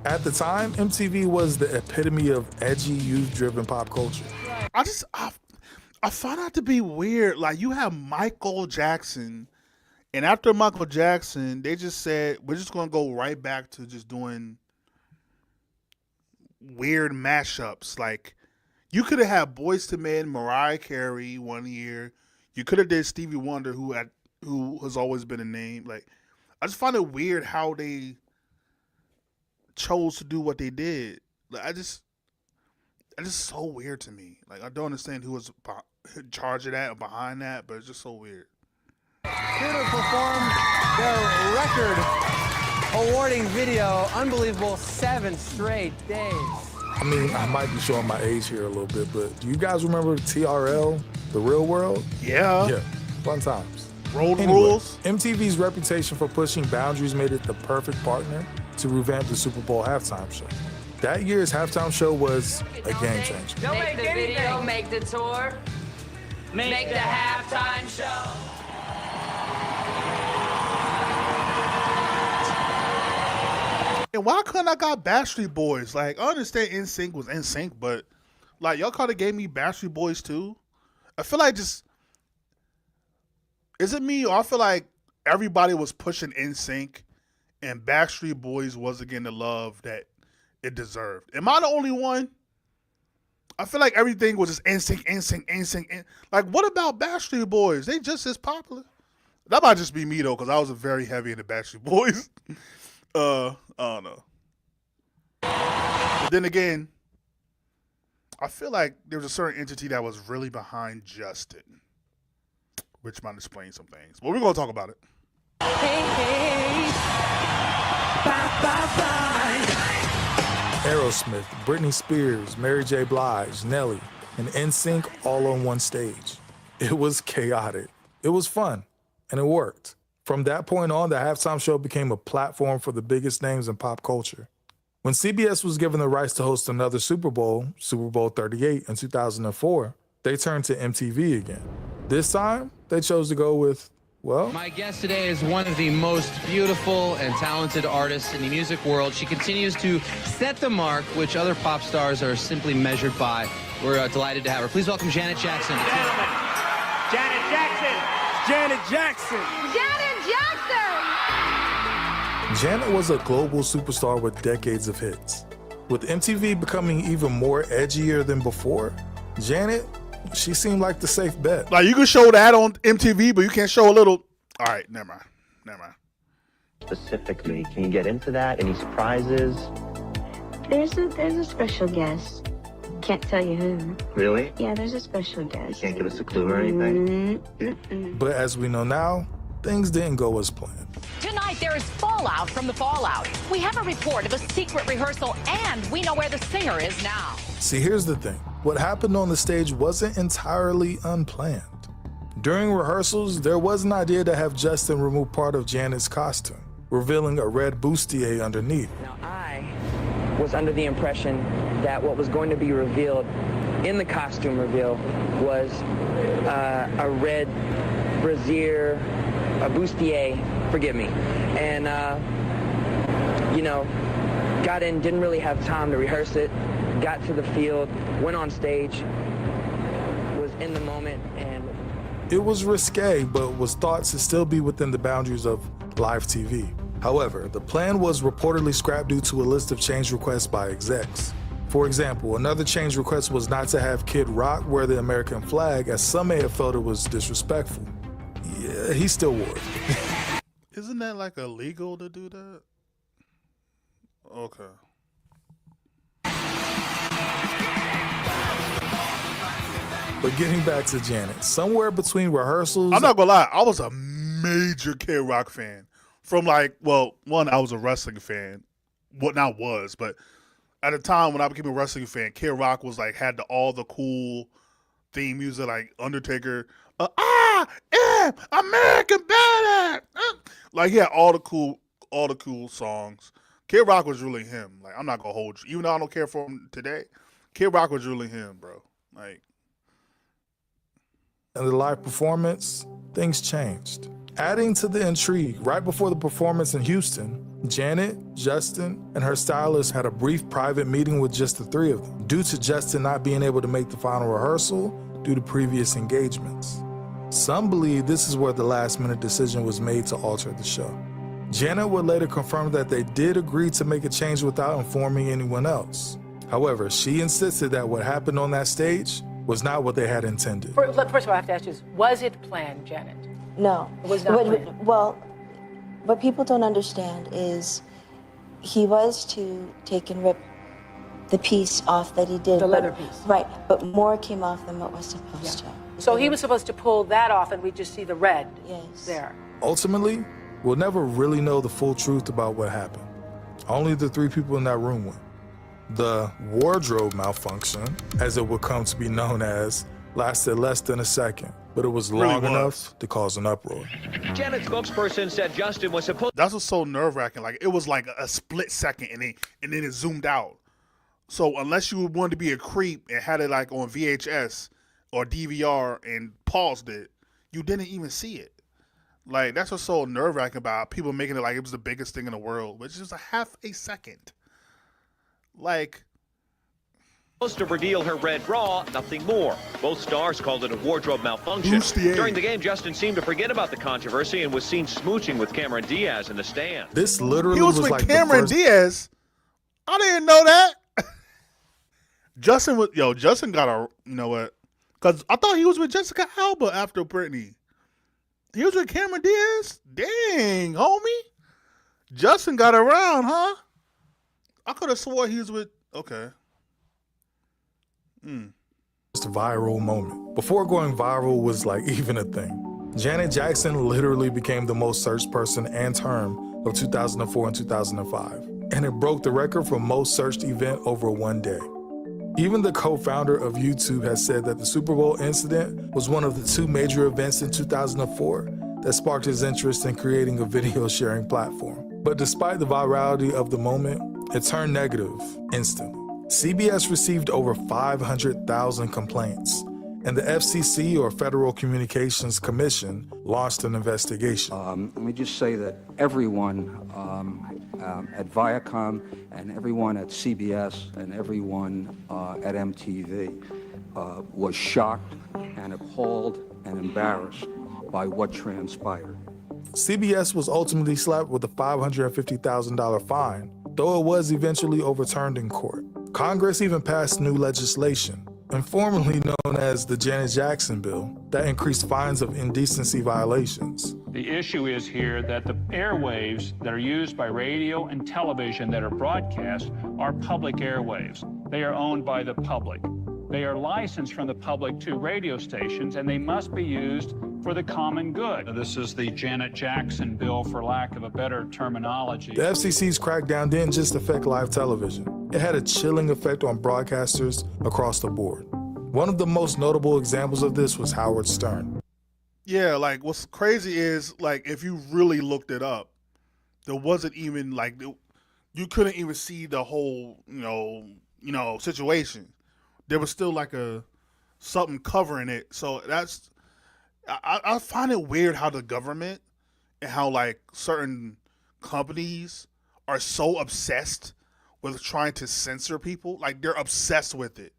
At the time, MTV was the epitome of edgy, youth-driven pop culture. I found out to be weird. Like, you have Michael Jackson, and after Michael Jackson, they just said, we're just going to go right back to just doing weird mashups. Like, you could have had Boyz II Men, Mariah Carey one year. You could have did Stevie Wonder, who has always been a name. Like, I just find it weird how they chose to do what they did. Like, it's just so weird to me. Like, I don't understand who was in charge of that or behind that, but it's just so weird. Here to perform their record awarding video, unbelievable 7 straight days. I mean, I might be showing my age here a little bit, but do you guys remember TRL, The Real World? Yeah. Yeah, fun times. Road rules. MTV's reputation for pushing boundaries made it the perfect partner to revamp the Super Bowl halftime show. That year's halftime show was a game changer. Don't make the video, make the tour, make the halftime show. And why couldn't I got Backstreet Boys? Like, I understand NSYNC was NSYNC, but like, y'all kind of gave me Backstreet Boys too. I feel like is it me, or I feel like everybody was pushing NSYNC, and Backstreet Boys wasn't getting the love that it deserved. Am I the only one? I feel like everything was just NSYNC. Like, what about Backstreet Boys? They just as popular. That might just be me, though, because I was very heavy into Backstreet Boys. I don't know. But then again, I feel like there was a certain entity that was really behind Justin, which might explain some things. But we're going to talk about it. Aerosmith, Britney Spears, Mary J. Blige, Nelly, and NSYNC all on one stage. It was chaotic. It was fun, and it worked. From that point on, the halftime show became a platform for the biggest names in pop culture. When CBS was given the rights to host another Super Bowl, Super Bowl 38 in 2004, they turned to MTV again. This time, they chose to go with, well... My guest today is one of the most beautiful and talented artists in the music world. She continues to set the mark, which other pop stars are simply measured by. We're delighted to have her. Please welcome Janet Jackson. Gentlemen, Janet Jackson. Janet Jackson. Janet Jackson! Janet was a global superstar with decades of hits. With MTV becoming even more edgier than before, Janet, she seemed like the safe bet. Like, you can show that on MTV, but you can't show a little... All right, never mind. Specifically, can you get into that? Any surprises? There's a special guest. Can't tell you who. Really? Yeah, there's a special guest. You can't give us a clue or anything? But as we know now, things didn't go as planned. Tonight, there is fallout from the fallout. We have a report of a secret rehearsal, and we know where the singer is now. See, here's the thing. What happened on the stage wasn't entirely unplanned. During rehearsals, there was an idea to have Justin remove part of Janet's costume, revealing a red bustier underneath. Now, I was under the impression that what was going to be revealed in the costume reveal was a red brassiere, a bustier, forgive me, and got in, didn't really have time to rehearse it, got to the field, went on stage, was in the moment, and... It was risque, but was thought to still be within the boundaries of live TV. However, the plan was reportedly scrapped due to a list of change requests by execs. For example, another change request was not to have Kid Rock wear the American flag, as some may have felt it was disrespectful. Yeah, he still wore it. Isn't that like illegal to do that? Okay. But getting back to Janet, somewhere between rehearsals... I'm not gonna lie, I was a major Kid Rock fan. From I was a wrestling fan. What now was, but at the time when I became a wrestling fan, Kid Rock was had all the cool theme music, like Undertaker, I am American Badass. He had all the cool songs. Kid Rock was really him. I'm not gonna hold you, even though I don't care for him today. Kid Rock was really him, bro. In the live performance, things changed. Adding to the intrigue, right before the performance in Houston, Janet, Justin, and her stylist had a brief private meeting with just the three of them, due to Justin not being able to make the final rehearsal due to previous engagements. Some believe this is where the last-minute decision was made to alter the show. Janet would later confirm that they did agree to make a change without informing anyone else. However, she insisted that what happened on that stage was not what they had intended. First of all, I have to ask you, was it planned, Janet? No. It was not planned. Well, what people don't understand is he was to take and rip the piece off that he did. The leather piece. Right, but more came off than what was supposed to. So he was supposed to pull that off and we just see the red there. Ultimately, we'll never really know the full truth about what happened. Only the three people in that room will. The wardrobe malfunction, as it would come to be known as, lasted less than a second, but it was long enough to cause an uproar. Janet's spokesperson said Justin was supposed... That's what's so nerve-wracking. It was a split second, and then it zoomed out. So unless you wanted to be a creep and had it on VHS or DVR and paused it, you didn't even see it. That's what's so nerve-wracking about people making it it was the biggest thing in the world, which is just a half a second. Supposed to reveal her red bra, nothing more. Both stars called it a wardrobe malfunction. Bustier. During the game, Justin seemed to forget about the controversy and was seen smooching with Cameron Diaz in the stand. This literally He was with like Cameron the first... Diaz. I didn't know that. Justin got a, you know what? Because I thought he was with Jessica Alba after Britney. He was with Cameron Diaz? Dang, homie. Justin got around, huh? I could have swore he was with, okay. Viral moment. Before going viral was like even a thing. Janet Jackson literally became the most searched person and term of 2004 and 2005. And it broke the record for most searched event over one day. Even the co-founder of YouTube has said that the Super Bowl incident was one of the 2 major events in 2004 that sparked his interest in creating a video sharing platform. But despite the virality of the moment, it turned negative instantly. CBS received over 500,000 complaints, and the FCC, or Federal Communications Commission, launched an investigation. Let me just say that everyone at Viacom and everyone at CBS and everyone at MTV was shocked and appalled and embarrassed by what transpired. CBS was ultimately slapped with a $550,000 fine, though it was eventually overturned in court. Congress even passed new legislation, informally known as the Janet Jackson Bill, that increased fines of indecency violations. The issue is here that the airwaves that are used by radio and television that are broadcast are public airwaves. They are owned by the public. They are licensed from the public to radio stations, and they must be used for the common good. This is the Janet Jackson bill, for lack of a better terminology. The FCC's crackdown didn't just affect live television. It had a chilling effect on broadcasters across the board. One of the most notable examples of this was Howard Stern. Yeah, like what's crazy is, like, if you really looked it up, there wasn't even like, you couldn't even see the whole, you know, situation. There was still like something covering it. So that's, I find it weird how the government and how like certain companies are so obsessed with trying to censor people. Like, they're obsessed with it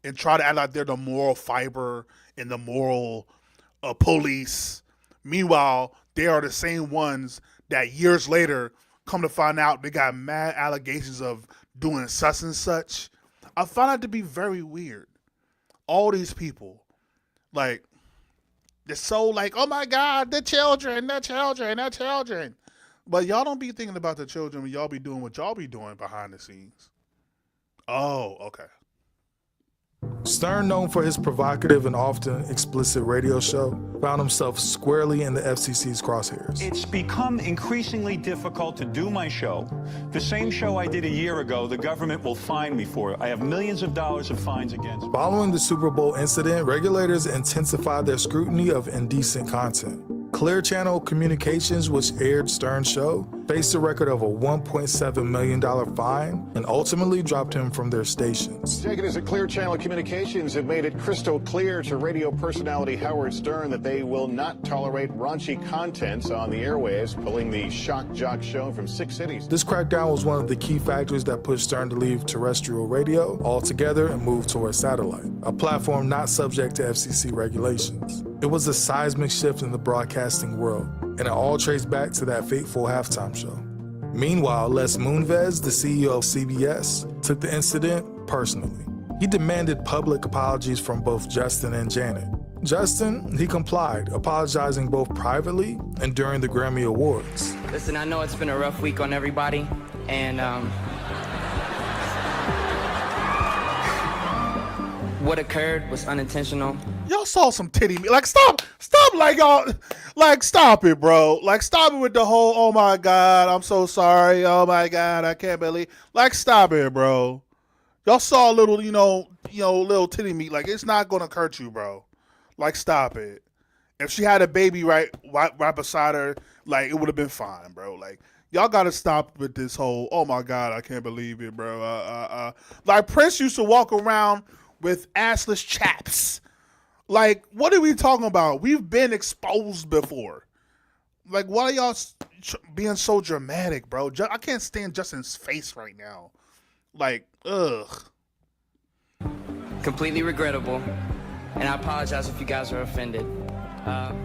and try to act like they're the moral fiber and the moral police. Meanwhile, they are the same ones that years later come to find out they got mad allegations of doing such and such. I find that to be very weird. All these people, like, they're so like, oh my God, the children. But y'all don't be thinking about the children when y'all be doing what y'all be doing behind the scenes. Oh, okay. Stern, known for his provocative and often explicit radio show, found himself squarely in the FCC's crosshairs. It's become increasingly difficult to do my show. The same show I did a year ago, the government will fine me for it. I have millions of dollars of fines against me. Following the Super Bowl incident, regulators intensified their scrutiny of indecent content. Clear Channel Communications, which aired Stern's show, faced a record of a $1.7 million fine and ultimately dropped him from their stations. Executives at Clear Channel Communications have made it crystal clear to radio personality Howard Stern that they will not tolerate raunchy content on the airwaves, pulling the Shock Jock show from 6 cities. This crackdown was one of the key factors that pushed Stern to leave terrestrial radio altogether and move towards satellite, a platform not subject to FCC regulations. It was a seismic shift in the broadcasting world, and it all traced back to that fateful halftime show. Meanwhile, Les Moonves, the CEO of CBS, took the incident personally. He demanded public apologies from both Justin and Janet. Justin, he complied, apologizing both privately and during the Grammy Awards. Listen, I know it's been a rough week on everybody, and what occurred was unintentional. Y'all saw some titty meat. Like, stop, like, y'all, like, stop it, bro. Like, stop it with the whole, oh my God, I'm so sorry. Oh my God, I can't believe. Like, stop it, bro. Y'all saw a little, little titty meat. Like, it's not gonna hurt you, bro. Like, stop it. If she had a baby right beside her, like, it would have been fine, bro. Like, y'all gotta stop with this whole, oh my God, I can't believe it, bro. Like, Prince used to walk around with assless chaps. Like, what are we talking about? We've been exposed before. Like, why are y'all being so dramatic, bro? I can't stand Justin's face right now. Like, ugh. completely regrettable, and I apologize if you guys are offended.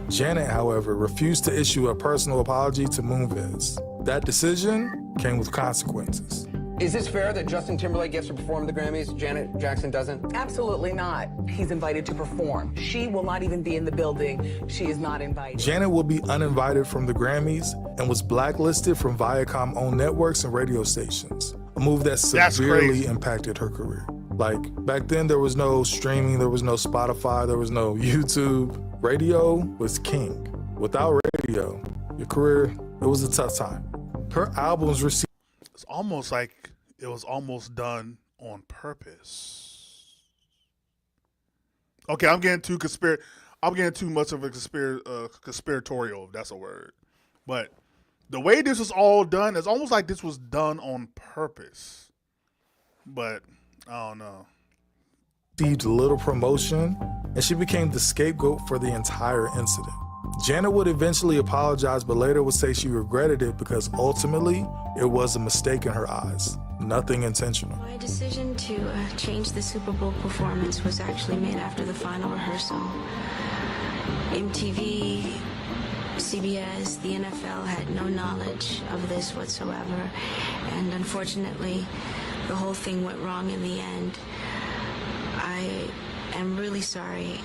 Janet, however, refused to issue a personal apology to Moonves. That decision came with consequences. Is this fair that Justin Timberlake gets to perform at the Grammys, Janet Jackson doesn't? Absolutely not. He's invited to perform. She will not even be in the building. She is not invited. Janet will be uninvited from the Grammys and was blacklisted from Viacom-owned networks and radio stations, a move that severely impacted her career. Like, back then there was no streaming, there was no Spotify, there was no YouTube. Radio was king. Without radio, your career, it was a tough time. Her albums received... It's almost like it was almost done on purpose. Okay, I'm getting too much of a conspiratorial, if that's a word. But the way this was all done, it's almost like this was done on purpose. But I don't know. Received little promotion, and she became the scapegoat for the entire incident. Janet would eventually apologize, but later would say she regretted it because ultimately it was a mistake in her eyes, nothing intentional. My decision to change the Super Bowl performance was actually made after the final rehearsal. MTV, CBS, the NFL had no knowledge of this whatsoever, and unfortunately, the whole thing went wrong in the end. I am really sorry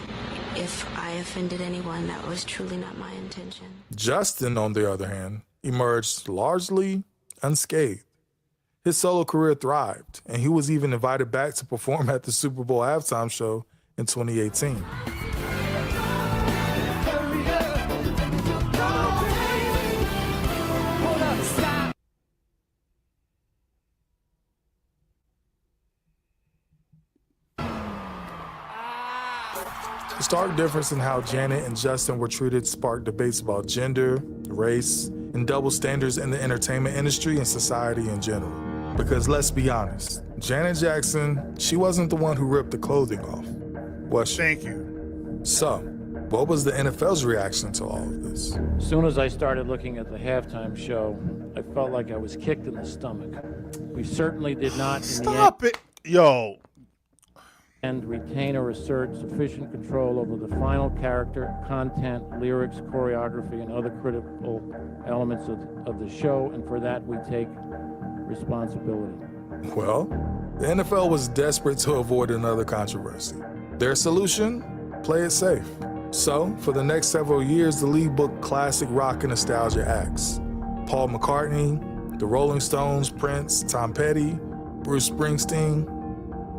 if I offended anyone. That was truly not my intention. Justin, on the other hand, emerged largely unscathed. His solo career thrived, and he was even invited back to perform at the Super Bowl halftime show in 2018. The stark difference in how Janet and Justin were treated sparked debates about gender, race, and double standards in the entertainment industry and society in general. Because let's be honest, Janet Jackson, she wasn't the one who ripped the clothing off, was she? Thank you. So, what was the NFL's reaction to all of this? As soon as I started looking at the halftime show, I felt like I was kicked in the stomach. We certainly did not Stop it. Yo. And retain or assert sufficient control over the final character, content, lyrics, choreography, and other critical elements of the show, and for that we take responsibility. Well, the NFL was desperate to avoid another controversy. Their solution? Play it safe. So, for the next several years, the league booked classic rock and nostalgia acts. Paul McCartney, the Rolling Stones, Prince, Tom Petty, Bruce Springsteen.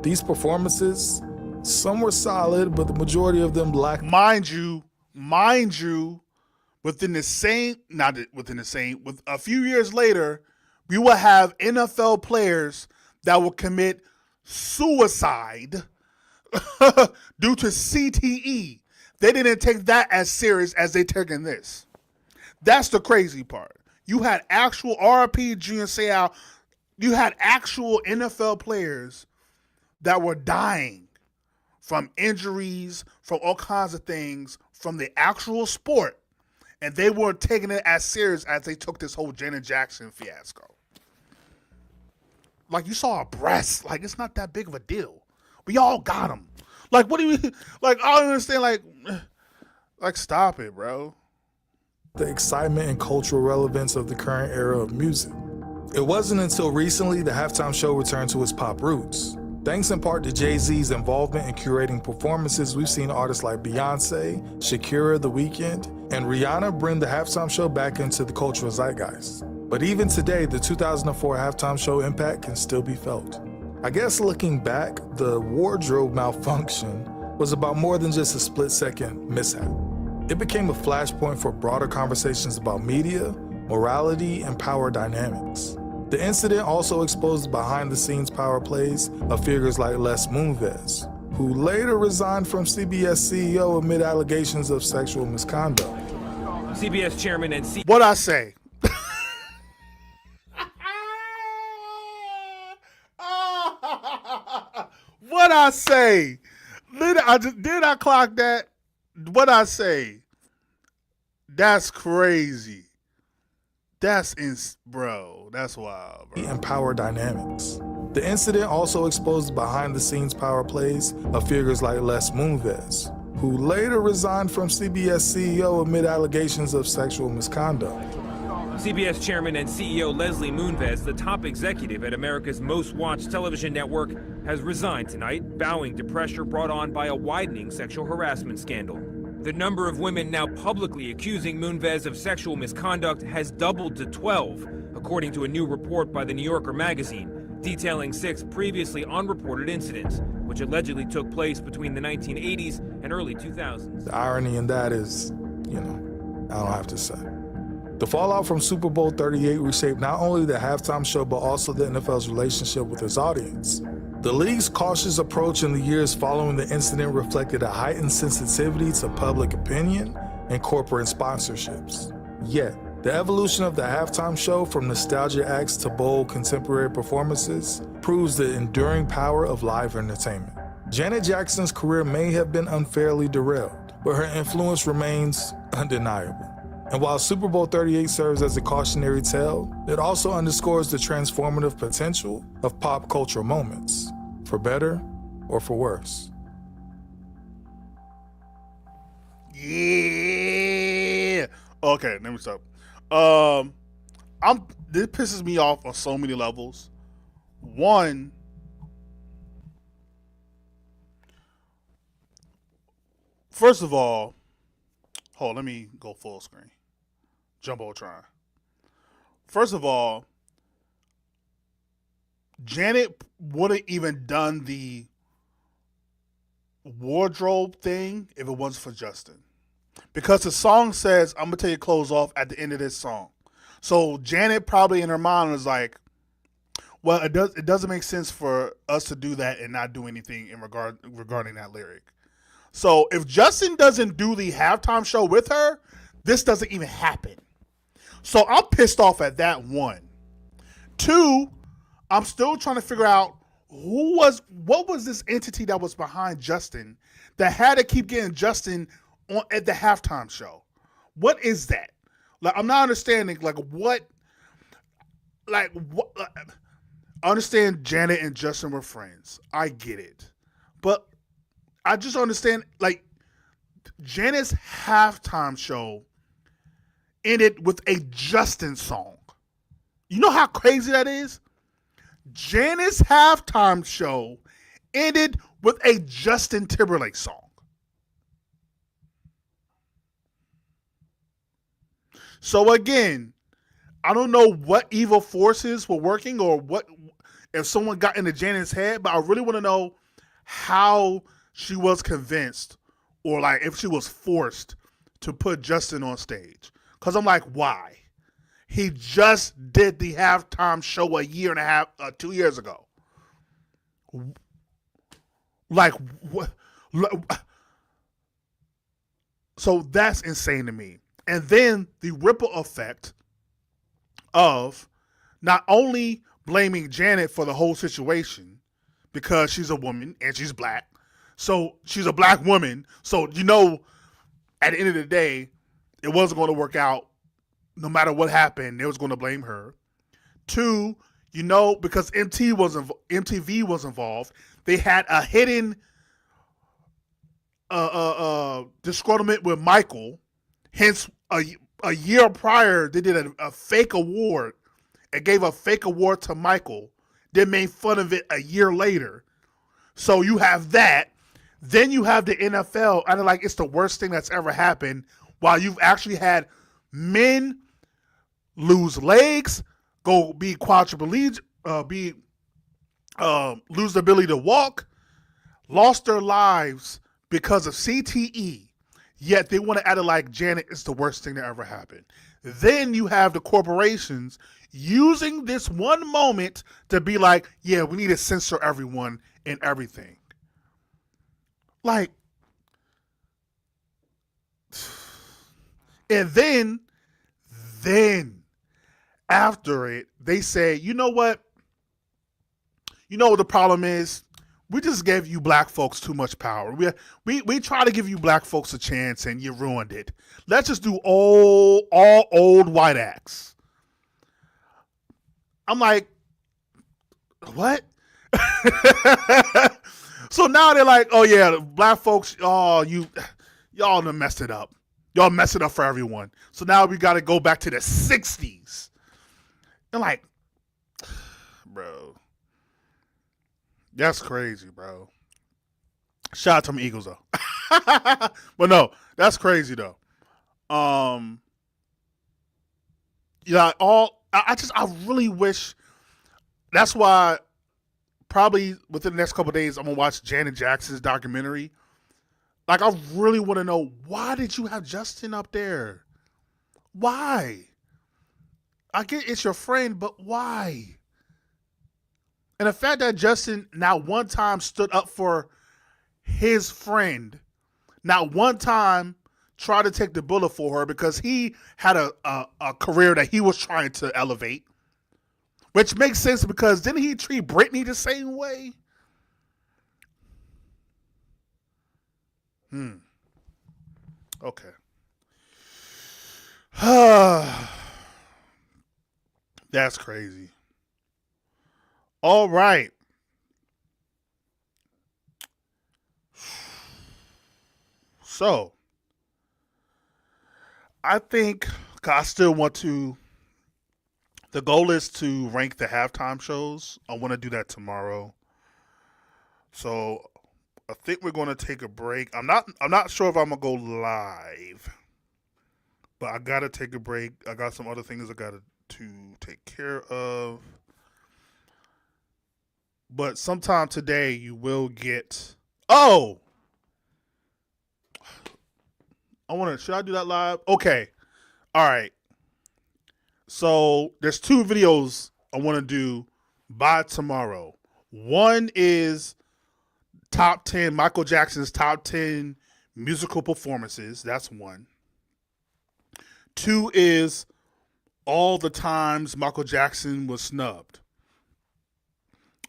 These performances, some were solid, but the majority of them lacked. Mind you, with a few years later, we will have NFL players that will commit suicide due to CTE. They didn't take that as serious as they taken this. That's the crazy part. You had actual RP Junior Seau. You had actual NFL players that were dying from injuries, from all kinds of things, from the actual sport, and they weren't taking it as serious as they took this whole Janet Jackson fiasco. Like, you saw a breast, like, it's not that big of a deal. We all got them. Like, what do you, like, I don't understand, like, stop it, bro. The excitement and cultural relevance of the current era of music. It wasn't until recently the halftime show returned to its pop roots. Thanks in part to Jay-Z's involvement in curating performances, we've seen artists like Beyonce, Shakira, The Weeknd, and Rihanna bring the halftime show back into the cultural zeitgeist. But even today, the 2004 halftime show impact can still be felt. I guess looking back, the wardrobe malfunction was about more than just a split-second mishap. It became a flashpoint for broader conversations about media, morality, and power dynamics. The incident also exposed behind-the-scenes power plays of figures like Les Moonves, who later resigned from CBS CEO amid allegations of sexual misconduct. CBS chairman and CEO. What I say? What I say? Did I clock that? What I say? That's crazy. Bro, that's wild, bro. And power dynamics. The incident also exposed behind-the-scenes power plays of figures like Les Moonves, who later resigned from CBS CEO amid allegations of sexual misconduct. CBS Chairman and CEO Leslie Moonves, the top executive at America's most-watched television network, has resigned tonight, bowing to pressure brought on by a widening sexual harassment scandal. The number of women now publicly accusing Moonves of sexual misconduct has doubled to 12, according to a new report by the New Yorker magazine, detailing 6 previously unreported incidents, which allegedly took place between the 1980s and early 2000s. The irony in that is, I don't have to say. The fallout from Super Bowl 38 reshaped not only the halftime show, but also the NFL's relationship with its audience. The league's cautious approach in the years following the incident reflected a heightened sensitivity to public opinion and corporate sponsorships. Yet, the evolution of the halftime show from nostalgia acts to bold contemporary performances proves the enduring power of live entertainment. Janet Jackson's career may have been unfairly derailed, but her influence remains undeniable. And while Super Bowl 38 serves as a cautionary tale, it also underscores the transformative potential of pop culture moments, for better or for worse. Yeah. Okay, let me stop. This pisses me off on so many levels. One, first of all, let me go full screen. Jumbotron. First of all, Janet wouldn't even done the wardrobe thing if it wasn't for Justin. Because the song says, I'm going to take your clothes off at the end of this song. So Janet probably in her mind was like, well, it doesn't make sense for us to do that and not do anything regarding that lyric. So if Justin doesn't do the halftime show with her, this doesn't even happen. So I'm pissed off at that, one. Two, I'm still trying to figure out what was this entity that was behind Justin that had to keep getting Justin on at the halftime show. What is that? Like, I'm not understanding what. I understand Janet and Justin were friends. I get it. But I just understand, Janet's halftime show ended with a Justin song. You know how crazy that is? Janet's halftime show ended with a Justin Timberlake song. So again, I don't know what evil forces were working or what if someone got into Janet's head, but I really want to know how she was convinced or if she was forced to put Justin on stage. Because I'm like, why? He just did the halftime show 2 years ago. What? So that's insane to me. And then the ripple effect of not only blaming Janet for the whole situation because she's a woman and she's black. So she's a black woman. So, at the end of the day, it wasn't going to work out. No matter what happened, they was going to blame her. Two, because MTV was involved, they had a hidden disgruntlement with Michael. Hence, a year prior, they did a fake award and gave a fake award to Michael. They made fun of it a year later. So you have that. Then you have the NFL. And it's the worst thing that's ever happened. While you've actually had men lose legs, go be quadriplegic, lose the ability to walk, lost their lives because of CTE. Yet they want to act like Janet is the worst thing that ever happened. Then you have the corporations using this one moment to be like, yeah, we need to censor everyone and everything. And then after it, they say, you know what? You know what the problem is? We just gave you black folks too much power. We try to give you black folks a chance and you ruined it. Let's just do all old white acts. I'm like, what? So now they're like, oh yeah, the black folks, y'all done messed it up. Y'all messed it up for everyone. So now we got to go back to the 60s. And like, bro, that's crazy, bro. Shout out to my Eagles though. But no, that's crazy though. Yeah, I really wish. That's why probably within the next couple of days I'm gonna watch Janet Jackson's documentary. Like, I really want to know, why did you have Justin up there? Why? I get it's your friend, but why? And the fact that Justin not one time stood up for his friend, not one time tried to take the bullet for her because he had a career that he was trying to elevate. Which makes sense because didn't he treat Britney the same way? Okay. That's crazy. All right. So, I think I still want to. The goal is to rank the halftime shows. I want to do that tomorrow. So, I think we're going to take a break. I'm not sure if I'm going to go live. But I got to take a break. I got some other things I got to take care of. But sometime today you will get... Oh! Should I do that live? Okay. All right. So there's 2 videos I want to do by tomorrow. One is Michael Jackson's top 10 musical performances. That's one. 2 is all the times Michael Jackson was snubbed.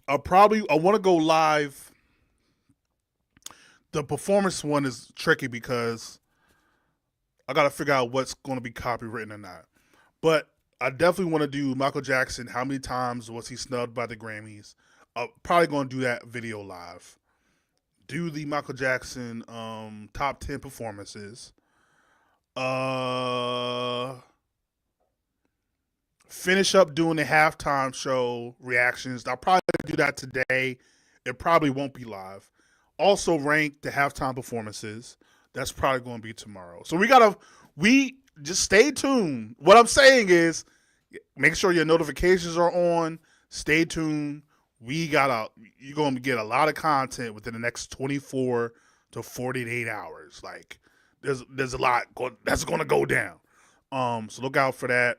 I want to go live. The performance one is tricky because I got to figure out what's going to be copywritten or not. But I definitely want to do Michael Jackson. How many times was he snubbed by the Grammys? I'm probably going to do that video live. Do the Michael Jackson top 10 performances. Finish up doing the halftime show reactions. I'll probably do that today. It probably won't be live. Also rank the halftime performances. That's probably going to be tomorrow. So we just stay tuned. What I'm saying is, make sure your notifications are on. Stay tuned. You're going to get a lot of content within the next 24 to 48 hours. Like, there's a lot that's going to go down. So look out for that.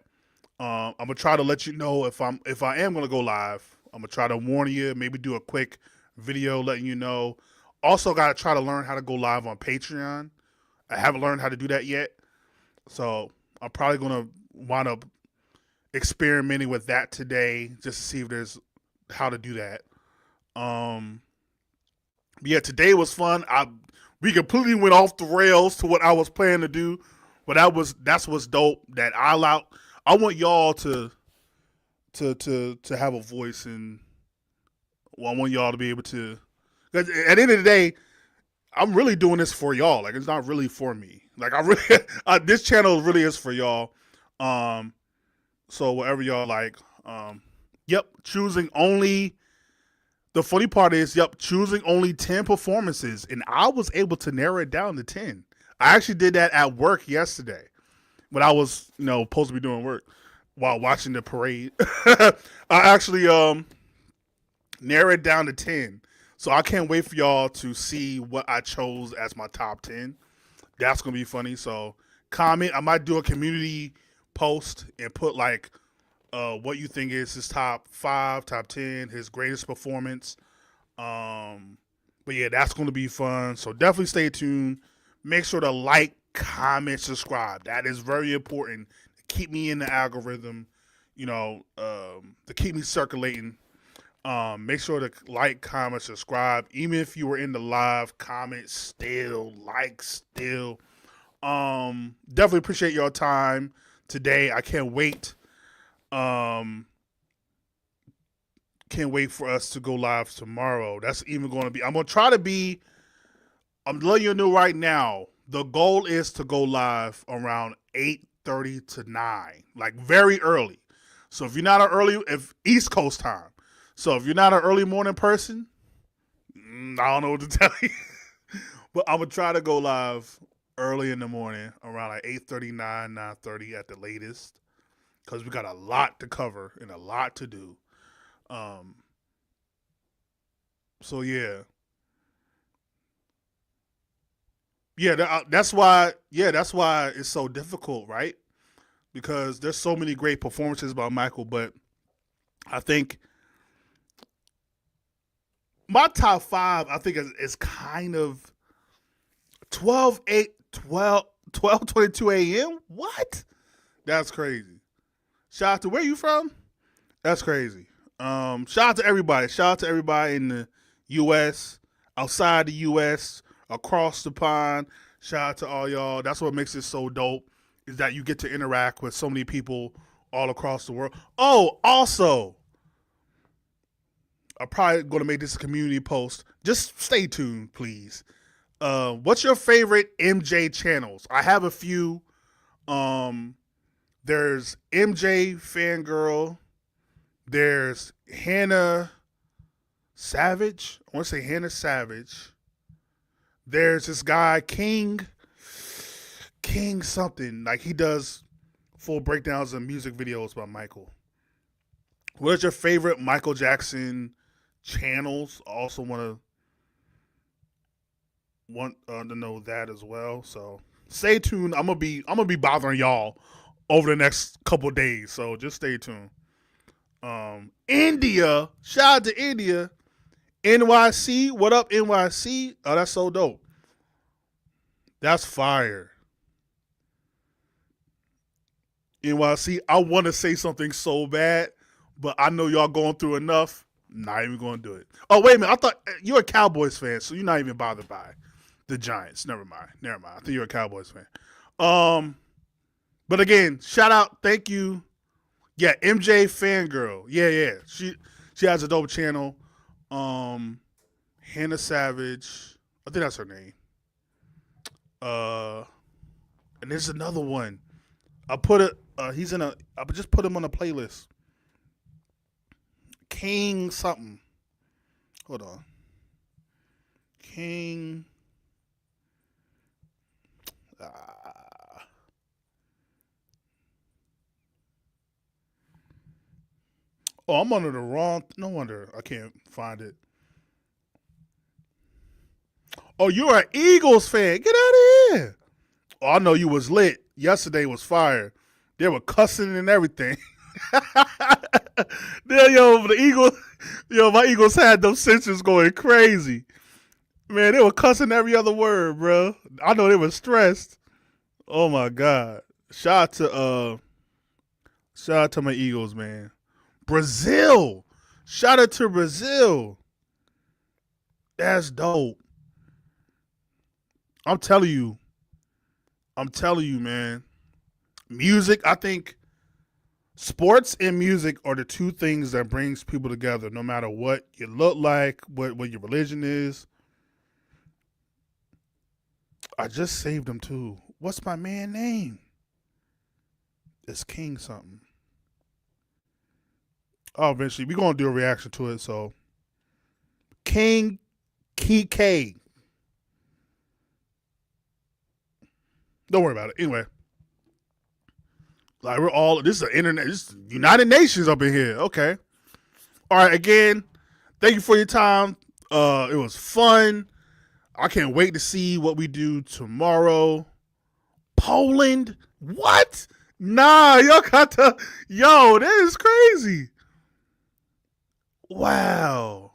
I'm gonna try to let you know if I am gonna go live. I'm gonna try to warn you. Maybe do a quick video letting you know. Also, gotta try to learn how to go live on Patreon. I haven't learned how to do that yet, so I'm probably gonna wind up experimenting with that today just to see if there's how to do that. But yeah, today was fun. We completely went off the rails to what I was planning to do, but that's what's dope. That I want y'all to have a voice, and I want y'all to be able to. Because at the end of the day, I'm really doing this for y'all. Like, it's not really for me. Like, I really this channel really is for y'all. So whatever y'all like. Yep, choosing only. The funny part is, choosing only 10 performances, and I was able to narrow it down to 10. I actually did that at work yesterday. When I was, supposed to be doing work while watching the parade. I actually narrowed it down to 10. So I can't wait for y'all to see what I chose as my top 10. That's going to be funny. So comment. I might do a community post and put like what you think is his top 5, top 10, his greatest performance. But yeah, that's going to be fun. So definitely stay tuned. Make sure to like, comment, subscribe. That is very important to keep me in the algorithm, to keep me circulating. Make sure to like, comment, subscribe. Even if you were in the live, comment still, like still. Definitely appreciate your time today. I can't wait. Can't can't wait for us to go live tomorrow. That's even going to be. I'm going to try to be. I'm letting you know right now. The goal is to go live around 8:30 to 9, like very early. So if you're not if East Coast time. So if you're not an early morning person, I don't know what to tell you. But I'm going to try to go live early in the morning around like 8:30, 9:30 at the latest. Because we got a lot to cover and a lot to do. So yeah. Yeah, that's why it's so difficult, right? Because there's so many great performances by Michael, but I think my top 5, I think is kind of 12:22 a.m. What? That's crazy. Shout out to where you from? That's crazy. Shout out to everybody. Shout out to everybody in the U.S., outside the U.S., across the pond. Shout out to all y'all. That's what makes it so dope, is that you get to interact with so many people all across the world. Oh, also, I'm probably going to make this a community post. Just stay tuned, please. What's your favorite MJ channels? I have a few. There's MJ Fangirl. There's Hannah Savage. I want to say Hannah Savage. There's this guy, King something. Like, he does full breakdowns of music videos by Michael. What is your favorite Michael Jackson channels? I also want to know that as well. So stay tuned. I'm gonna be bothering y'all over the next couple of days. So just stay tuned. India, shout out to India. NYC, what up, NYC? Oh, that's so dope. That's fire. NYC, I want to say something so bad, but I know y'all going through enough. Not even going to do it. Oh, wait a minute. I thought you're a Cowboys fan, so you're not even bothered by the Giants. Never mind. I think you're a Cowboys fan. But again, shout out. Thank you. Yeah, MJ Fangirl. Yeah. She has a dope channel. Hannah Savage. I think that's her name. And there's another one. I just put him on a playlist. King something. Hold on. King. Oh, I'm under the wrong. No wonder I can't find it. Oh, you're an Eagles fan. Get out of here. Oh, I know you was lit. Yesterday was fire. They were cussing and everything. The Eagles, my Eagles had those sensors going crazy. Man, they were cussing every other word, bro. I know they were stressed. Oh my God. Shout out to my Eagles, man. Brazil. Shout out to Brazil. That's dope. I'm telling you, man. Music, I think sports and music are the two things that brings people together, no matter what you look like, what your religion is. I just saved him too. What's my man name? It's King something. Oh, eventually we're gonna do a reaction to it. So King K. Don't worry about it. Anyway. Like, this is United Nations up in here. Okay. All right, again, thank you for your time. It was fun. I can't wait to see what we do tomorrow. Poland? What? Nah, y'all got to, that is crazy. Wow.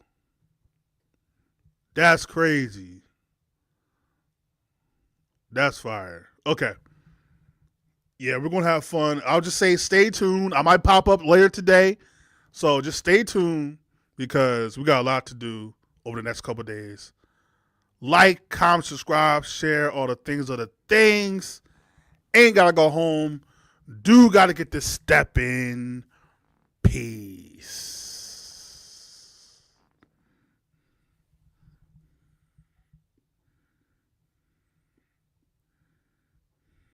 That's crazy. That's fire. Okay. Yeah, we're going to have fun. I'll just say stay tuned. I might pop up later today. So just stay tuned because we got a lot to do over the next couple of days. Like, comment, subscribe, share, all the things are the things. Ain't got to go home. Do got to get this step in. Peace.